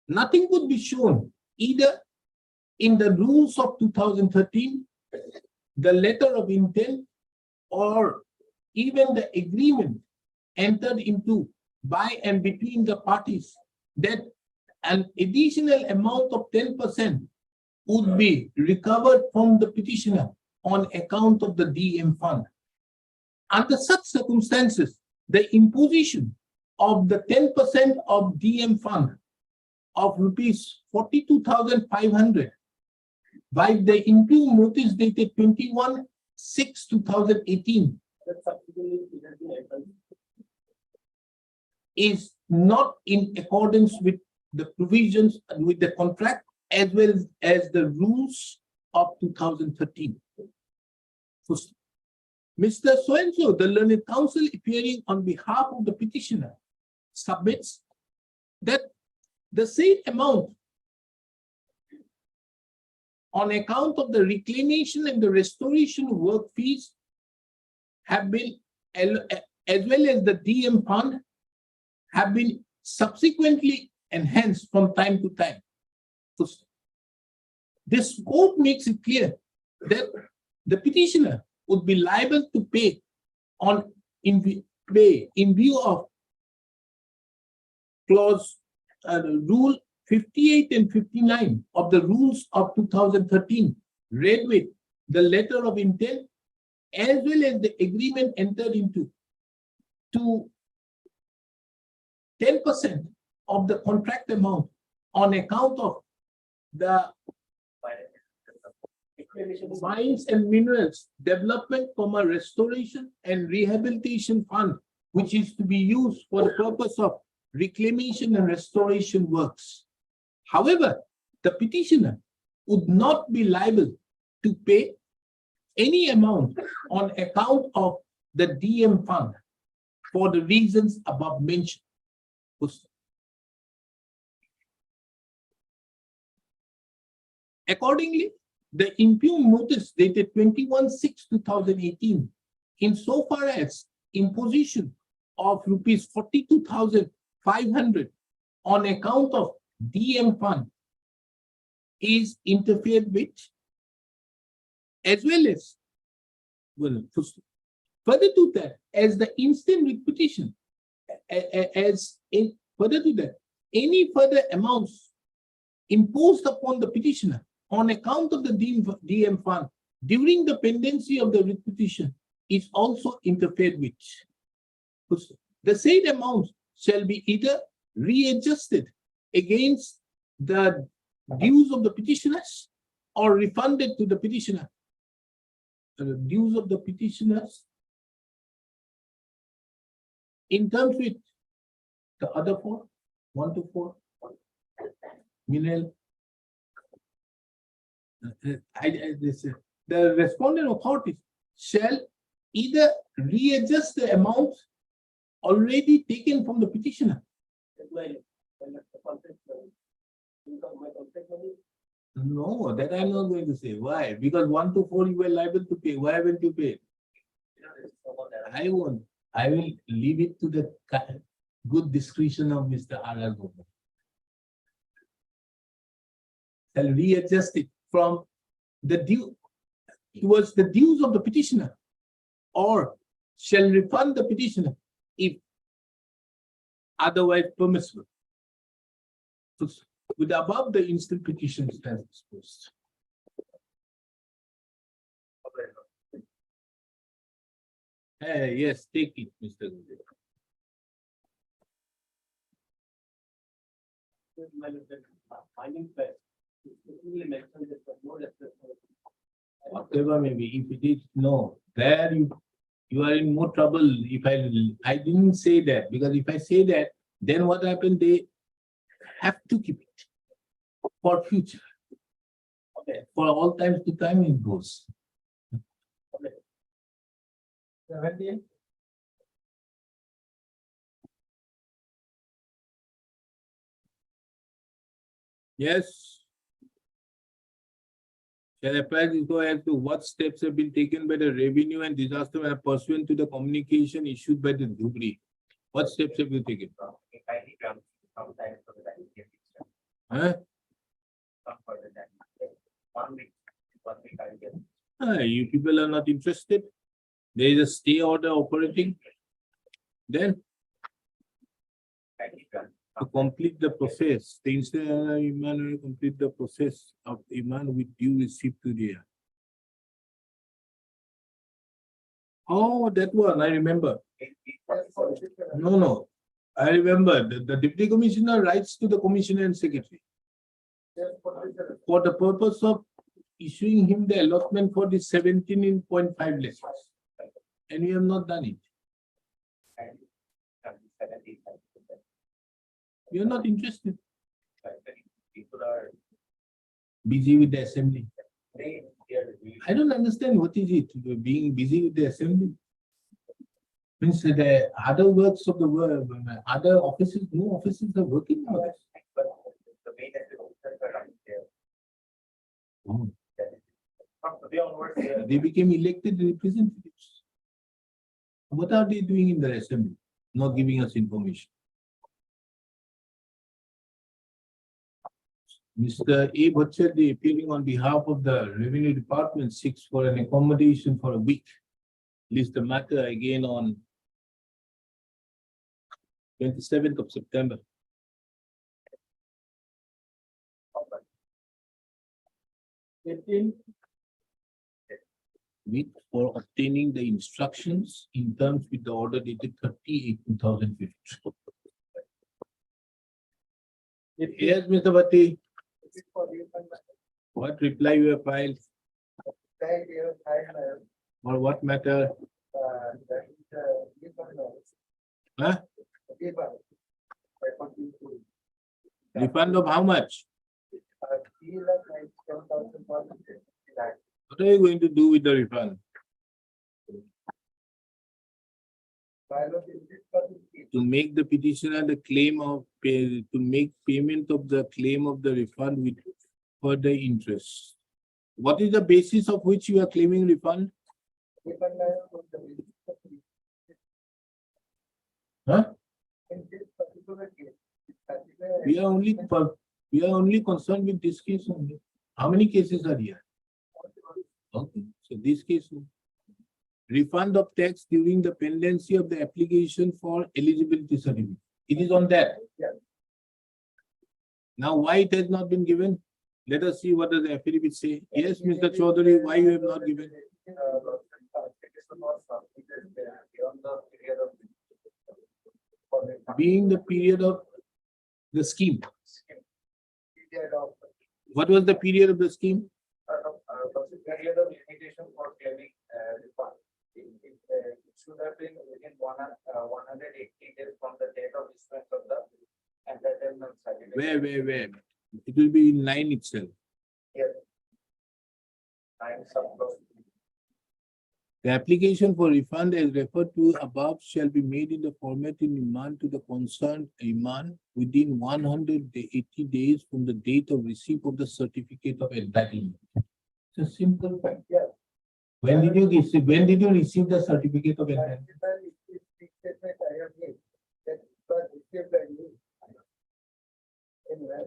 Nothing could be shown either in the rules of 2013, the letter of intent, or even the agreement entered into by and between the parties that an additional amount of 10% would be recovered from the petitioner on account of the DM fund. Under such circumstances, the imposition of the 10% of DM fund of rupees 42,500 by the impugned notice dated 21/6/2018 is not in accordance with the provisions with the contract as well as the rules of 2013. First, Mr. So-and-so, the learned counsel appearing on behalf of the petitioner, submits that the said amount on account of the reclamation and the restoration work fees have been, as well as the DM fund, have been subsequently enhanced from time to time. This court makes it clear that the petitioner would be liable to pay in view of clause rule 58 and 59 of the rules of 2013, read with the letter of intent as well as the agreement entered into, to 10% of the contract amount on account of the mines and minerals development, restoration and rehabilitation fund, which is to be used for the purpose of reclamation and restoration works. However, the petitioner would not be liable to pay any amount on account of the DM fund for the reasons above mentioned. Accordingly, the impugned notice dated 21/6/2018, insofar as imposition of rupees 42,500 on account of DM fund is interfered with, as well as, further to that, as the instant repetition, further to that, any further amounts imposed upon the petitioner on account of the DM fund during the pendency of the writ petition is also interfered with. The said amounts shall be either readjusted against the dues of the petitioners or refunded to the petitioner. The dues of the petitioners in terms with the other four, 1 to 4, mineral. The respondent authorities shall either readjust the amount already taken from the petitioner When the conflict, income my conflict money. No, that I'm not going to say. Why? Because 1 to 4 you were liable to pay. Why haven't you paid? I won't. I will leave it to the good discretion of Mr. R.R. Gopal. Shall readjust it from the due towards the dues of the petitioner, or shall refund the petitioner if otherwise permissible. So, with above the instant petition stands disposed. Yes, take it, Mr. Gupta. Finding fact. Specifically mentioned that there was no reference. Whatever may be, if it is no, there you are in more trouble. If I didn't say that, because if I say that, then what happened? They have to keep it for future. Okay. For all times to time it goes. 17. Yes. Shall apply this go as to what steps have been taken by the revenue and disaster management pursuant to the communication issued by the Dhubri? What steps have you taken? Huh? You people are not interested. There is a stay order operating. Then to complete the process, the instant Iman will complete the process of Iman with due receipt to the. Oh, that one, I remember. No. I remember the deputy commissioner writes to the commissioner and secretary for the purpose of issuing him the allotment for the 17.5 lakhs. And we have not done it. You are not interested. People are Busy with the assembly. I don't understand what is it, being busy with the assembly. Means the other works of the world, other offices, no offices are working on this. but the main officers are not there. Oh, From today onwards, they are- they became elected representatives. What are they doing in the assembly? Not giving us information. Mr. A. Bhattacharya, appearing on behalf of the Revenue Department, seeks for an accommodation for a week. List the matter again on 27th of September. Week for obtaining the instructions in terms with the order dated 30/8/2015. Yes, Mr. Bhatti, what reply you have filed or what matter? Huh? Refund of how much? What are you going to do with the refund? To make the petitioner the claim of pay, to make payment of the claim of the refund with further interest. What is the basis of which you are claiming refund? Huh? We are only concerned with this case only. How many cases are here? Okay, so this case. Refund of tax during the pendency of the application for eligibility certificate. It is on that. Yeah. Now, why it has not been given? Let us see what does the affidavit say. Yes, Mr. Chaudhary, why you have not given? Being the period of the scheme. What was the period of the scheme? Period of limitation for claiming refund. It should have been within 180 days from the date of issuance of the entitlement certificate. Where? It will be in line itself. Here. I'm supposed. The application for refund as referred to above shall be made in the format in demand to the concerned Iman within 180 days from the date of receipt of the certificate of entitlement. It's a simple fact. Yeah. When did you receive the certificate of entitlement? That is the statement I have made, that was received by me. Anyway.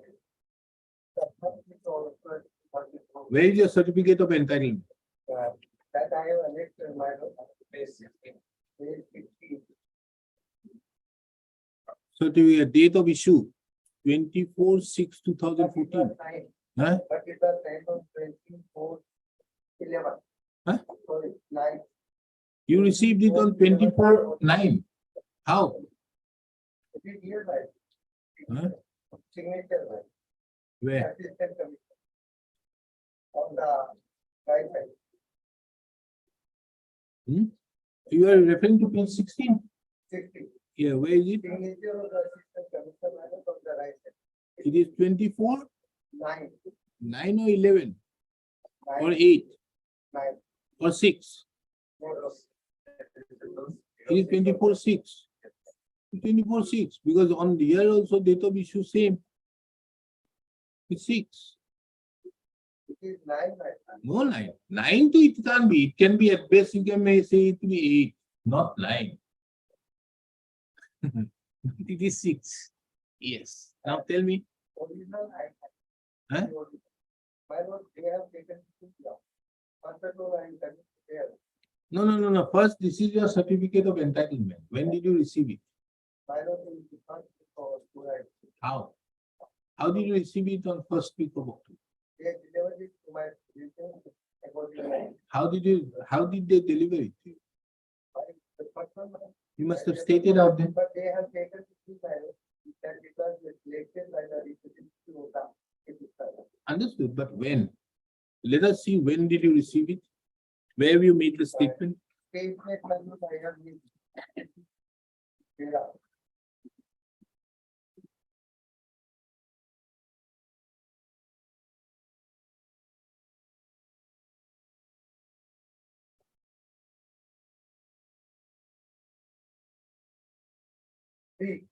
That's not the all of us, Where is your certificate of entitlement? that I have annexed in my Base 16. page 15. Certificate, date of issue, 24/6/2014. Huh? But it was time of 24/11. Huh? Sorry, 9. You received it on 24/9. How? It is here, right? Huh? Signature, right? Where? Assistant commissioner. On the right side. You are referring to page 16? 60. Yeah, where is it? Signature of the assistant commissioner madam on the right side. It is 24, 9. 9 or 11 or 9. 8 9. or 6. It is 24/6. 24/6 because on the year also date of issue same. It's 6. It is 9, right? No 9. 9 to it can't be. It can be at best you can may say it to be 8, not 9. It is 6. Yes. Now tell me. Original I. Huh? My lord, they have taken to the. First of all, I am coming there. No. First, this is your certificate of entitlement. When did you receive it? My lord, will be first for tonight. How? How did you receive it on first week of October? They delivered it to my position about the line. How did they deliver it to you? The first one. You must have stated out there. But they have taken to the line that it was selected by the representative of the. Understood, but when? Let us see when did you receive it? Where have you made the statement? Statement, my lord, I have made. Yeah. See.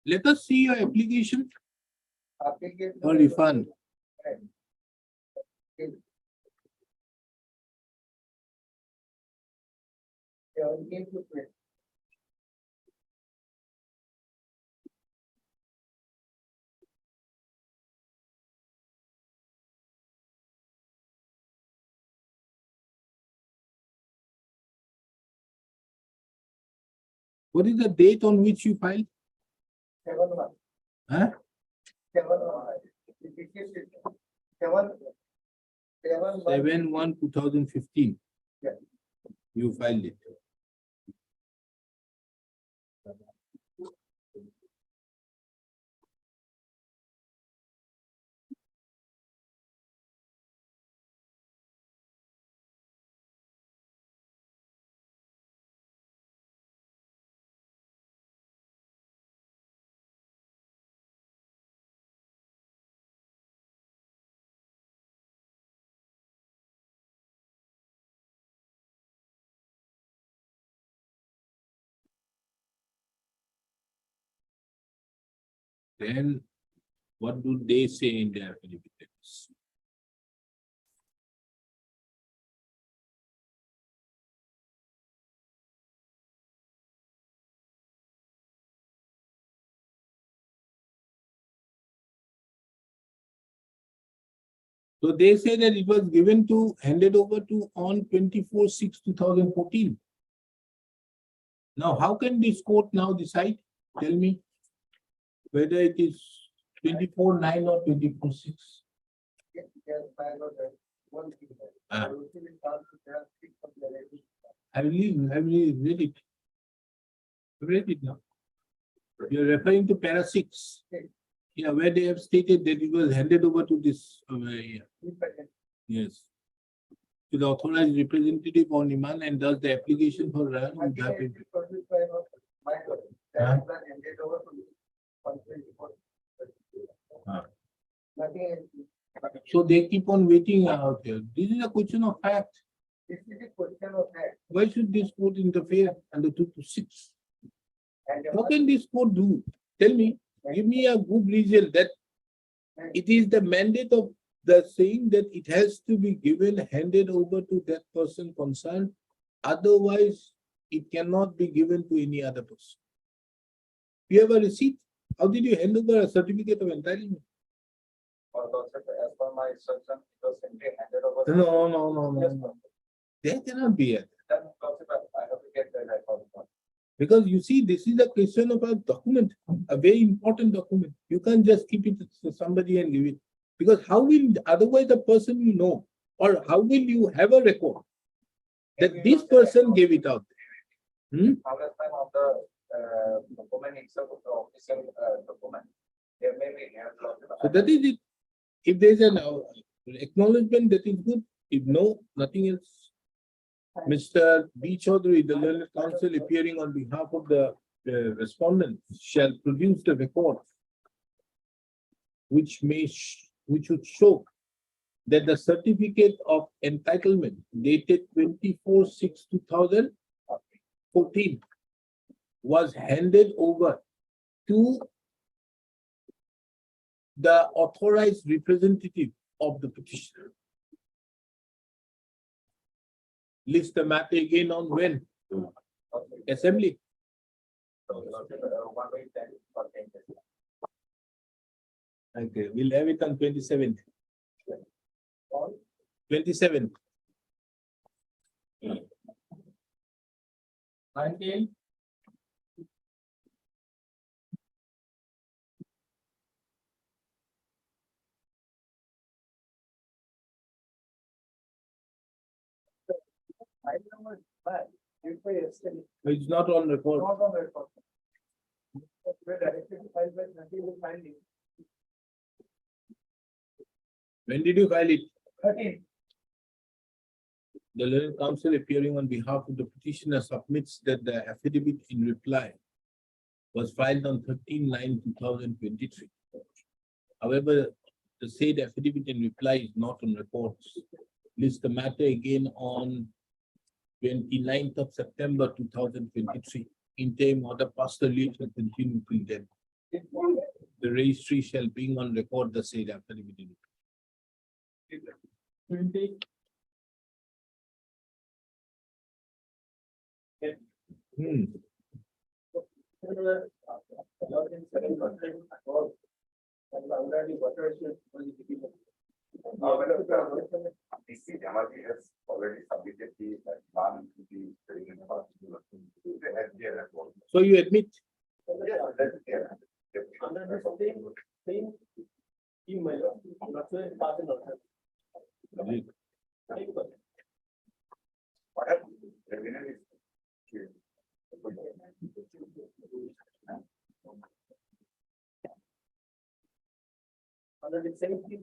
Let us see your application Application. for refund. What is the date on which you filed? 7/1. Huh? 7/1. It is 7. 7/1. 7/1/2015. Yeah. You filed it. Then what do they say in their affidavit? So they say that it was handed over to on 24/6/2014. Now, how can this court now decide? Tell me whether it is 24/9 or 24/6. Yes, my lord, one thing. Have you read it? Read it now. You're referring to para 6. Yeah, where they have stated that it was handed over to this, yeah. Yes. To the authorized representative on demand and does the application for RAN would have been. Huh? Huh. So they keep on waiting out here. This is a question of fact. This is a question of fact. Why should this court interfere under 226? And What can this court do? Tell me, give me a good reason that it is the mandate of the saying that it has to be given, handed over to that person concerned. Otherwise, it cannot be given to any other person. You have a receipt? How did you hand over a certificate of entitlement? As per my instruction, it was simply handed over. No. There cannot be a. Then, I have to get the record. Because you see, this is a question of a document, a very important document. You can't just keep it to somebody and give it. Because how will, otherwise the person will know, or how will you have a record that this person gave it out? Hmm? Harvest time of the document itself, the official document. There may be. So that is it. If there is an acknowledgement, that is good. If no, nothing else. Mr. B. Chaudhary, the learned counsel appearing on behalf of the respondent, shall produce the record which would show that the certificate of entitlement dated 24/6/2014 was handed over to the authorized representative of the petitioner. List the matter again on when? Assembly. Okay, we'll have it on 27th. 27th. 19. I remember, but if I yesterday, It's not on record. not on record. We're directly filed by nothing will find it. When did you file it? 13. The learned counsel appearing on behalf of the petitioner submits that the affidavit in reply was filed on 13/9/2023. However, the said affidavit in reply is not on records. List the matter again on 29th of September 2023. Interim order passed earlier shall continue till then. The registry shall bring on record the said affidavit in reply. 20. Hmm. DC Jamaji has already submitted the plan to the. So you admit? Under the same email, that's why passing on. Under the same thing,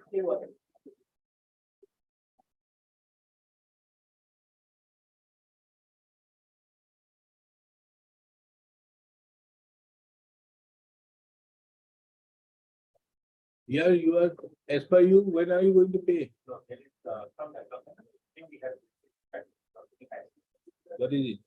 Yeah, you are, as per you, when are you going to pay? What is it?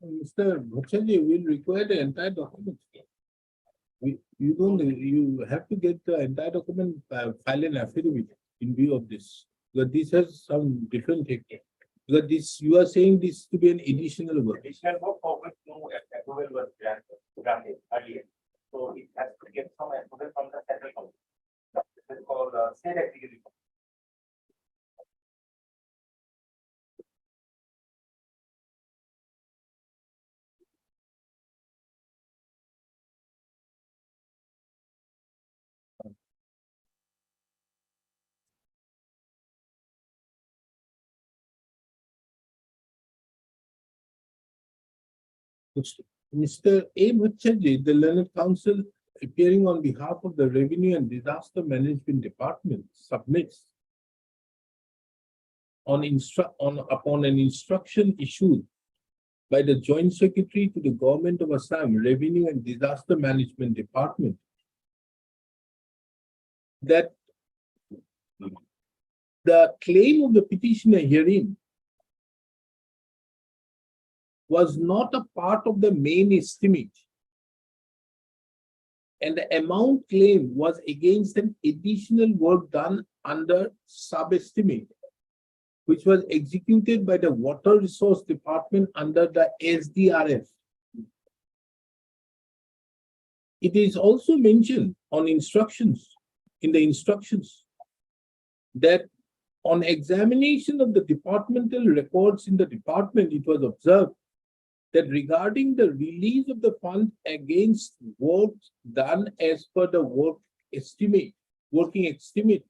Mr. Bhattacharya will require the entire document. You don't, you have to get the entire document, file an affidavit in view of this. Because this has some different thing. Because this, you are saying this to be an additional work. Additional work for which no approval was granted earlier. So it has to get some approval from the central government. This is called state executive. Mr. A. Bhattacharya, the learned counsel appearing on behalf of the Revenue and Disaster Management Department submits upon an instruction issued by the Joint Secretary to the Government of Assam Revenue and Disaster Management Department that the claim of the petitioner herein was not a part of the main estimate, and the amount claimed was against an additional work done under sub-estimate, which was executed by the Water Resource Department under the SDRF. It is also mentioned on instructions, in the instructions, that on examination of the departmental records in the department, it was observed that regarding the release of the fund against work done as per the working estimate,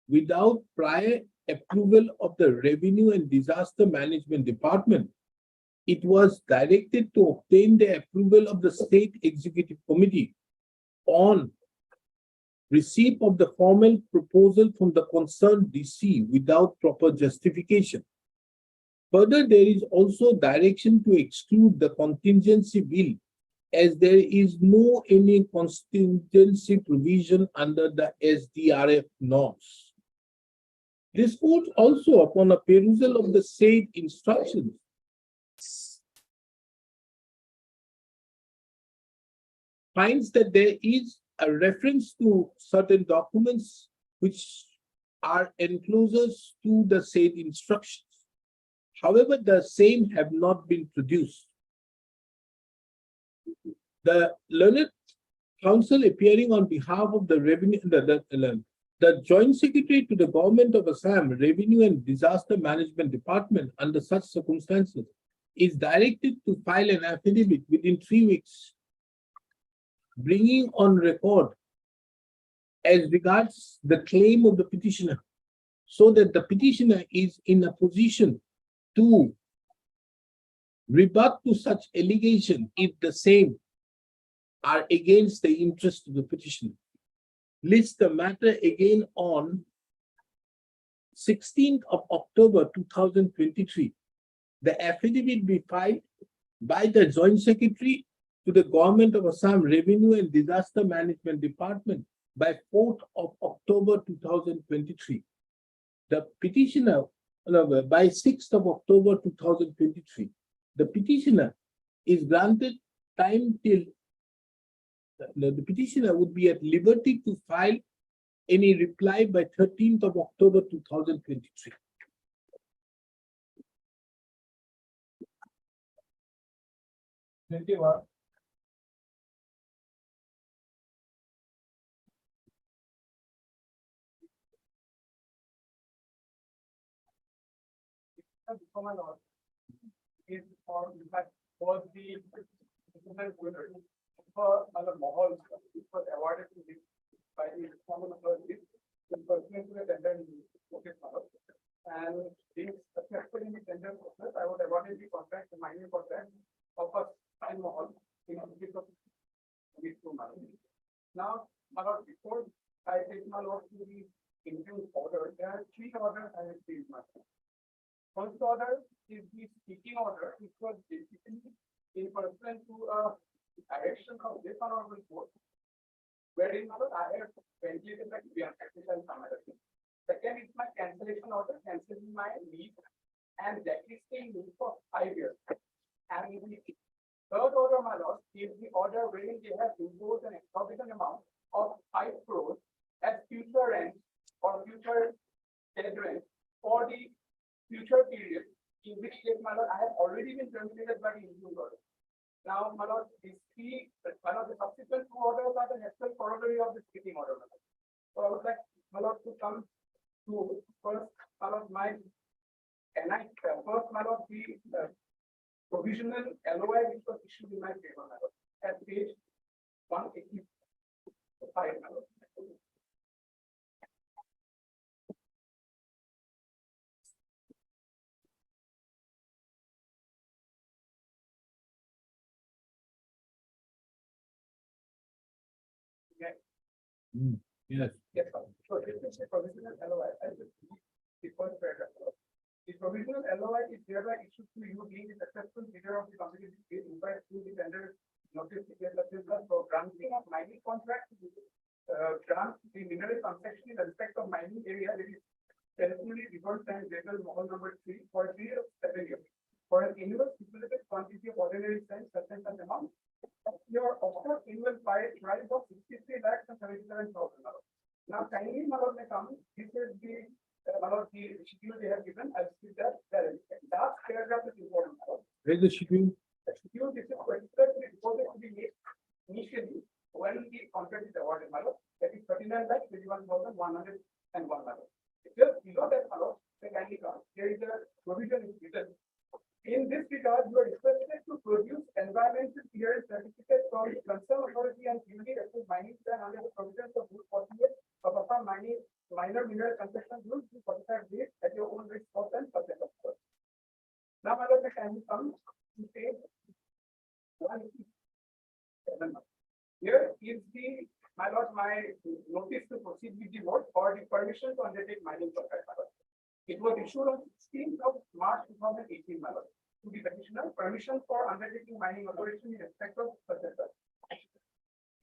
without prior approval of the Revenue and Disaster Management Department, it was directed to obtain the approval of the State Executive Committee on receipt of the formal proposal from the concerned DC without proper justification. Further, there is also direction to exclude the contingency bill, as there is no any contingency provision under the SDRF norms. This court also, upon a perusal of the said instructions, finds that there is a reference to certain documents which are enclosures to the said instructions. However, the same have not been produced. The learned counsel appearing on behalf of the Revenue, the Joint Secretary to the Government of Assam Revenue and Disaster Management Department under such circumstances is directed to file an affidavit within 3 weeks, bringing on record as regards the claim of the petitioner, so that the petitioner is in a position to rebut to such allegation if the same are against the interest of the petitioner. List the matter again on 16th of October 2023. The affidavit be filed by the Joint Secretary to the Government of Assam Revenue and Disaster Management Department by 4th of October 2023. the petitioner, by 6th of October 2023, the petitioner is granted time till the petitioner would be at liberty to file any reply by 13th of October 2023. Diploma law is or in fact was the winner for other Mohol, it was awarded to him by the common authorities in pursuant to the tender notice model. And being successful in the tender process, I was awarded the contract, the mining contract of a fine Mohol in the case of these two models. Now, Malad, before I take my law to the Indian order, there are three orders I have seen. First order is the speaking order, which was basically in pursuant to a direction of this honorable court, wherein I have ventilated my practice and some other things. Second is my cancellation order, cancelling my leave and blacklisting leave for 5 years. And the third order, my lord, is the order wherein they have imposed an exorbitant amount of 5 crores as future rent or future dead rent for the future period, in which case, my lord, I have already been terminated by the Indian order. Now, my lord, these three, one of the subsequent two orders are the natural corollary of the speaking order. My lord. So I would like, my lord, to come to first, my lord, first, my lord, the provisional LOI which was issued in my favor, my lord, at page 185, my lord. Yes. Yes, sir. So this is a provisional LOI. I just read the first paragraph. The provisional LOI is hereby issued to you being the successful bidder of the competitive bid invited through the tender notice for granting of mining contract grant the mineral concession in respect of mining area that is territorially reversed and label Mohol number 3 for a period of 7 years for an annual stipulated quantity of ordinary cents such and such amount. Your offer annual price of 63 lakhs and 77,000. Now, kindly, my lord, may come. This is the the schedule they have given. I'll see that. Last paragraph is important. Where is the schedule? The schedule this is particularly reported to be made initially when the contract is awarded, my lord. That is 39 lakhs 21,101. Just below that, my lord, the kindly come. There is a provision is written. In this regard, you are requested to produce environmental clearance certificate from the concerned authority and duly approved mining plan under the provisions of Rule 48 of Assam Mining Minor Mineral Concession Rules to 45 days at your own risk of 10%. Now, my lord, the time comes to say 187. Here is the, my lord, my notice to proceed with the work or the permission to undertake mining contract. It was issued on 16th of March 2018, my lord, to the petitioner, permission for undertaking mining operation in respect of such and such.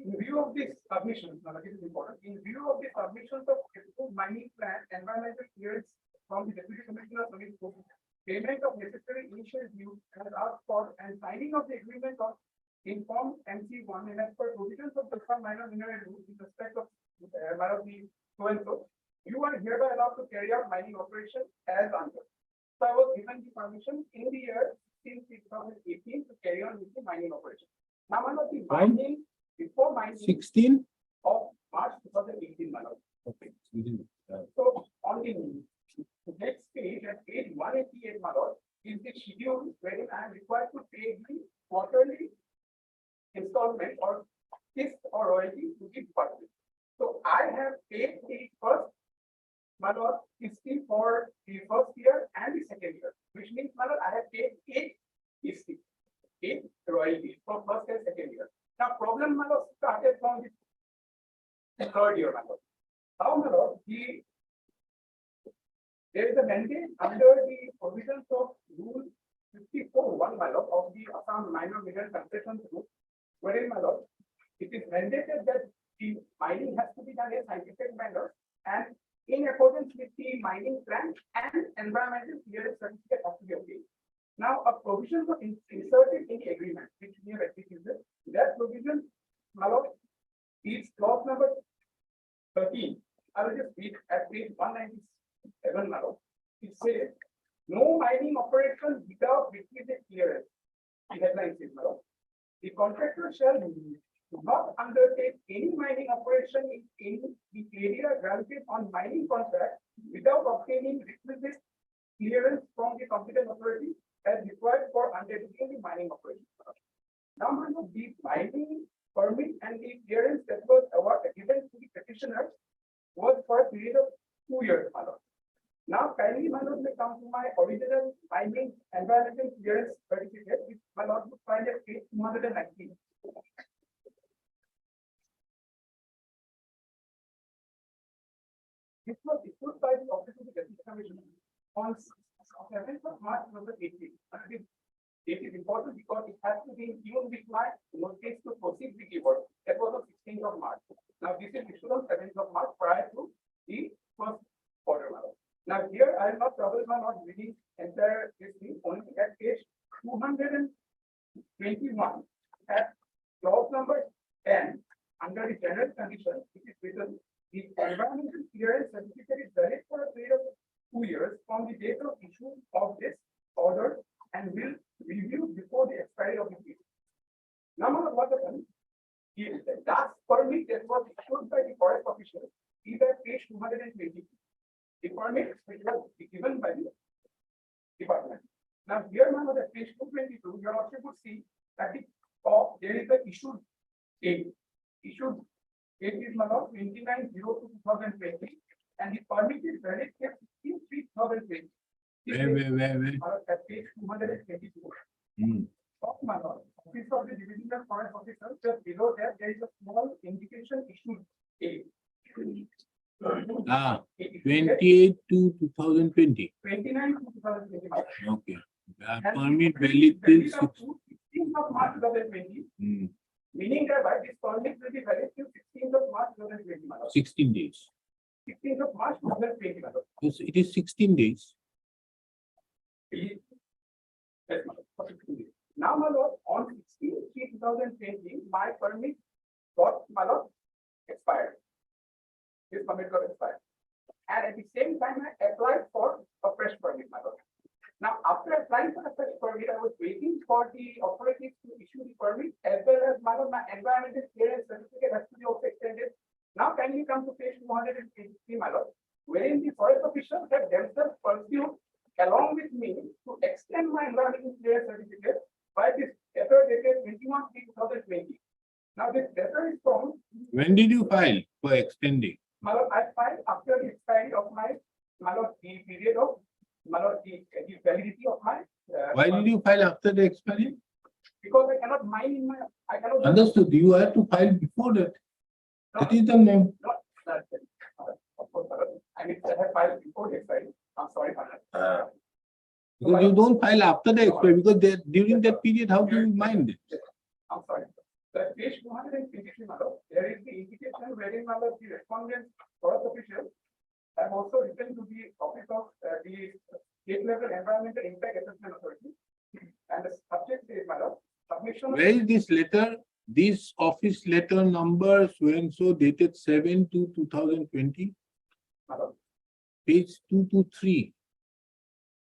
In view of this submission, now this is important. In view of the submissions of approved mining plan, environmental clearance from the Deputy Commissioner of Service, payment of necessary initial due as asked for, and signing of the agreement of informed MC1 and as per provisions of the minor mineral rules in respect of the so and so. You are hereby allowed to carry out mining operation as under. So I was given the permission in the year 2018 to carry on with the mining operation. Now, the mining before mining 16 of March 2018, my lord. Okay. So on the next page, at page 188, my lord, is the schedule wherein I am required to pay the quarterly installment or fixed or royalty to the department. So I have paid the first, my lord, history for the first year and the second year, which means, my lord, I have paid 8 history, 8 royalties for first and second year. Now, problem, my lord, started from the third year, my lord. Now, my lord, there is a mandate under the provisions of Rule 54(1), my lord, of the Assam Minor Mineral Concession Rule, wherein, my lord, it is mandated that the mining has to be done in a scientific manner and in accordance with the mining plan 2020. Now, a provision was inserted in the agreement, which we have executed. That provision, my lord, is clause number 13. I will just read at page 197, my lord. It says, no mining operation without requisite clearance. The headline says, my lord. The contractor shall not undertake any mining operation in the area granted on mining contract without obtaining requisite clearance from the competent authority as required for undertaking the mining operation. Now, the mining permit and the clearance that was given to the petitioner was for a period of 2 years. Now, kindly, my lord, may come to my original mining environmental clearance certificate, which my lord would find at page 219. This was issued by the Office of the Deputy Commissioner on 7th of March 2018. It is important because it has to be given with my notice to proceed with the work. That was on 16th of March. Now, this is issued on 7th of March prior to the first quarter. Now, here I will not trouble my not reading entire this thing, only at page 221 at clause number 10 under the general conditions, it is written the environmental clearance certificate is valid for a period of 2 years from the date of issue of this order and will review before the expiry of the period. Now, what happened? The last permit that was issued by the forest official is at page 220. The permit which was given by the department. Now, here, now at page 222, you also could see that the top there is the issued date. Issued date is 29/02/2020, and the permit is valid till 16/3/2020. Where? At page 222. Top manor, Office of the Divisional Forest Officer, just below that, there is a small indication issued date. 28 to 2020. 29 to 2020. Okay. And Permit it valid is till valid up to 16th of March 2020, meaning that by this permit will be valid till 16th of March 2020. 16 days. 16th of March 2020. Yes, it is 16 days. Yes, madam, for 16 days. Now, my lord, on 16/3/2020, my permit got, my lord, expired. This permit got expired. And at the same time, I applied for a fresh permit, my lord. Now, after applying for a fresh permit, I was waiting for the authorities to issue the permit as well as my lord, my environmental clearance certificate has to be also extended. Now, can you come to page 283, my lord, wherein the forest officials have themselves pursued along with me to extend my environmental clearance certificate by this letter dated 21/3/2020. Now, this letter is from, When did you file for extending? my lord, I filed after the expiry of my lord, the period of, my lord, the validity of my. Why did you file after the expiry? Because I cannot mine in my, I cannot. Understood. You have to file before that. That is the name. Not that, of course, my lord. I mean, I have filed before the expiry. I'm sorry for that. Because you don't file after the expiry, because during that period, how do you mind it? I'm sorry. The page 223, my lord, there is the indication wherein, my lord, the respondent forest officials have also written to the office of the state level environmental impact assessment authority. And the subject is, my lord, submission. Where is this letter? This office letter number so and so dated 7/2/2020, My lord. page 223.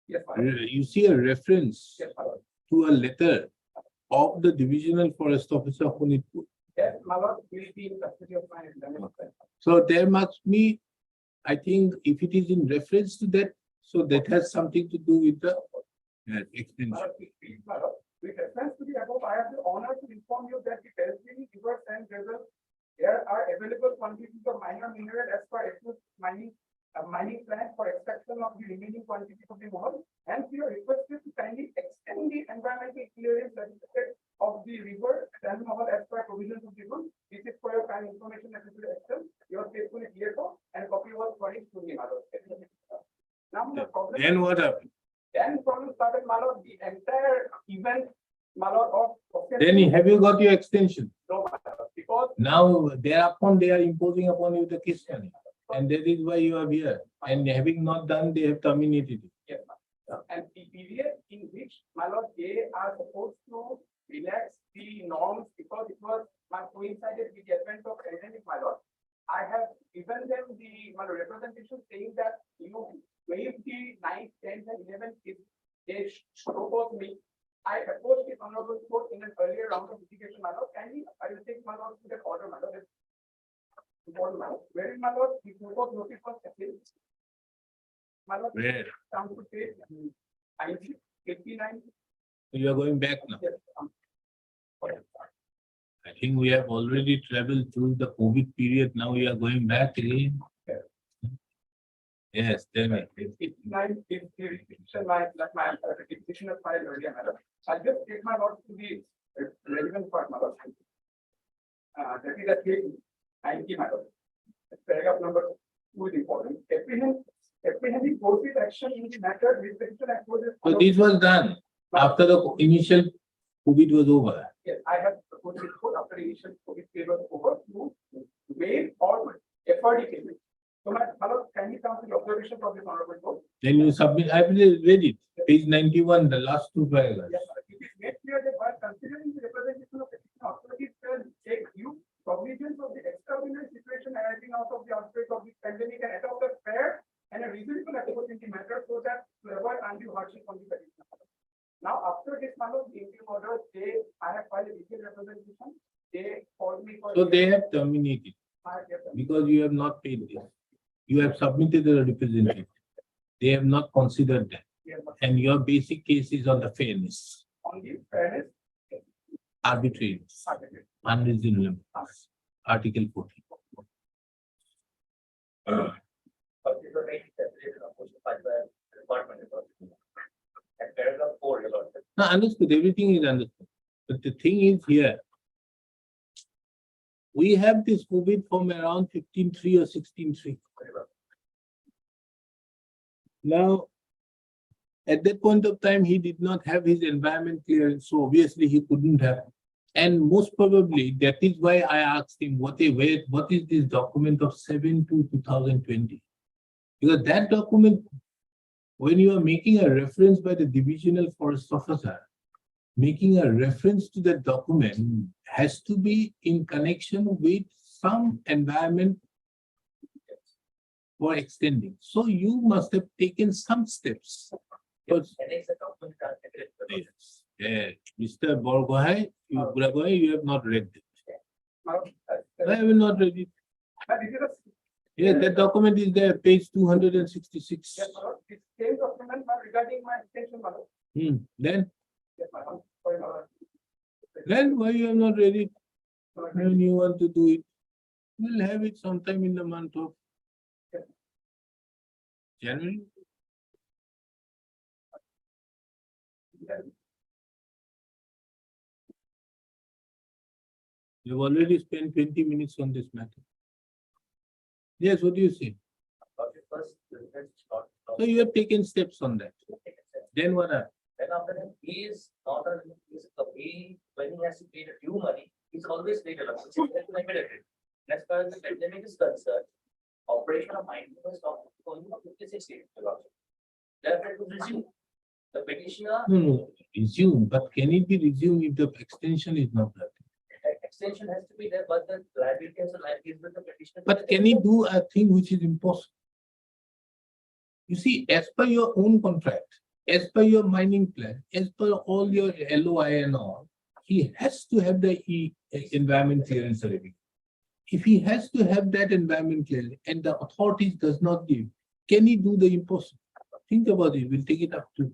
Yes, my lord. You see a reference Yes, my lord. to a letter of the divisional forest officer Honitpur. Yes, my lord, will be in custody of my environmental. So there must be, I think, if it is in reference to that, so that has something to do with the extension. With reference to the above, I have the honor to inform you that the Telfini rivers and rivers, there are available quantities of minor mineral as per approved mining plan for extraction of the remaining quantities of the mole. And we are requested to kindly extend the environmental clearance certificate of the river and mole as per provisions of the rule. This is for your kind information necessary action. Your faithfully clear and copy was furnished to the mother. Now the problem. Then what happened? Then problem started, my lord, the entire event, my lord, of. Then have you got your extension? No, my lord, because. Now thereupon they are imposing upon you the case study. And that is why you are here. And having not done, they have terminated it. Yes, ma'am. And the period in which, my lord, they are supposed to relax the norms because it was coincided with the advent of pandemic, my lord. I have given them the my lord, representation saying that you waive the 9th, 10th, and 11th if they propose me. I approached the honorable court in an earlier round of litigation, my lord. Can we, I will take my lord to the order, my lord. Where is my lord? The proposed notice was appealed. My lord, Where? down to page 90, 89. You are going back now. Yes, I think we have already traveled through the COVID period. Now we are going back again. Yes, tell me. It's nine, it's the restriction, my petition is filed earlier, madam. I'll just take my lord to the relevant part, madam. That is at page 90, madam. Paragraph number 2 is important. Apprehending courses action in the matter with respect to acquisition. So this was done after the initial COVID was over. Yes, I have proposed this code after the initial COVID period was over to waive or FRD payment. So my lord, can you come to the observation of this honorable court? Then you submit, I read it, page 91, the last two paragraphs. Yes, sir. It is made clear that while considering the representation of petition authorities will take due cognizance of the extraordinary situation arising out of the outbreak of the pandemic and adopt a fair and a reasonable approach in the matter so that to avoid undue hardship on the petitioner. Now, after this matter, the interim order, I have filed a detailed representation. They called me for. So they have terminated because you have not paid this. You have submitted a representative. They have not considered that. And your basic case is on the fairness, On the fairness. arbitrariness, unreasonableness, Article 14. And paragraph 4, your lordship. Now, understood, everything is understood. But the thing is here, we have this COVID from around 15.3 or 16.3. Now, at that point of time, he did not have his environment clearance, so obviously he couldn't have. And most probably, that is why I asked him, what is this document of 7/2/2020? Because that document, when you are making a reference by the divisional forest officer, making a reference to that document has to be in connection with some environment for extending. So you must have taken some steps. Because yes, yeah, Mr. Borgohai, you have not read it. I have not read it. Yes, that document is there, page 266. Yes, my lord. This same document regarding my extension, my lord. Then Yes, my lord. Sorry, my lord. Then why you have not read it? When you want to do it, we'll have it sometime in the month of January. You've already spent 20 minutes on this matter. Yes, what do you say? So you have taken steps on that. Then what happened? Then after that, he is not a, when he has to pay the due money, he's always paid a lot. As far as the pandemic is concerned, operation of mining was not only 56 days. Therefore, it was resumed. The petitioner, No, resume, but can it be resumed if the extension is not there? extension has to be there, but the liability has to liability with the petitioner. But can he do a thing which is impossible? You see, as per your own contract, as per your mining plan, as per all your LOI and all, he has to have the environment clearance already. If he has to have that environment clearance and the authorities does not give, can he do the impossible? Think about it, we'll take it up to.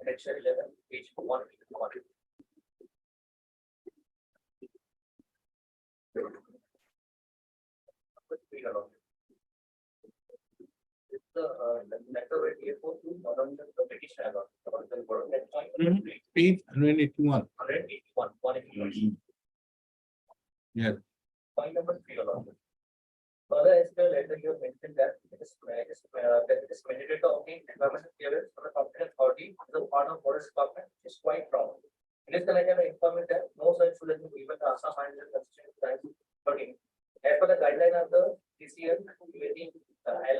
Section 11, page 1. The letter with A4 to the petitioner. Page 181. 181, 181. Yes. Point number 3 along. further, as per letter, you have mentioned that it is mandated to obtain environmental clearance from the competent authority as a part of forest department, which is quite wrong. In this connection, I inform you that no such should have been given to Assam Management Constitution Science 13. As per the guideline of the DCL, the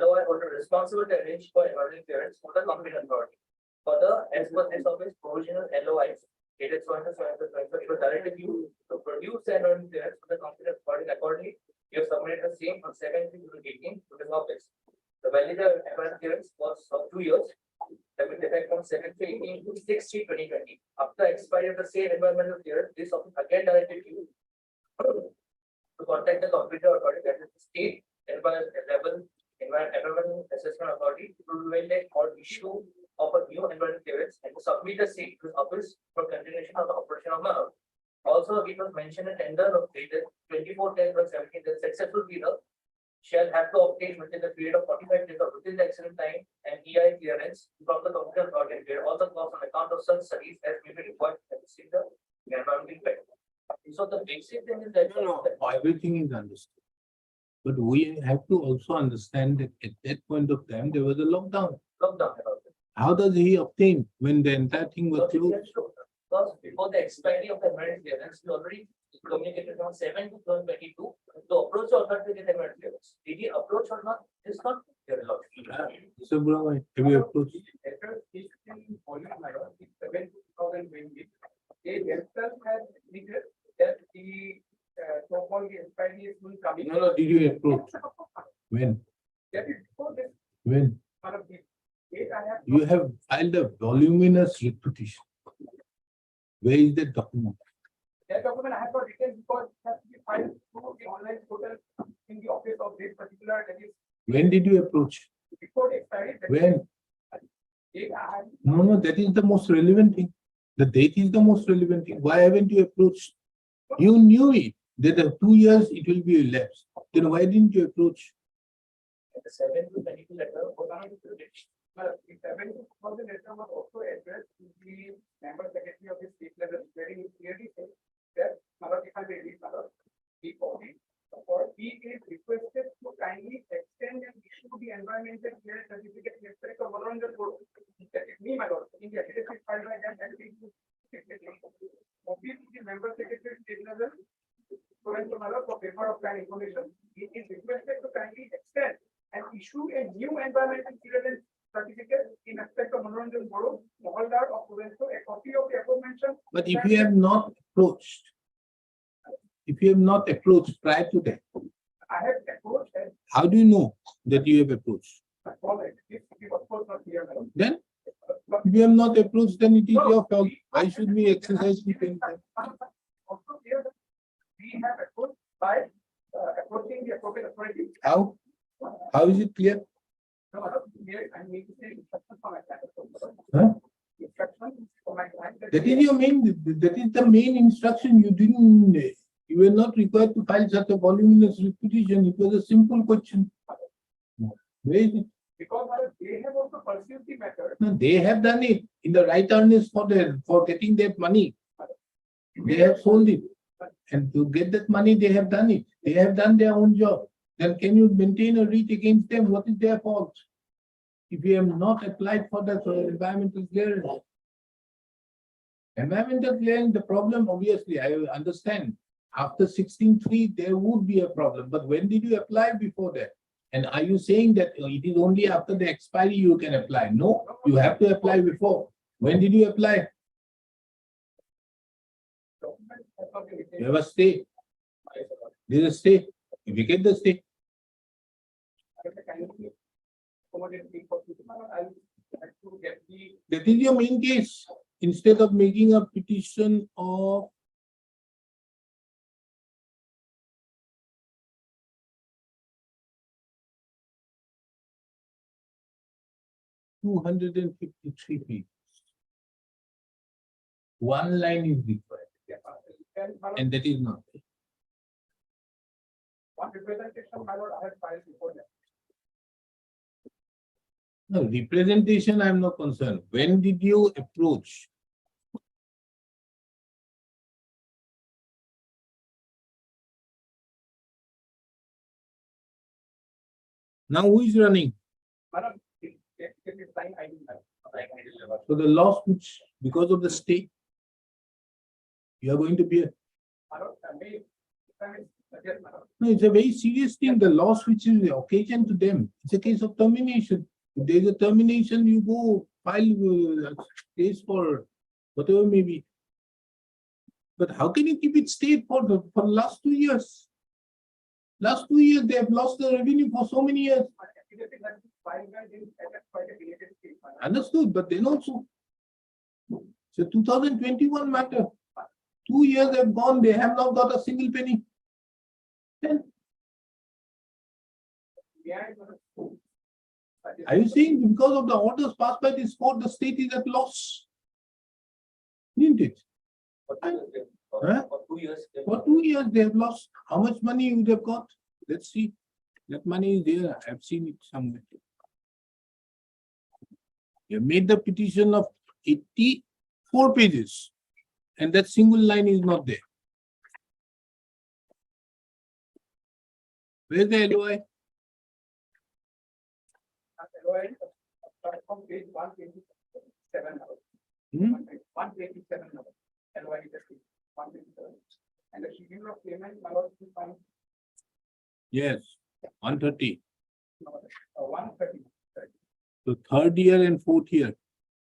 LOI holder responsible to arrange for environmental clearance for the competent authority. Further, as per this office, provisional LOIs dated so and so and so, it was directed you to produce the environmental clearance for the competent authority. Accordingly, you have submitted the same on 17/18 to this office. The validity of environmental clearance was of 2 years. That will effect from 7/18 to 6/3/2020. After expiry of the same environmental clearance, this office again directed you to contact the competent authority, that is the state environmental assessment authority, to evaluate or issue of a new environmental clearance and to submit the same to the office for continuation of the operation of the. Also, it was mentioned in tender of dated 24/10/17 that successful bidder shall have to obtain within the period of 45 days or within the accident time and EI clearance from the competent authority. Bear all the costs on account of such studies as may be required to consider the environmental impact. So the basic thing is that. No, everything is understood. But we have to also understand that at that point of time, there was a lockdown. Lockdown about it. How does he obtain when the entire thing was closed? Because before the expiry of the environmental clearance, we already communicated on 7/12/22 to approach the authority to get environmental clearance. Did he approach or not? It's not very logical. So, Brahma, have you approached? Letter is in volume number 7/2020. They themselves have indicated that the so-called expiry is will come in. No, did you approach? When? That is before this When? one of the date I have. You have filed a voluminous repetition. Where is that document? That document I have not written because it has to be filed through the online portal in the office of this particular, that is When did you approach? before the expiry. that is When? date I have. No, that is the most relevant thing. The date is the most relevant thing. Why haven't you approached? You knew it, that the 2 years it will be elapsed. Then why didn't you approach? The 7/22 letter was on The 7,000 letter was also addressed to the member secretary of the state level, where he clearly says that Malak, if I may read Malak, he is requested to kindly extend and issue the environmental clearance certificate in respect of Manoranjan Road. That is me, my lord, in the affidavit filed by them and the member secretary state level, Surendra Malak, for paper of plan information, he is requested to kindly extend and issue a new environmental clearance certificate in respect of Manoranjan Road, Mohaldar of Provenco, a copy of the aforementioned. But if you have not approached prior to that, I have approached and how do you know that you have approached? followed. This is of course not here, madam. Then, if you have not approached, then it is your fault. Why should we exercise the pain? Also here, we have approached by approaching the appropriate authority. How? How is it clear? No, madam, here I need to say instruction from my client. Huh? Instruction from my client. That is your main, that is the main instruction. You were not required to file such a voluminous repetition. It was a simple question. Where is it? Because madam, they have also pursued the matter. No, they have done it in the right earnest for getting that money. They have sold it. And to get that money, they have done it. They have done their own job. Then can you maintain a writ against them? What is their fault? If you have not applied for the environmental clearance. Environmental clearance, the problem, obviously, I understand. After 16(3), there would be a problem. But when did you apply before that? And are you saying that it is only after the expiry you can apply? No, you have to apply before. When did you apply? You have a stay. There is a stay. If you get the stay. That is your main case. Instead of making a petition of (253) pages. One line is required, and that is not. One representation, my lord, I have filed before that. No, representation, I am not concerned. When did you approach? Now who is running? Madam, if it's time, I will have. So the loss which, because of the state, you are going to be, Madam, yes, madam. no, it's a very serious thing. The loss which is the occasion to them. It's a case of termination. If there's a termination, you go file case for whatever may be. But how can you keep it state for the last 2 years? Last 2 years, they have lost the revenue for so many years. Understood, but then also. So 2021 matter. 2 years have gone, they have not got a single penny. Then, are you saying because of the orders passed by this court, the state is at loss? Isn't it? Huh? For 2 years. For 2 years, they have lost. How much money you would have got? Let's see. That money is there. I've seen it somewhere. You made the petition of 84 pages, and that single line is not there. Where's the LOI? From page 127. Hmm? 127. LOI is 127. And the schedule of payment, my lord, you find Yes, 130. 130. So third year and fourth year,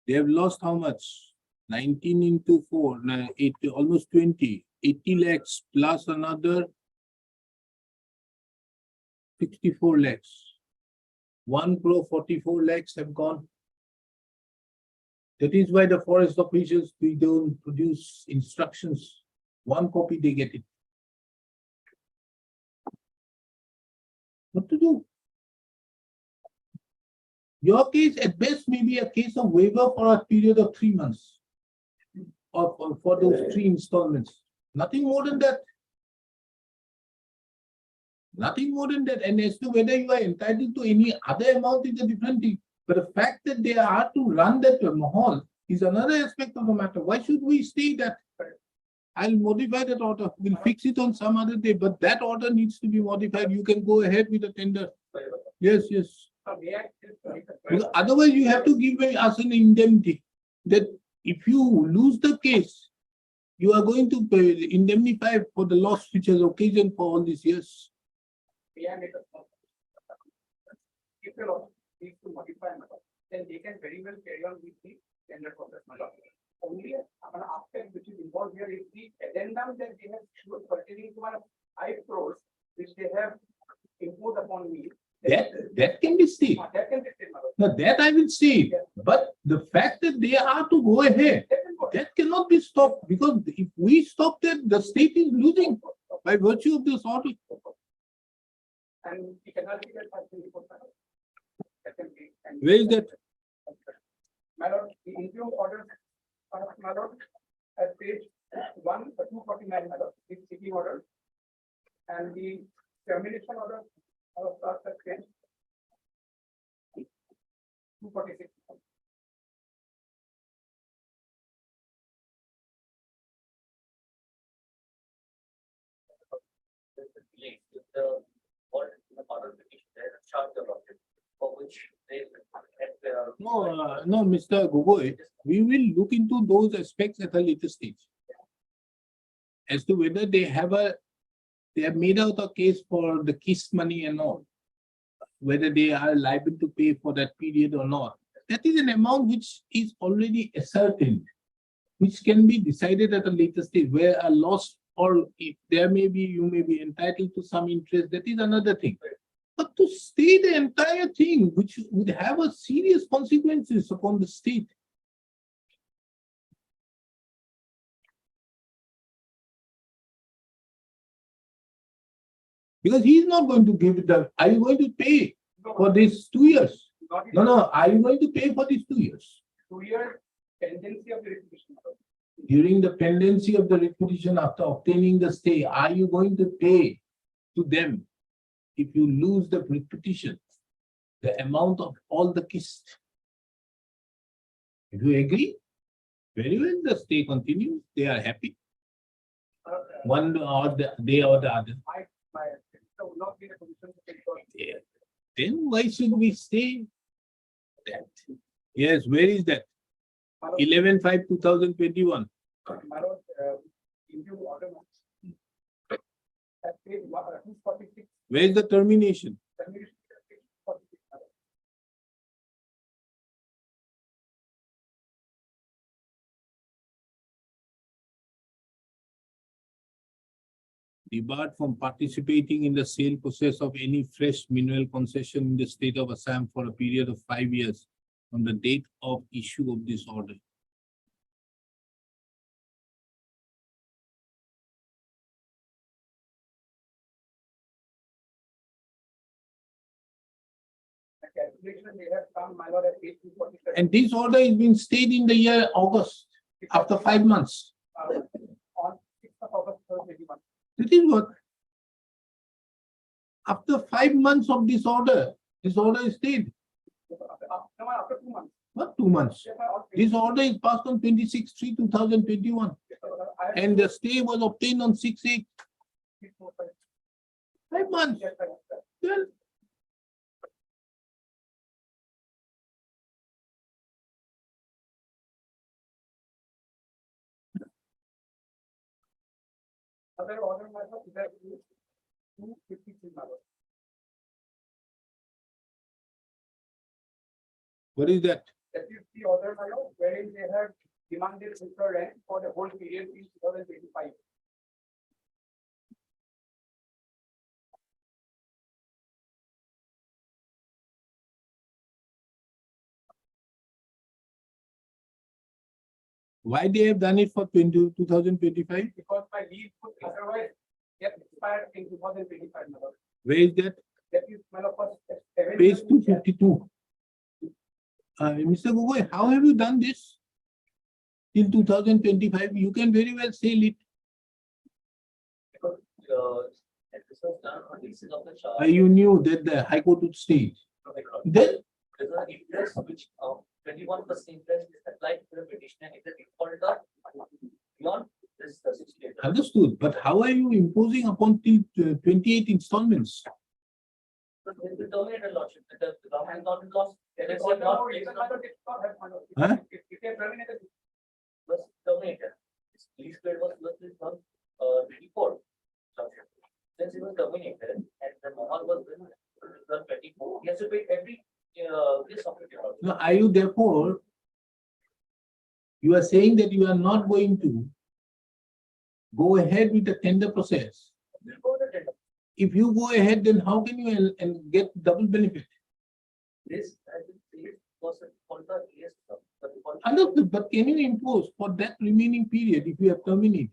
they have lost how much? 19 into 4, 80, almost 20, 80 lakhs plus another 64 lakhs. 1 crore 44 lakhs have gone. That is why the forest officials, we don't produce instructions. 1 copy, they get it. What to do? Your case at best may be a case of waiver for a period of 3 months. Or for those 3 installments. Nothing more than that. Nothing more than that. And as to whether you are entitled to any other amount is a different thing. But the fact that they are to run that hall is another aspect of the matter. Why should we stay that? I'll modify that order. We'll fix it on some other day, but that order needs to be modified. You can go ahead with the tender. Yes, yes. Because otherwise, you have to give us an indemnity that if you lose the case, you are going to pay indemnify for the loss which has occasioned for all these years. If the law needs to modify, then they can very well carry on with the tender process. Only aspect which is involved here is the addendum that they have issued pertaining to 5 crores, which they have imposed upon me. That can be stayed. That can be said, madam. Now that I will say, but the fact that they are to go ahead, that cannot be stopped because if we stop that, the state is losing by virtue of this order. And we cannot be that by the report, madam. That can be. And- Where is that? My lord, the interim order, my lord, at page 249, my lord, the city order. And the termination order of at page 246. The order petition, there's a charge about it, for which they. No, Mr. Gogoi, we will look into those aspects at a later stage. As to whether they have made out a case for the KISS money and all, whether they are liable to pay for that period or not. That is an amount which is already ascertained, which can be decided at a later stage, where a loss or if there may be, you may be entitled to some interest, that is another thing. But to stay the entire thing, which would have a serious consequences upon the state. Because he is not going to give it up. Are you going to pay for these 2 years? No, are you going to pay for these 2 years? 2 year tendency of the requisition. During the pendency of the requisition after obtaining the stay, are you going to pay to them if you lose the petition, the amount of all the KISS? If you agree, very well, the stay continues, they are happy. One or the day or the other. My sister will not be in a position to take on. Yeah. then why should we stay that? Yes, where is that? 11/5/2021. My lord, if you order that page 246, Where is the termination? termination page 246, my lord. Debarred from participating in the sale process of any fresh mineral concession in the state of Assam for a period of 5 years from the date of issue of this order. The calculation they have come, my lord, at page 247. And this order is being stayed in the year August, after 5 months. On 6th of August, 2021. That is what. After 5 months of this order is stayed. After 2 months. Not 2 months. Yes, sir, on This order is passed on 26/3/2021 I have- and the stay was obtained on 6/8. 5 months. Yes, sir, yes, sir. Well, Other order, my lord, is that 253, my lord. what is that? That is the order, my lord, wherein they have demanded Mr. rent for the whole period in 2025. Why they have done it for 2025? Because my leave would otherwise get expired in 2025, my lord. Where is that? That is, my lord, first. Page 252. Mr. Gogoi, how have you done this? Till 2025, you can very well sell it. And this was done on basis of the charge. You knew that the High Court would stay. Then, There's an interest which 21% interest is applied to the petitioner if the defaulter beyond this 60 days. understood, but how are you imposing upon till 28 installments? So this will terminate a lordship, the government is not in loss. There The is order, not no, placed it's not, it's not, my lord. Huh? If they terminated, was terminated. Its lease period was from 24. Since it was terminated and the Mahal was in 24, he has to pay every this of it. Now, are you therefore, you are saying that you are not going to go ahead with the tender process. Before the tender, If you go ahead, then how can you and get double benefit? this I think this was a defaulter, yes, the defaulter. Understood, but can you impose for that remaining period if you have terminated?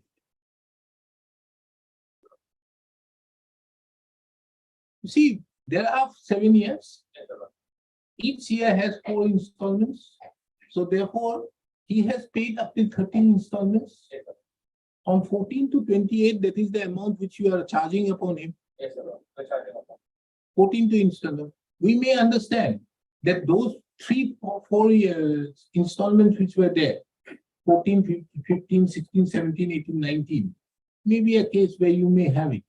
You see, there are 7 years. Each year has 4 installments. So therefore, he has paid up to 13 installments. From 14 to 28, that is the amount which you are charging upon him. Yes, sir. The charging of 14 to installment. We may understand that those 3 or 4 years installments which were there, 14, 15, 16, 17, 18, 19, may be a case where you may have it.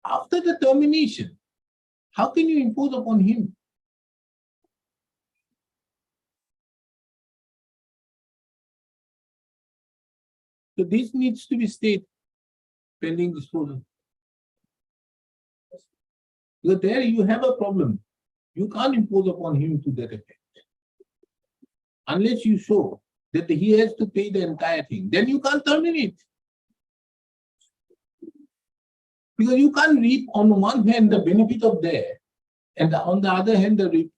After the termination, how can you impose upon him? So this needs to be stayed pending disposal. Because there you have a problem. You can't impose upon him to that effect. Unless you show that he has to pay the entire thing, then you can't terminate. Because you can't reap on one hand the benefit of there, and on the other hand the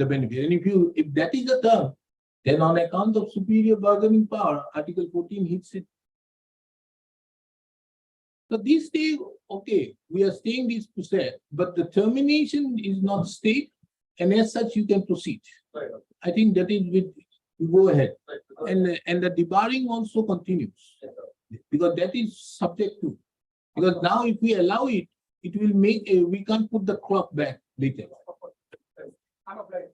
benefit. And if that is the term, then on account of superior bargaining power, Article 14 hits it. So this day, okay, we are staying this process, but the termination is not stayed, and as such you can proceed. Right. I think that is with, you go ahead. Right, because- And the debarring also continues, Yes, sir. because that is subject to. Because now if we allow it, it will make, we can't put the clock back later. I'm applying.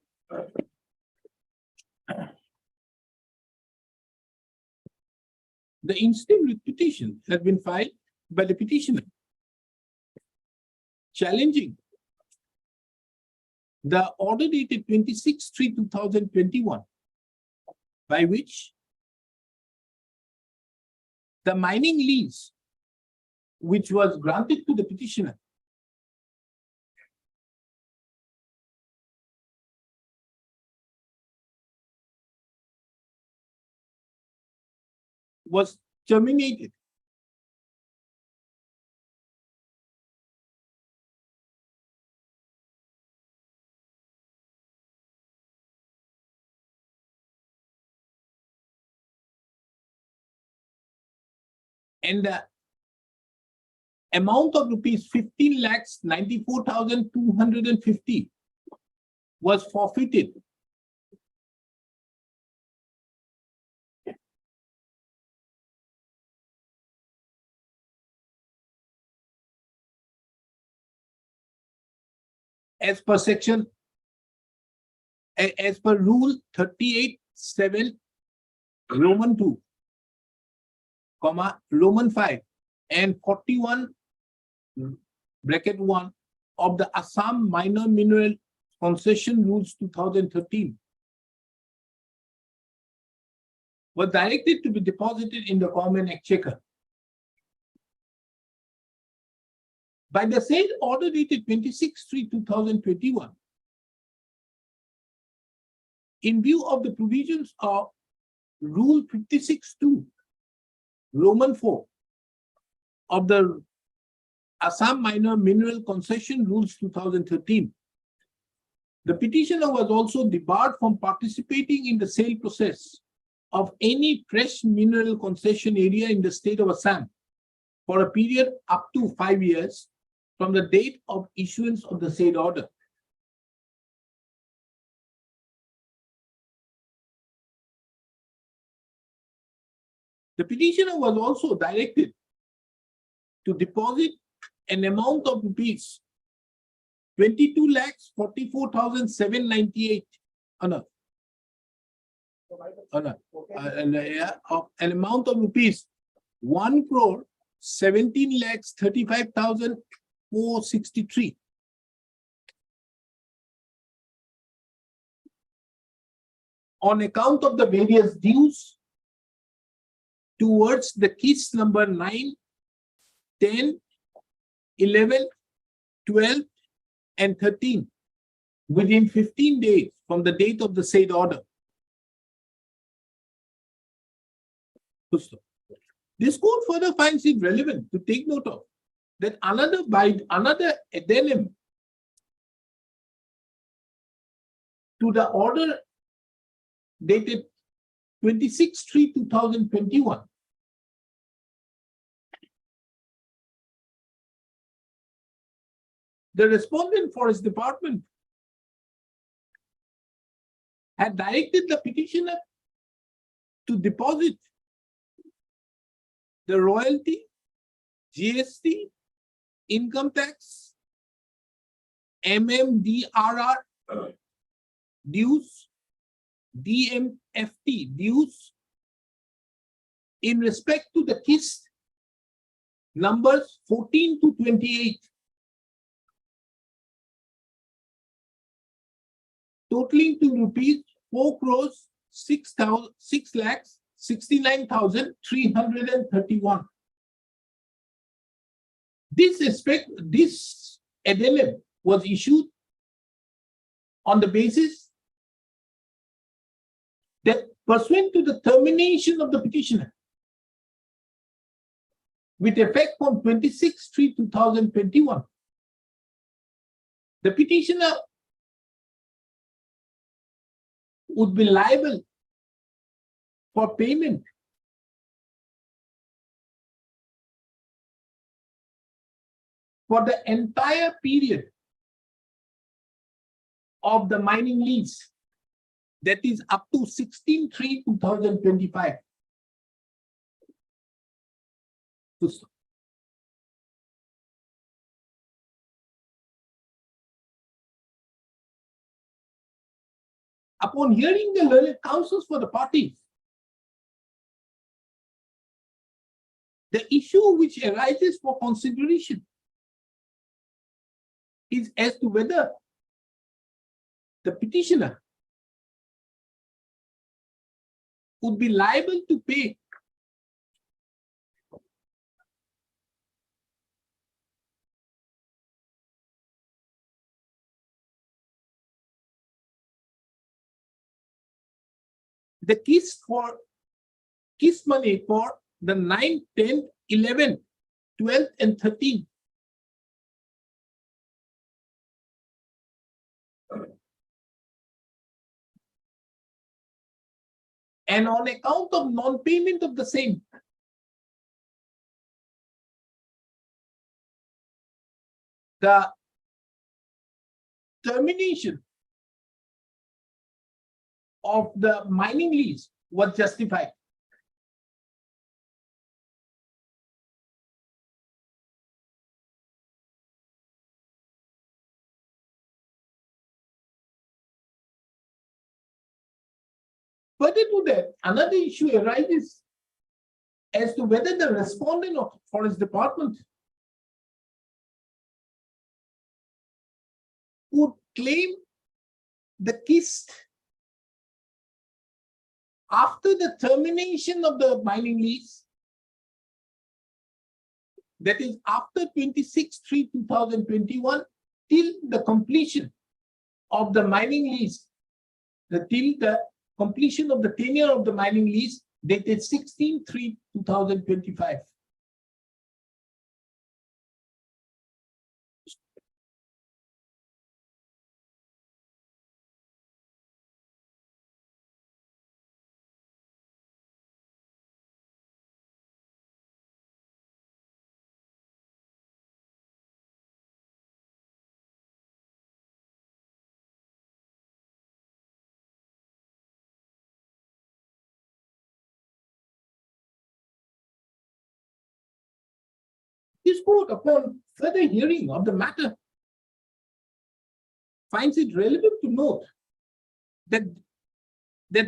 The instant petition has been filed by the petitioner, challenging the order dated 26/3/2021, by which the mining lease, which was granted to the petitioner, was terminated. And the amount of rupees 15,94,250 was forfeited. As per section, as per rule 38(7) Roman 2, Roman 5 and 41(1) of the Assam Minor Mineral Concession Rules 2013 was directed to be deposited in the common exchequer. By the said order dated 26/3/2021, in view of the provisions of Rule 56(2) Roman 4 of the Assam Minor Mineral Concession Rules 2013, the petitioner was also debarred from participating in the sale process of any fresh mineral concession area in the state of Assam for a period up to 5 years from the date of issuance of the said order. The petitioner was also directed to deposit an amount of rupees 22,44,798 of an amount of rupees 1,17,35,463 on account of the various dues towards the KIS number 9, 10, 11, 12, and 13 within 15 days from the date of the said order. This court further finds it relevant to take note of that another addendum to the order dated 26/3/2021 the respondent forest department had directed the petitioner to deposit the royalty, GST, income tax, MMDRR dues, DMFT dues in respect to the KIS numbers 14 to 28, totaling to rupees 4,06,69,331. This addendum was issued on the basis that pursuant to the termination of the petitioner with effect from 26/3/2021, the petitioner would be liable for payment for the entire period of the mining lease, that is up to 16/3/2025. Upon hearing the learned counsels for the parties, the issue which arises for consideration is as to whether the petitioner would be liable to pay the KISS money for the 9th, 10th, 11th, 12th, and 13th. And on account of non-payment of the same, the termination of the mining lease was justified. Further to that, another issue arises as to whether the respondent of Forest Department would claim the KIST after the termination of the mining lease, that is after 26/3/2021 till the completion of the mining lease, till the completion of the tenure of the mining lease dated 16/3/2025. This court, upon further hearing of the matter, finds it relevant to note that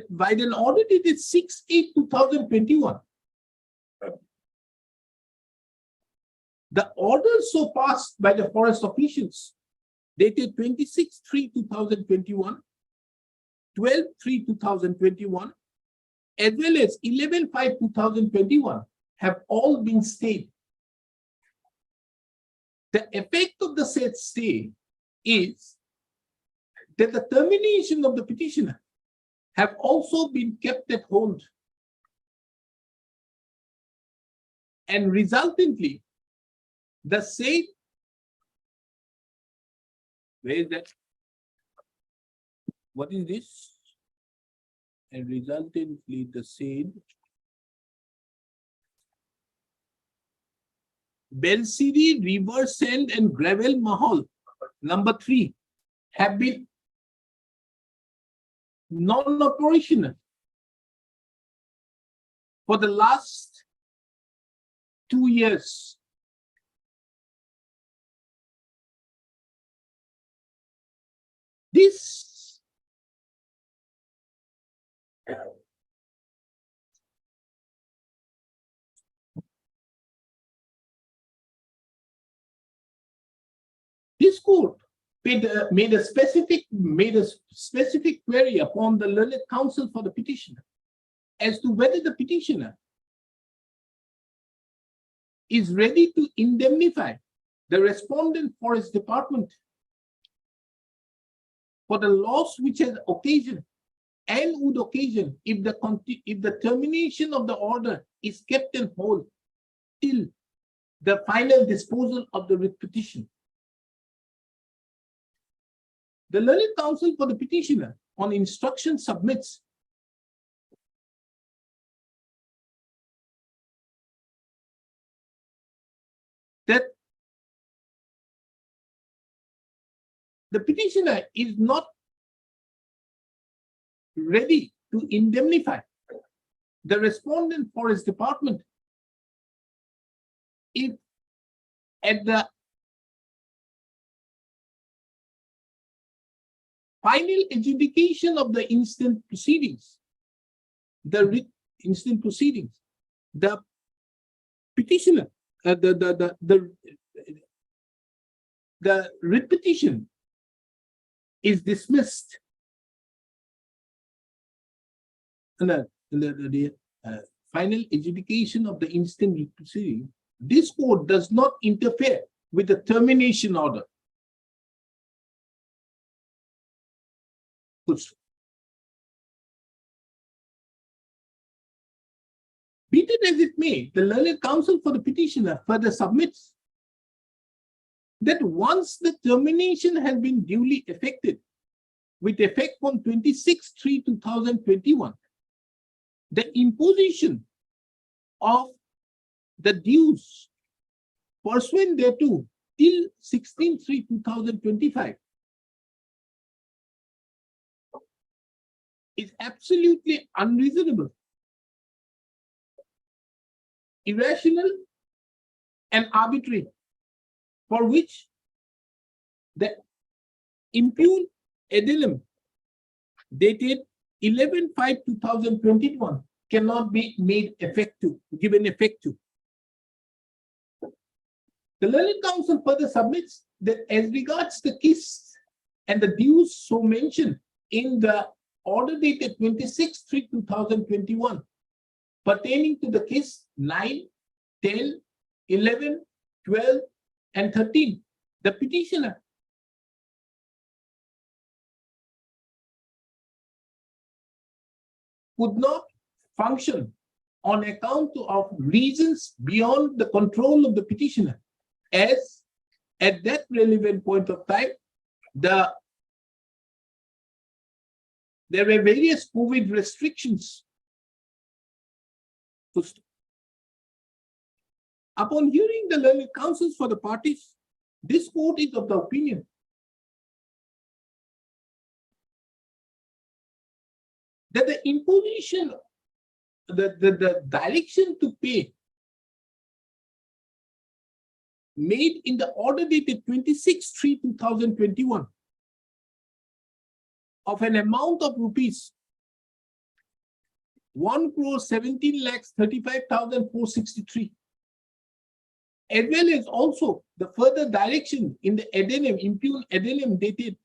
by an order dated 6/8/2021, the order so passed by the forest officials dated 26/3/2021, 12/3/2021, as well as 11/5/2021 have all been stayed. The effect of the said stay is that the termination of the petitioner have also been kept at hold, and resultantly, the said, where is that? What is this? And resultantly, the said Belciri River Sand and Gravel Mahal number 3 have been non-operational for the last 2 years. This court made a specific query upon the learned counsel for the petitioner as to whether the petitioner is ready to indemnify the respondent forest department for the loss which has occasioned and would occasion if the termination of the order is kept in hold till the final disposal of the writ petition. The learned counsel for the petitioner on instruction submits that the petitioner is not ready to indemnify the respondent forest department if at the final adjudication of the instant proceedings, the petitioner, the writ petition is dismissed final adjudication of the instant writ proceeding, this court does not interfere with the termination order. Good. Be it as it may, the learned counsel for the petitioner further submits that once the termination has been duly effected, with effect from 26/3/2021, the imposition of the dues pursuant thereto till 16/3/2025 is absolutely unreasonable, irrational, and arbitrary, for which the impugned addendum dated 11/5/2021 cannot be made effective, given effect to. The learned counsel further submits that as regards the case and the dues so mentioned in the order dated 26/3/2021 pertaining to the case 9, 10, 11, 12, and 13, the petitioner could not function on account of reasons beyond the control of the petitioner, as at that relevant point of time, there were various COVID restrictions. Upon hearing the learned counsels for the parties, this court is of the opinion that the imposition, the direction to pay made in the order dated 26/3/2021 of an amount of rupees 1,17,35,463, as well as also the further direction in the addendum, impugned addendum dated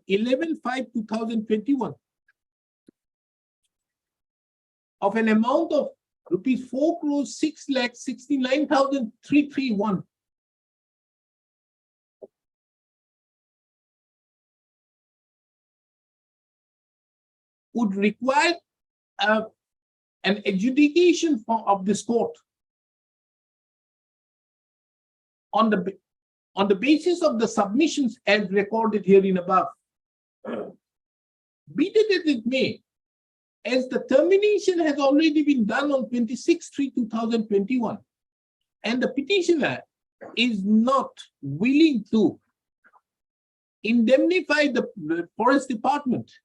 11/5/2021 of an amount of rupees 4,06,69,331 would require an adjudication of this court on the basis of the submissions as recorded herein above. Be it as it may, as the termination has already been done on 26/3/2021, and the petitioner is not willing to indemnify the Forest Department,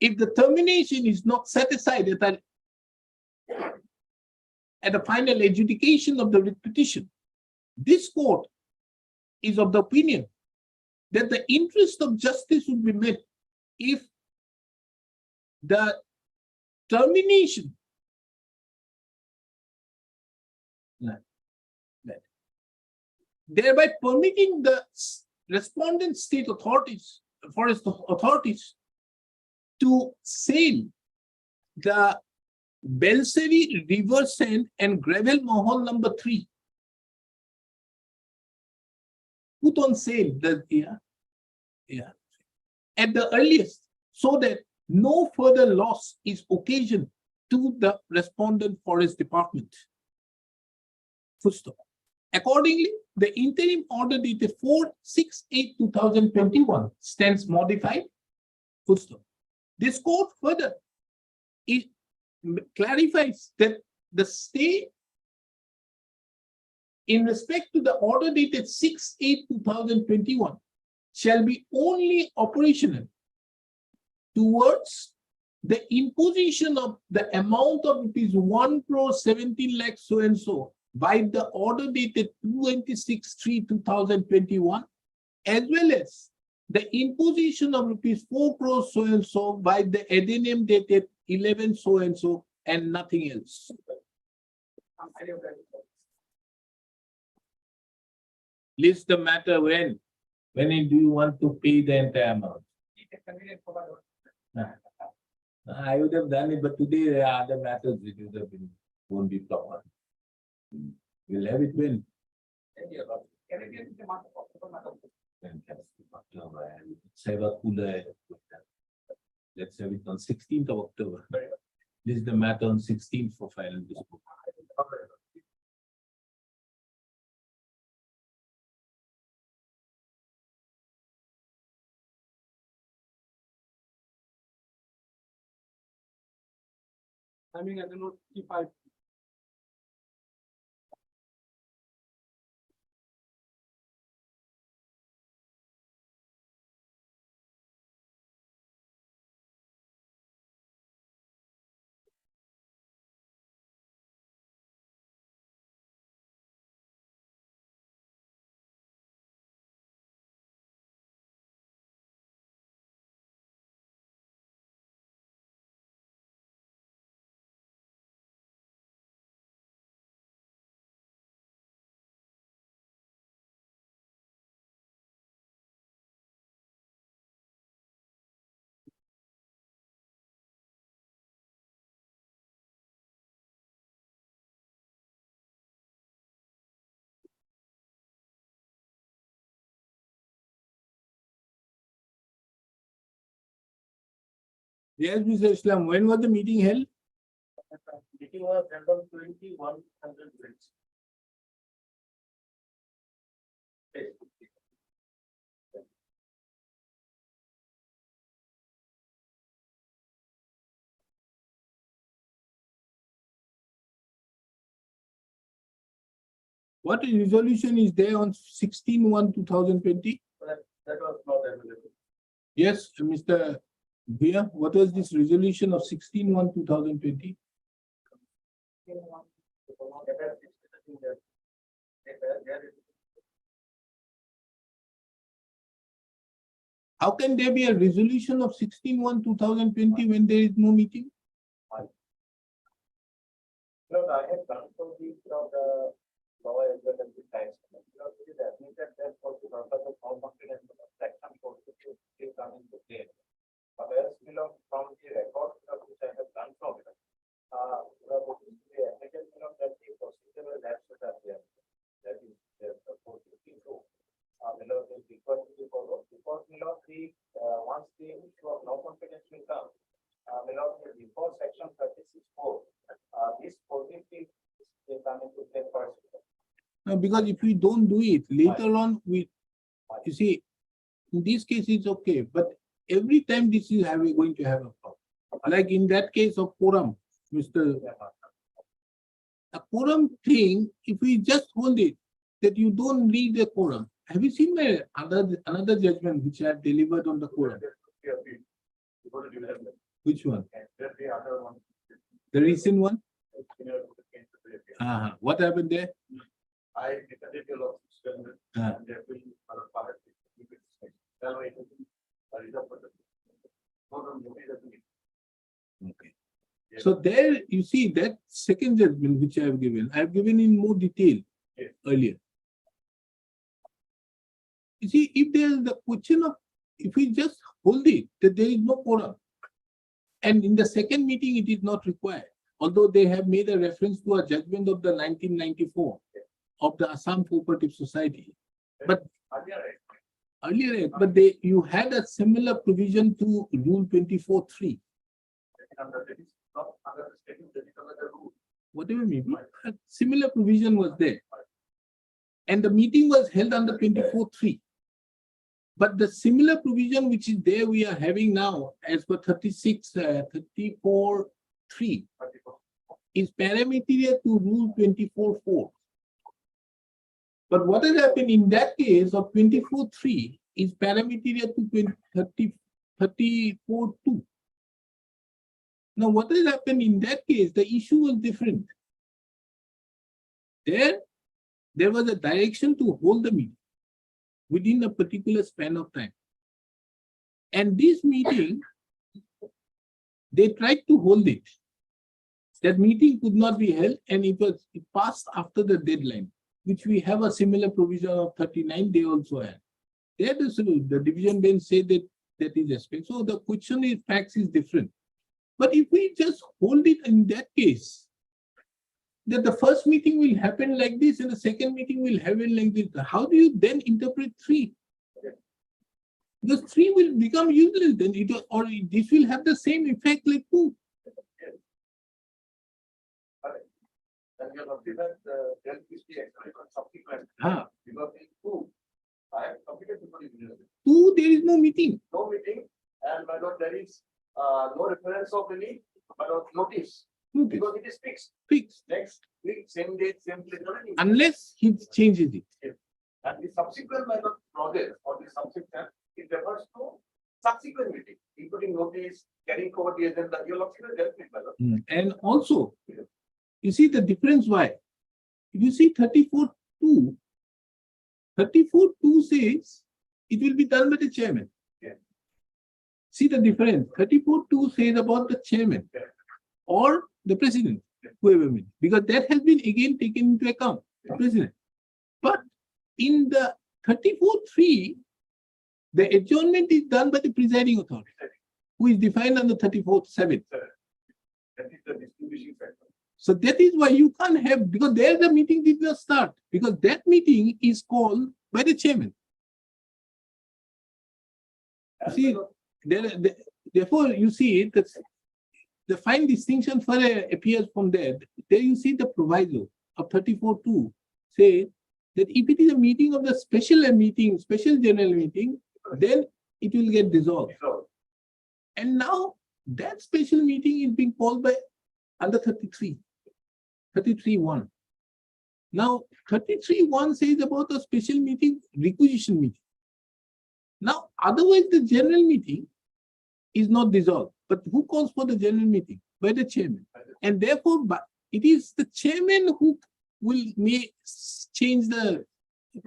if the termination is not set aside at the final adjudication of the writ petition, this court is of the opinion that the interest of justice would be met if the termination thereby permitting the respondent state authorities, forest authorities, to sail the Belseri River Sand and Gravel Mahal number 3. Put on sale at the earliest, so that no further loss is occasioned to the respondent Forest Department. Full stop. Accordingly, the interim order dated 4/6/2021 stands modified. Full stop. This court further clarifies that the stay in respect to the order dated 6/8/2021 shall be only operational towards the imposition of the amount of rupees 1,17 lakh so and so by the order dated 26/3/2021, as well as the imposition of rupees 4 crores so and so by the addendum dated 11 so and so, and nothing else. List the matter when do you want to pay the entire amount? convenient for my. I would have done it, but today there are other matters which would have been, won't be proper. We'll have it when? Can it be in the month of October, madam? Fantastic, October, and Seva Kula. Let's have it on 16th of October. This is the matter on 16th for final disposal. Timing at the note T5. Yes, Mr. Islam, when was the meeting held? Meeting was held on 2100 minutes. What resolution is there on 16/1/2020? That was not available. Yes, Mr. Bhia, what was this resolution of 16/1/2020? How can there be a resolution of 16/1/2020 when there is no meeting? No, I have done from the law as well as the tax. Because it is admitted that for the purpose of home confidence, section 42 is coming to play. But as from the record which I have done from it, the admitted that the procedural lapses are there. That is there for 42. Below is equal to the follow because below the once the issue of no confidence will come, below the before section 36(4), this 43 will come into play first. No, because if we don't do it, later on, you see, in this case, it's okay, but every time this is going to have a problem. Like in that case of quorum, Mr. A quorum thing, if we just hold it, that you don't read the quorum. Have you seen my another judgment which I have delivered on the quorum? Which one? The recent one? What happened there? I decided to look. Okay. So there you see that second judgment which I have given in more detail earlier. You see, if there is the question of, if we just hold it, that there is no quorum. And in the second meeting, it is not required. Although they have made a reference to a judgment of the 1994 of the Assam Cooperative Society. But earlier, but you had a similar provision to Rule 24(3). Whatever may be, a similar provision was there. And the meeting was held under 24(3). But the similar provision which is there we are having now as per 34(3) is parameter to Rule 24(4). But what has happened in that case of 24(3) is parameter to 34(2). Now, what has happened in that case? The issue was different. There was a direction to hold the meeting within a particular span of time. And this meeting, they tried to hold it. That meeting could not be held and it passed after the deadline, which we have a similar provision of 39, they also had. There the division bench said that that is aspect. So the question is facts is different. But if we just hold it in that case, that the first meeting will happen like this and the second meeting will happen like this, how do you then interpret 3? Because 3 will become useless then, or this will have the same effect like 2. And you have considered then is the subsequent. Ah. Because in 2, I have completed before the university. 2, there is no meeting. No meeting, and my lord, there is no reference of any, my lord, notice, because it is fixed. Fixed. Next week, same date, same place. Unless he changes it. And the subsequent, my lord, project or the subsequent, it refers to subsequent meeting, including notice, carrying forward the agenda. You'll also help me, my lord. And also, you see the difference why? If you see 34.2, 34.2 says it will be done by the chairman. Yeah. See the difference. 34.2 says about the chairman or the president, whoever means, because that has been again taken into account, the president. But in the 34.3, the adjournment is done by the presiding authority, who is defined under 34.7. That is the distinguishing factor. So that is why you can't have, because there the meeting did not start, because that meeting is called by the chairman. And See, my lord, therefore you see that the fine distinction further appears from there. There you see the proviso of 34.2 say that if it is a meeting of the special general meeting, then it will get dissolved. so, And now that special meeting is being called by under 33.1. Now 33.1 says about a special meeting, requisition meeting. Now, otherwise the general meeting is not dissolved. But who calls for the general meeting? By the chairman. And therefore, it is the chairman who may change the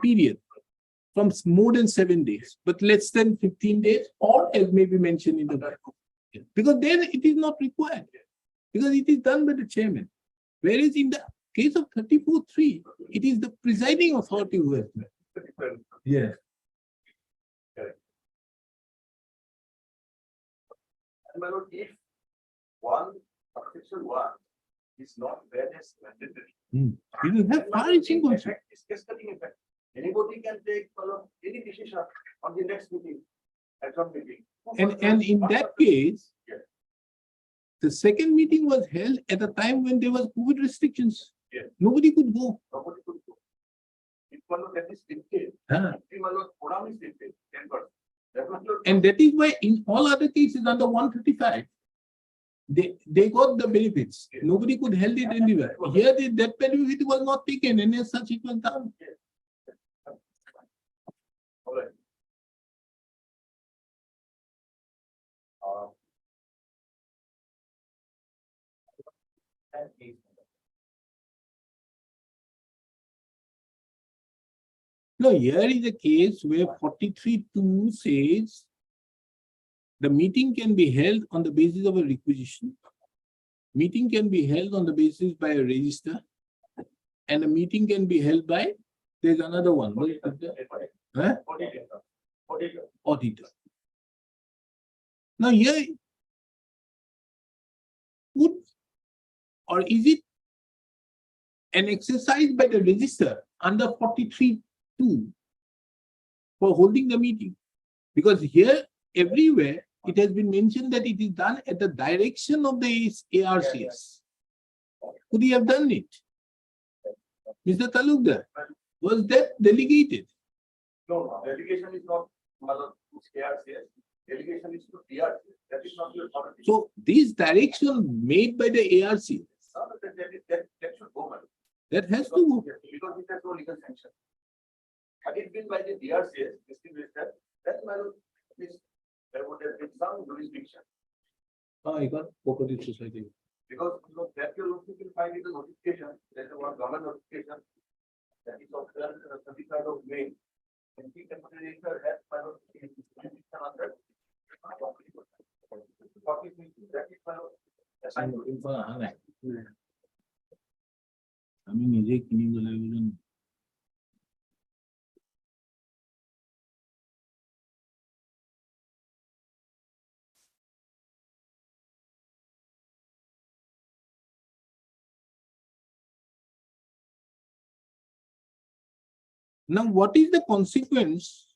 period from more than 7 days, but less than 15 days, or as may be mentioned in the book. Because then it is not required, because it is done by the chairman. Whereas in the case of 34.3, it is the presiding authority who has done. Yes. and my lord, if one, section 1 is not read as mandatory. It will have then my lord, far-reaching in consequences. effect, is cascading effect. Anybody can take, my lord, any decision on the next meeting, adjourned meeting. And in that case, Yeah. the second meeting was held at a time when there was COVID restrictions. Yeah. Nobody could go. Nobody could go. If my lord, that is dictated, Huh. if my lord, Quran is dictated, 10%. That was your- And that is why in all other cases under 135, they got the benefits. Yeah. Nobody could hold it anywhere. Here, that benefit was not taken, and as such, it was done. All right. And please. No, here is a case where 43.2 says the meeting can be held on the basis of a requisition. Meeting can be held on the basis by a register. And a meeting can be held by, there's another one. What is it? Huh? Auditor. Now here, or is it an exercise by the register under 43.2 for holding the meeting? Because here, everywhere, it has been mentioned that it is done at the direction of the ARCS. Could he have done it? Mr. Talukdar, was that delegated? No, delegation is not, my lord, to ARCS. Delegation is to DRCS. That is not your authority. So this direction made by the ARCS, That should go, my lord. that has to go. Because it has no legal sanction. Had it been by the DRCS, distinguished that my lord, there would have been some jurisdiction. Oh, I got cooperative society. Because you know, that you also will find in the notification, there's a one government notification. That is of 23rd of May. And the temporary has my lord, jurisdiction under. That is my lord. আমি নিজে কিনিব লাগিব Now, what is the consequence?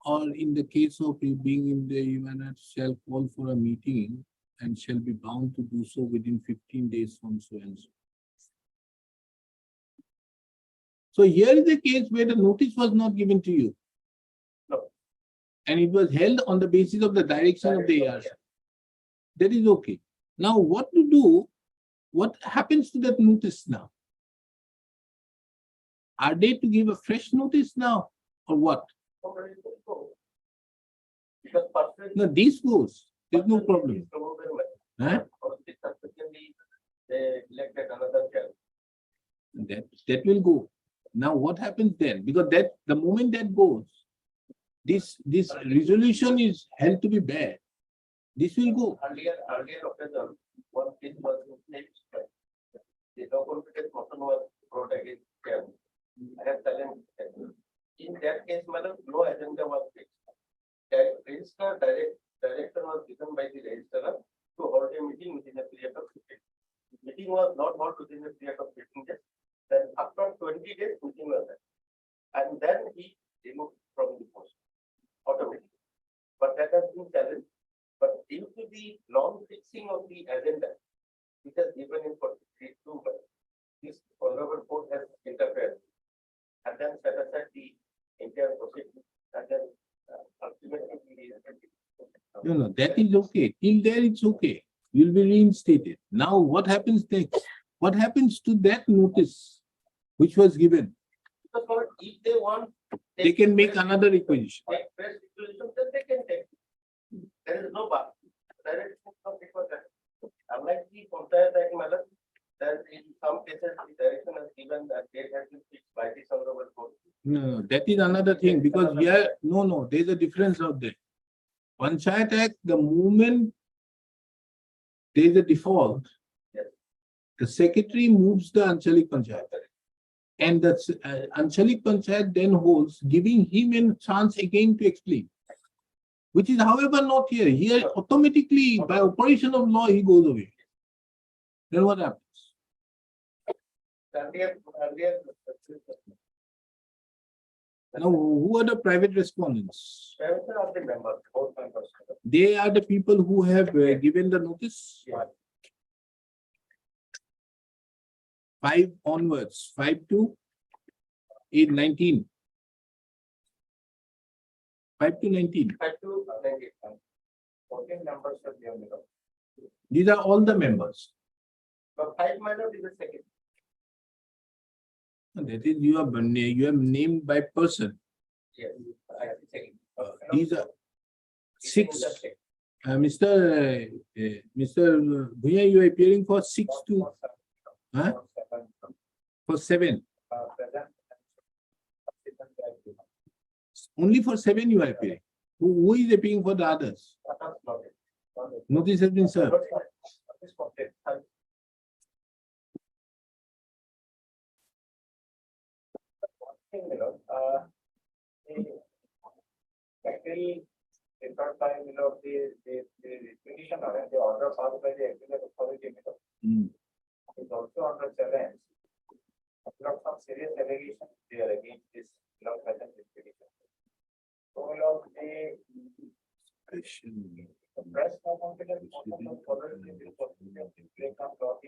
Or in the case of you being in the UNH shall call for a meeting and shall be bound to do so within 15 days from so and so. So here is the case where the notice was not given to you. No. And it was held on the basis of the direction of the ARC. That is okay. Now what to do? What happens to that notice now? Are they to give a fresh notice now or what? Because person. No, this goes. There's no problem. Huh? They elected another chair. That will go. Now what happens then? Because that the moment that goes, this resolution is held to be bad. This will go. Earlier, occasion, one case was named. The no confidence motion was brought against chair. I have challenged that. In that case, madam, no agenda was fixed. Register direction was given by the registrar to hold a meeting within a period of 15 days. Meeting was not held within a period of 15 days. Then after 20 days, meeting was held. And then he removed from the post automatically. But that has been challenged. But due to the non-fixing of the agenda, which has given in 43(2), this honorable court has interfered and then set aside the entire proceeding and then ultimately No, that is okay. Till there it's okay. Will be reinstated. Now what happens next? What happens to that notice which was given? because if they want, They can make another requisition. take fresh resolution, then they can take. There is no bar. Direct is not required. Unlike the Panchayat Act, madam, then in some cases the direction has given that date has been fixed by the honorable court. No, that is another thing because here, no, there's a difference out there. Panchayat Act, the moment there is a default, Yes. the secretary moves the Anchalik Panchayat. And the Anchalik Panchayat then holds, giving him a chance again to explain. Which is however not here. Here automatically by operation of law he goes away. Then what happens? Earlier, Now who are the private respondents? seven of the members, both members. They are the people who have given the notice. Yeah. 5 onwards, 5 to 8, 19. 5 to 19. Had to amend it. 14 members should be on the roll. These are all the members. But 5 members is the second. That is, you have named by person. Yes. I have the second. These are 6. Mr. Bhuya, you are appearing for 6 to, huh? For 7. Only for 7 you are appearing. Who is appearing for the others? Notice has been served. Actually, the third time, the petitioner and the order passed by the executive authority, Hmm. is also under challenge. Lot of serious allegations there against this present petition. So, the press no confidence, also following the break up law,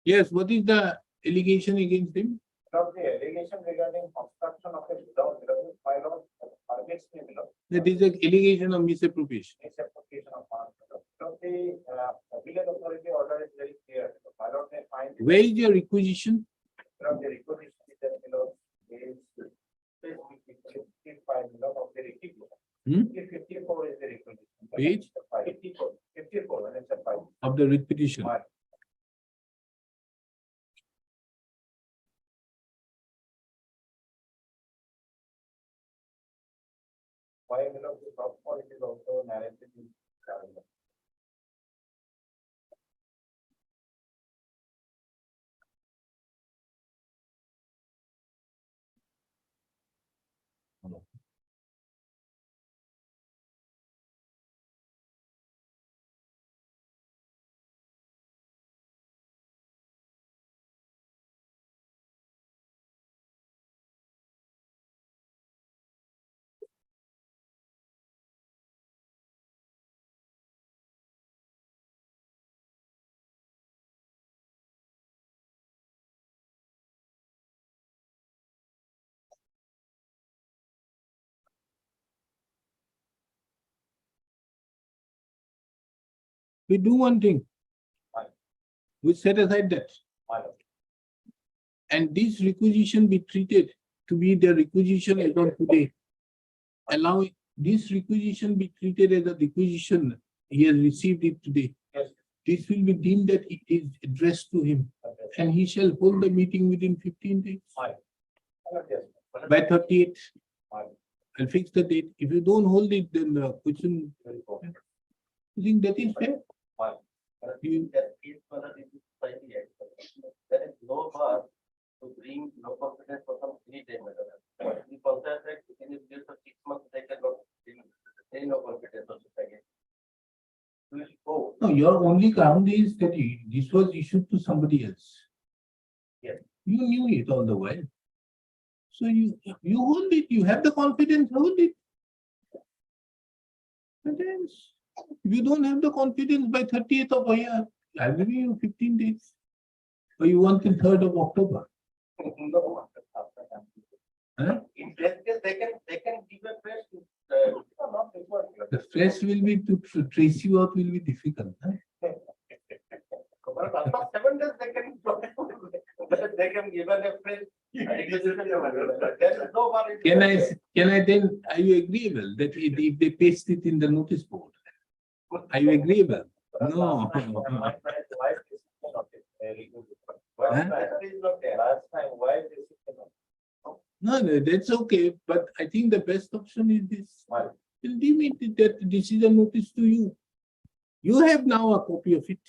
Yes, what is the allegation against him? From the allegation regarding obstruction of the without bylaw, permits me below. That is an allegation of misappropriation. Misapplication of funds. From the legal authority order is very clear. The bylaw may find. Where is your requisition? From the requisition is that below is 55 below of the requisition. Hmm? 54 is the requisition. Page? 54, and it's a 5. Of the writ petition. Why? Why below the top point is also narrated in. We do one thing. Fine. We set aside that. Why? And this requisition be treated to be the requisition as on today. Allowing this requisition be treated as a requisition. He has received it today. Yes. This will be deemed that it is addressed to him and he shall hold the meeting within 15 days. Yes. By 38th. Fine. I'll fix the date. If you don't hold it, then the question, Very good. you think that is fair? Fine. You- That is whether it is slightly extra. There is no bar to bring no confidence for some any day matter. The contract act in the period of 6 months, they cannot bring any no confidence on this again. We will go. No, your only ground is that this was issued to somebody else. Yes. You knew it all the while. So you hold it, you have the confidence, hold it. And then, if you don't have the confidence by 30th of a year, I'll give you 15 days. Or you want till 3rd of October. No. Huh? In that case, they can give a fresh, Not required. The stress will be to trace you out will be difficult. Huh? but after 7 days, they can, they can give a fresh. There is no bar. Can I then, are you agreeable that if they paste it in the notice board? Are you agreeable? No. Last time, why this is not very good. Huh? That is not there. Last time, why this is not. No, that's okay, but I think the best option is this. Why? Will deem it that this is a notice to you. You have now a copy of it.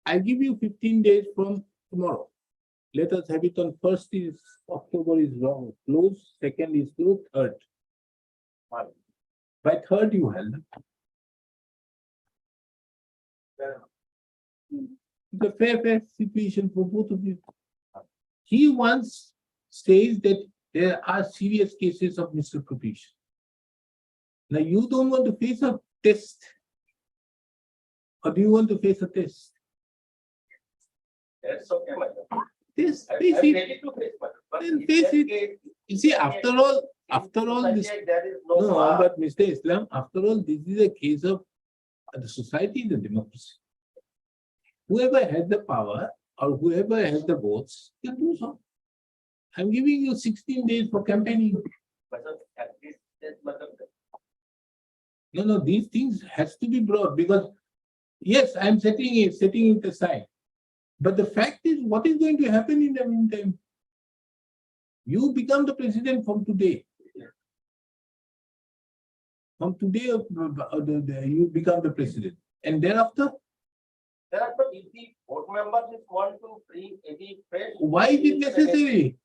I give you 15 days from tomorrow. Let us have it on 1st is October is wrong, close, 2nd is close, 3rd. Why? By 3rd you held. It's a fair situation for both of you. He once says that there are serious cases of misappropriation. Now you don't want to face a test. Or do you want to face a test? That's okay, madam. Yes, I'm face it. ready to face, madam. But Then in face that it. case, You see, after all, this, subject, there is no no, bar. but Mr. Islam, after all, this is a case of the society is a democracy. Whoever has the power or whoever has the votes can do so. I'm giving you 16 days for campaigning. But sir, at least, madam, No, these things has to be brought because, yes, I'm setting it aside. But the fact is, what is going to happen in the meantime? You become the president from today. From today, you become the president. And thereafter, thereafter, if the board members want to bring any fresh. why is it necessary?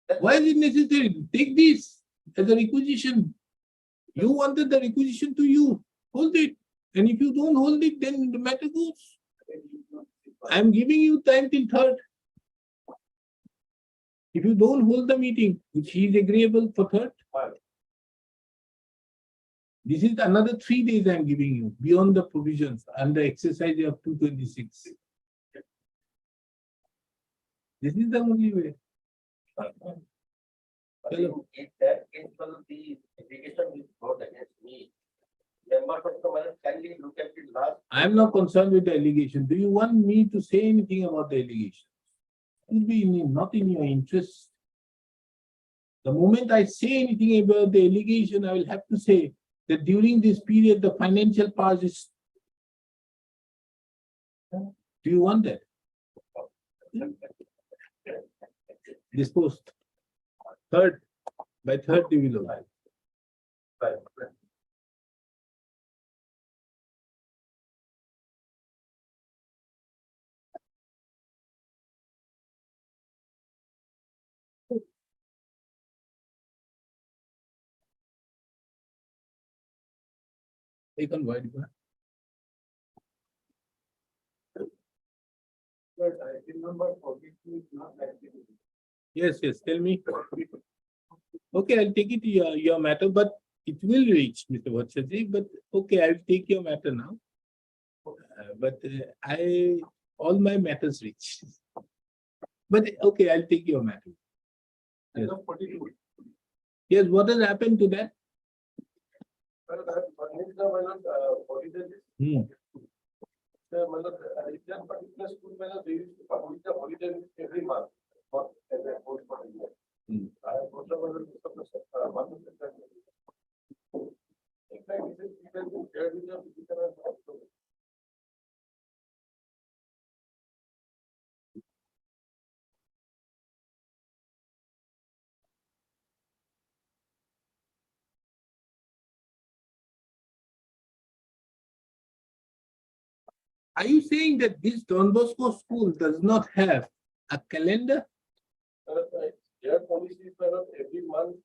Then- Why is it necessary? Take this as a requisition. You wanted the requisition to you, hold it. And if you don't hold it, then the matter goes. I'm giving you time till 3rd. If you don't hold the meeting, which he is agreeable for 3rd. Why? This is another 3 days I'm giving you beyond the provisions under exercise of 226. This is the only way. But Hello. in that case, well, the allegation is brought against me. Members of the panel kindly look at the last. I am not concerned with the allegation. Do you want me to say anything about the allegation? It will be not in your interest. The moment I say anything about the allegation, I will have to say that during this period, the financial part is. Do you want that? Disposed. Third, by third you will know. Take on wide. But I remember 42 is not likely to be. Yes, tell me. Okay, I'll take it your matter, but it will reach, Mr. Vatshaji, but okay, I'll take your matter now. But all my matters reach. But okay, I'll take your matter. Yes. 42. Yes, what has happened to that? Well, that means the, well, 42 Hmm. if that particular school, well, they used to publish the holiday every month, not every whole for a year. I have also month of September. In fact, this is even been shared with the visitor and also. Are you saying that this Don Bosco school does not have a calendar? Their policies were not every month.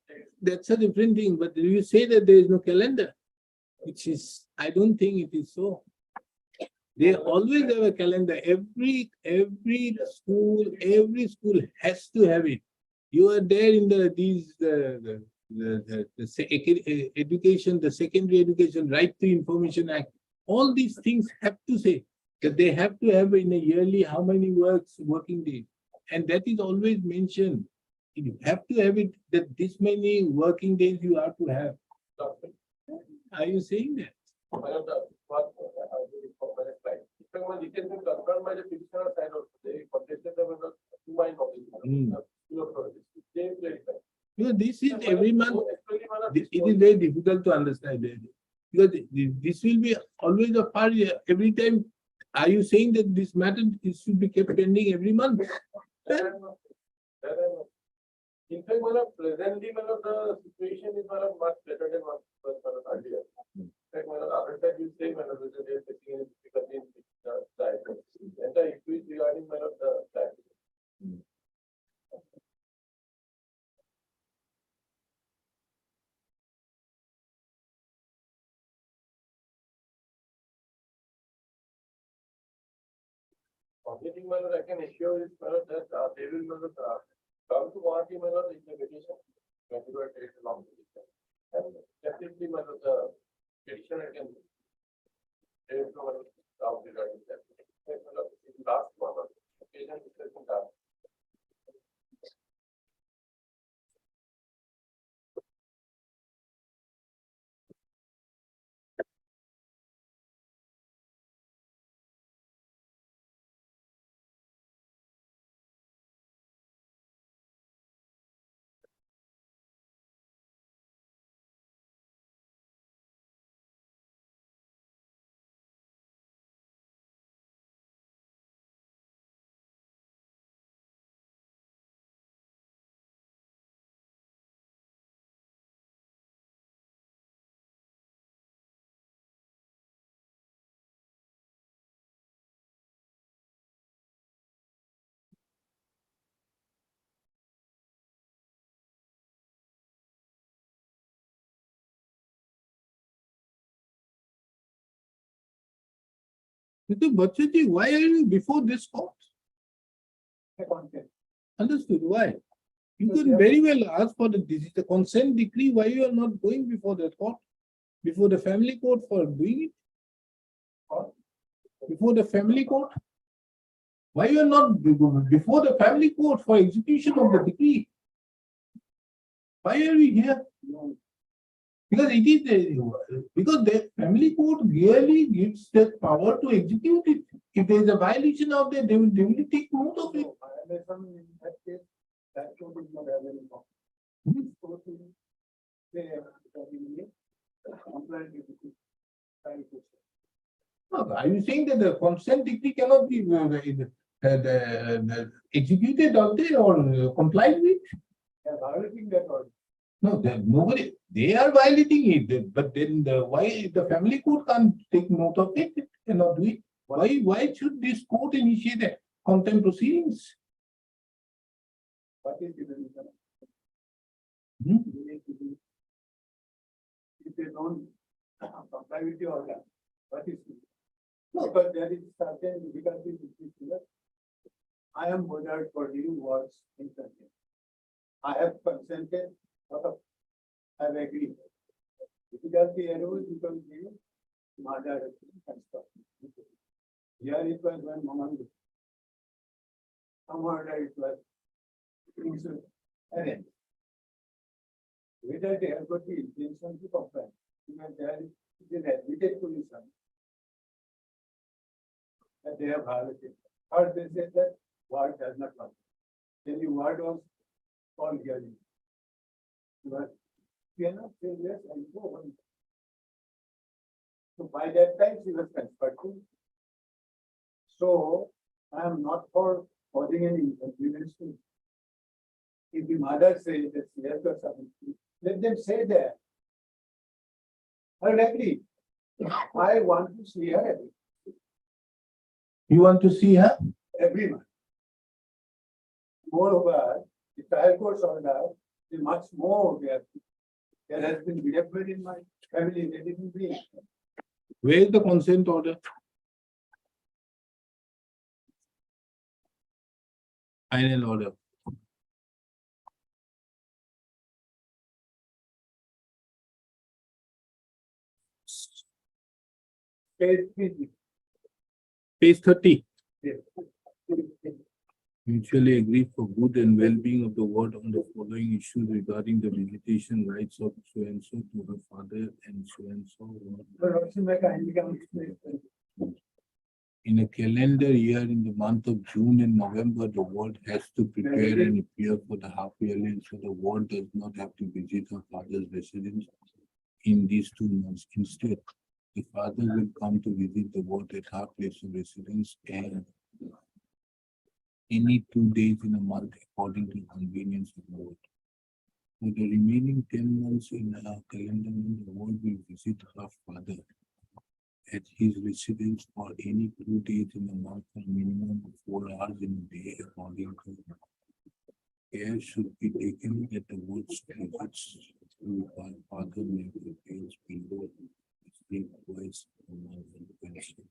That's a different thing, but you say that there is no calendar, which is, I don't think it is so. They always have a calendar. Every school has to have it. You are there in education, the Secondary Education Right to Information Act. All these things have to say that they have to have in a yearly how many working days, and that is always mentioned. You have to have it that this many working days you have to have. Are you saying that? It can be confirmed by the petitioner side also. They contested them with two mind of This is every month. It is very difficult to understand it. Because this will be always a part every time. Are you saying that this matter should be kept pending every month? In fact, presently, the situation is much better than what was earlier. In fact, after that, you say, whether they are facing any difficulty in the diet. And the issue is regarding the diet. Only thing I can assure is that they will come to Guwahati in the vacation when you are taking a long vacation. And definitely the petitioner can take out regarding that. Last one, occasion discussion done. Mr. Bhattacharya, why are you before this court? Understood, why? You could very well ask for this is the consent decree, why you are not going before the court? Before the family court for doing it? Before the family court? Why you are not before the family court for execution of the decree? Why are we here? Because it is, because the family court really gives the power to execute it. If there is a violation of that, they will take note of it. Violation in that case, that should be not available. Hmm. So to say, compliant with the family court. No, are you saying that the consent decree cannot be executed out there or complied with? They are violating that order. No, nobody, they are violating it, but then why the family court can't take note of it, it cannot do it? Why should this court initiate a contempt proceedings? What is the reason? Hmm? If they don't comply with the order, what is it? No. Because there is certain difficulty with this figure. I am bothered for doing works in consent. I have consented, I have agreed. Difficulty arose because you murder and stuff. Here it was when Mamandu. Some order it was. Arranged. Whether they have got the intention to comply, because there is an admitted position that they have violated. Or they said that word does not come. Then the word was called hearing. But you cannot say yes and go on. So by that time she was constructing. So I am not for causing any inconvenience to. If the mother says that she has got something, let them say that. I will agree. I want to see her You want to see her? every month. Moreover, the trial court's order is much more there. There has been behavior in my family, they didn't bring. Where is the consent order? Final order. Page 30. Mutually agree for good and well-being of the ward on the following issues regarding the visitation rights of so-and-so to her father and so-and-so. In a calendar year, in the month of June and November, the ward has to prepare and appear for the half yearly, so the ward does not have to visit her father's residence in these 2 months. Instead, the father will come to visit the ward at her place of residence and any 2 days in a month according to convenience of the ward. For the remaining 10 months in a calendar month, the ward will visit her father at his residence for any 2 days in a month for a minimum of 4 hours in a day according to. Care should be taken that the ward's visits to her father may be placed below twice a month in pension.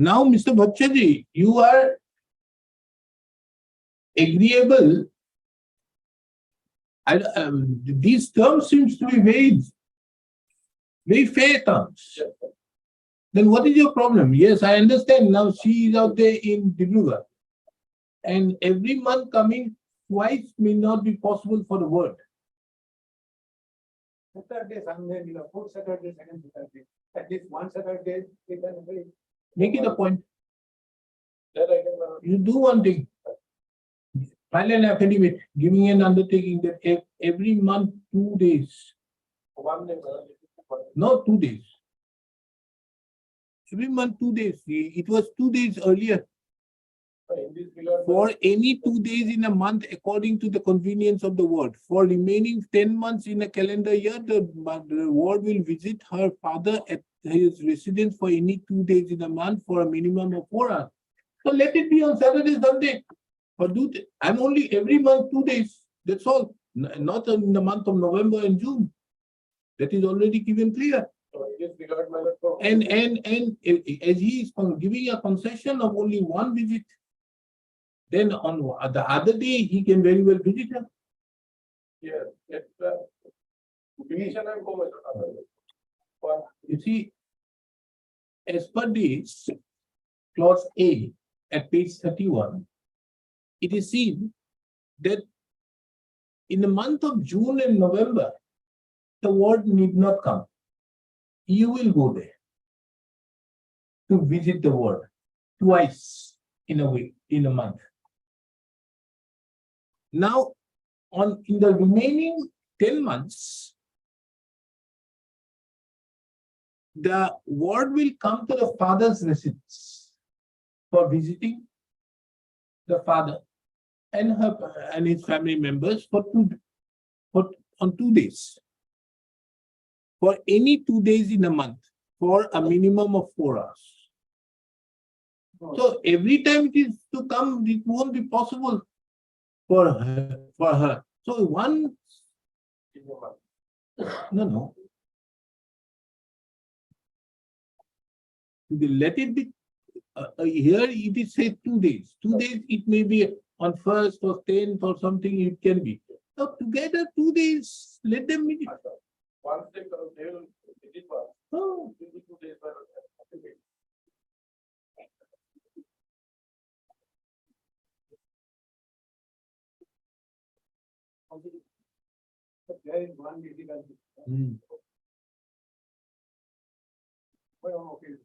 Now, Mr. Bhattacharya, you are agreeable. These terms seems to be very fair terms. Then what is your problem? Yes, I understand. Now she is out there in Dibrugarh. And every month coming twice may not be possible for the word. Saturday, Sunday, fourth Saturday, second Saturday, at least one Saturday, they can wait. Make it a point. That I can, You do one thing. File an affidavit, giving an undertaking that every month, 2 days, one day, not 2 days. Every month, 2 days. It was 2 days earlier. in this regard. For any 2 days in a month, according to the convenience of the ward. For remaining 10 months in a calendar year, the ward will visit her father at his residence for any 2 days in a month for a minimum of 4 hours. So let it be on Saturday, Sunday. Or I'm only every month 2 days. That's all. Not in the month of November and June. That is already given clear. So in this regard, my lord, And as he is giving a concession of only one visit. then on the other day, he can very well visit her. Yeah, it's, commission and commercial. You see, as per this clause A at page 31, it is seen that in the month of June and November, the ward need not come. You will go there to visit the ward twice in a week, in a month. Now, in the remaining 10 months, the ward will come to the father's residence for visiting the father and his family members on 2 days. For any 2 days in a month, for a minimum of 4 hours. So every time it is to come, it won't be possible for her. So one, no. Let it be, here it is said 2 days. 2 days, it may be on 1st or 10th or something, it can be. So together 2 days, let them meet. Once they will visit once, Oh, 2 days. But there is one difficulty. Well, okay.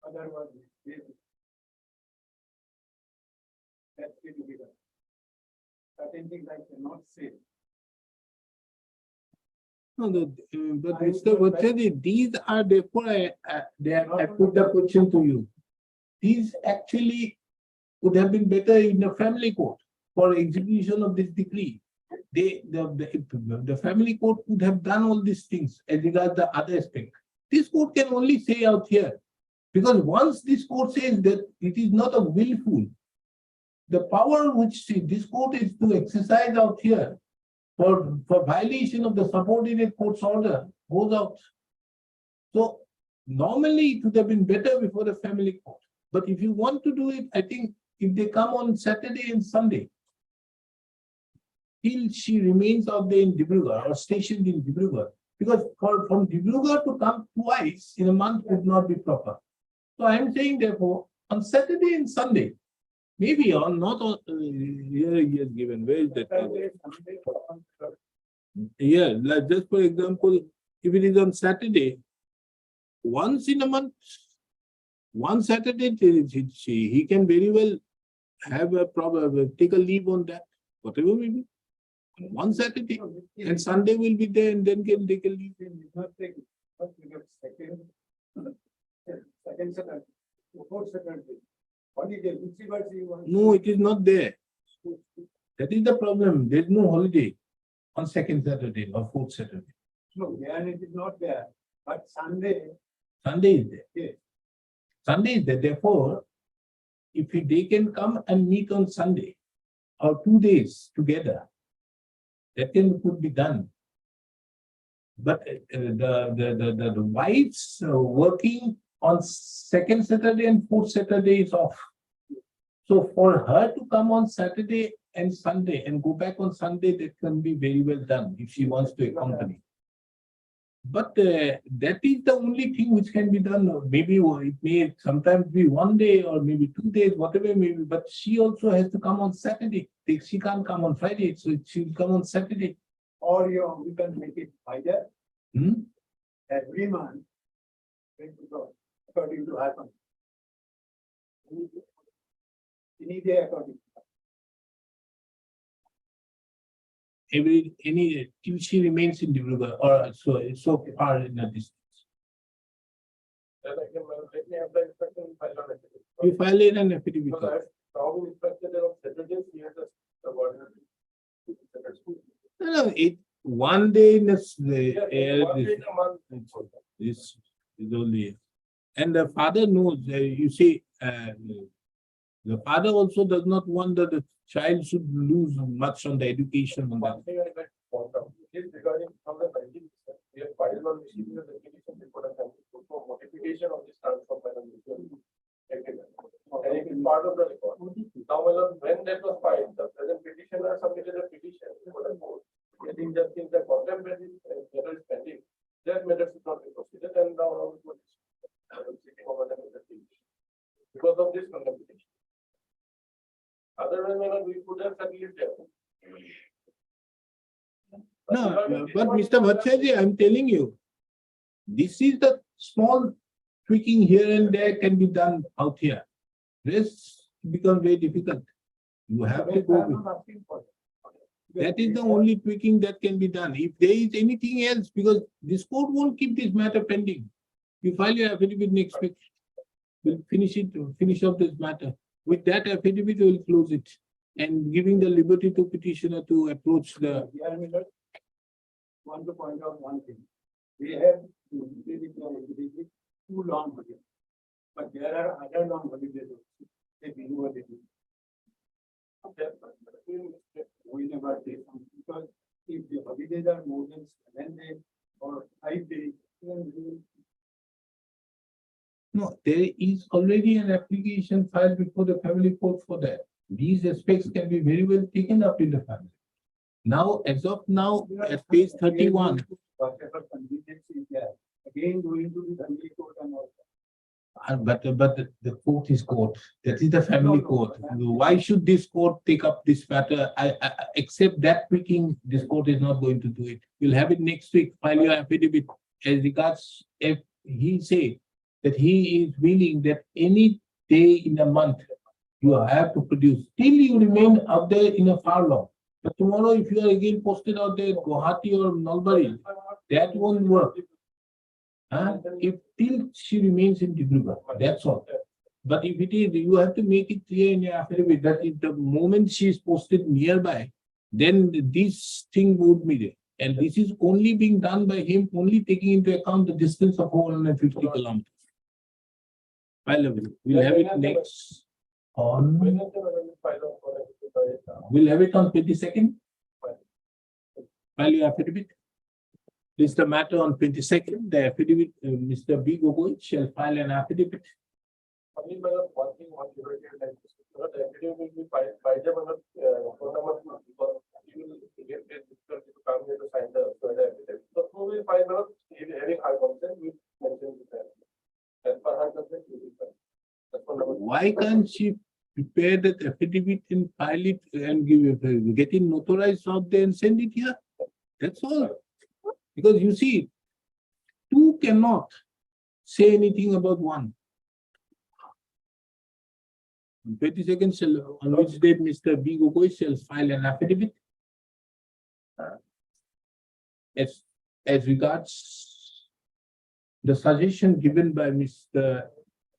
Otherwise, that's the difficult. Certain things I cannot say. no, but Mr. Vachari, these are therefore, I put the question to you. These actually would have been better in the family court for execution of this decree. The family court would have done all these things as regards the other aspect. This court can only say out here, because once this court says that it is not a willful, the power which this court is to exercise out here for violation of the subordinate court's order goes out. So normally it would have been better before the family court. But if you want to do it, I think if they come on Saturday and Sunday, till she remains out there in Dibrugarh or stationed in Dibrugarh, because from Dibrugarh to come twice in a month would not be proper. So I am saying therefore, on Saturday and Sunday, maybe on not on, here he has given, where is that? Yeah, like just for example, if it is on Saturday, once in a month, one Saturday, he can very well have a problem, take a leave on that, whatever may be. One Saturday, and Sunday will be there, and then can take a leave. Second Saturday, fourth Saturday. Holiday, which words you want? No, it is not there. That is the problem. There is no holiday on second Saturday or fourth Saturday. No, and it is not there, but Sunday. Sunday is there. Yes. Sunday is there. Therefore, if they can come and meet on Sunday or 2 days together, that could be done. But the wives working on second Saturday and fourth Saturday is off. So for her to come on Saturday and Sunday and go back on Sunday, that can be very well done if she wants to accompany. But that is the only thing which can be done. Maybe it may sometimes be 1 day or maybe 2 days, whatever maybe. But she also has to come on Saturday. She can't come on Friday, so she will come on Saturday. Or you can make it either every month, according to happen. Any day according. Any till she remains in Dibrugarh or so far in a distance. Then I can, let me have the inspection file on it. You file in an affidavit. Because I have now been inspected on Saturdays, he has the order. No, 1 day in Yeah, 1 day in a month. this is only, and the father knows. You see, the father also does not want that the child should lose much on the education on that. One thing I got found out is regarding from the 19th, we have filed on receiving the application report and for modification of this transfer by the mutual. And it is part of the record. Now, my lord, when that was filed, the present petitioner submitted a petition before the court. Getting just in the contemporary matter is pending, that matter should not be proceeded and now sitting over the matter because of this contemplation. Otherwise, my lord, we could have settled it there. No, but Mr. Bhattacharya, I'm telling you, this is the small tweaking here and there can be done out here. Rest becomes very difficult. You have to go with. That is the only tweaking that can be done. If there is anything else, because this court won't keep this matter pending. You file your affidavit next week. We'll finish up this matter. With that affidavit, we'll close it. And giving the liberty to petitioner to approach the. Want to point out one thing. We have too long holidays. But there are other long holidays also. They begin what they do. We never take them because if the holidays are more than 7 days or 5 days, then we No, there is already an application filed before the family court for that. These aspects can be very well taken up in the family. Now, as of now, at page 31, whatever convenience is there, again going to the family court and all. but the court is court. That is the family court. Why should this court take up this matter? I except that tweaking, this court is not going to do it. We'll have it next week. File your affidavit as regards if he say that he is willing that any day in a month you have to produce till you remain out there in a furlough. But tomorrow, if you are again posted out there, Guwahati or Nalbari, that won't work. If till she remains in Dibrugarh, that's all. But if it is, you have to make it clear in your affidavit that if the moment she is posted nearby, then this thing would be there. And this is only being done by him, only taking into account the distance of 450 kilometers. We'll have it next on. We'll have it on 22nd. File your affidavit. This is the matter on 22nd. The affidavit, Mr. B. Gogoi shall file an affidavit. Only by one thing, one liberty like this. The affidavit will be by the phone number because you will get difficult to come here to sign the affidavit. So who will find out if having high consent, we mention that. As per her consent, we will find. That's phone number. Why can't she prepare that affidavit and file it and get it notarized out there and send it here? That's all. Because you see, two cannot say anything about one. On 22nd, on which date Mr. B. Gogoi shall file an affidavit. As regards the suggestion given by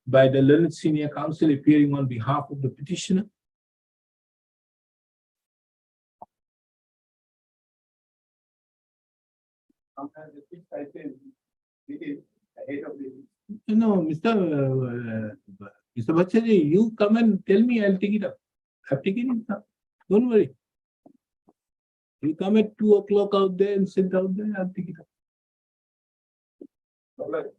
by the learned senior counsel appearing on behalf of the petitioner. Sometimes the fixed item, it is ahead of the. No, Mr. Bhattacharya, you come and tell me, I'll take it up. I've taken it up. Don't worry. You come at 2 o'clock out there and sit out there, I'll take it up. Like,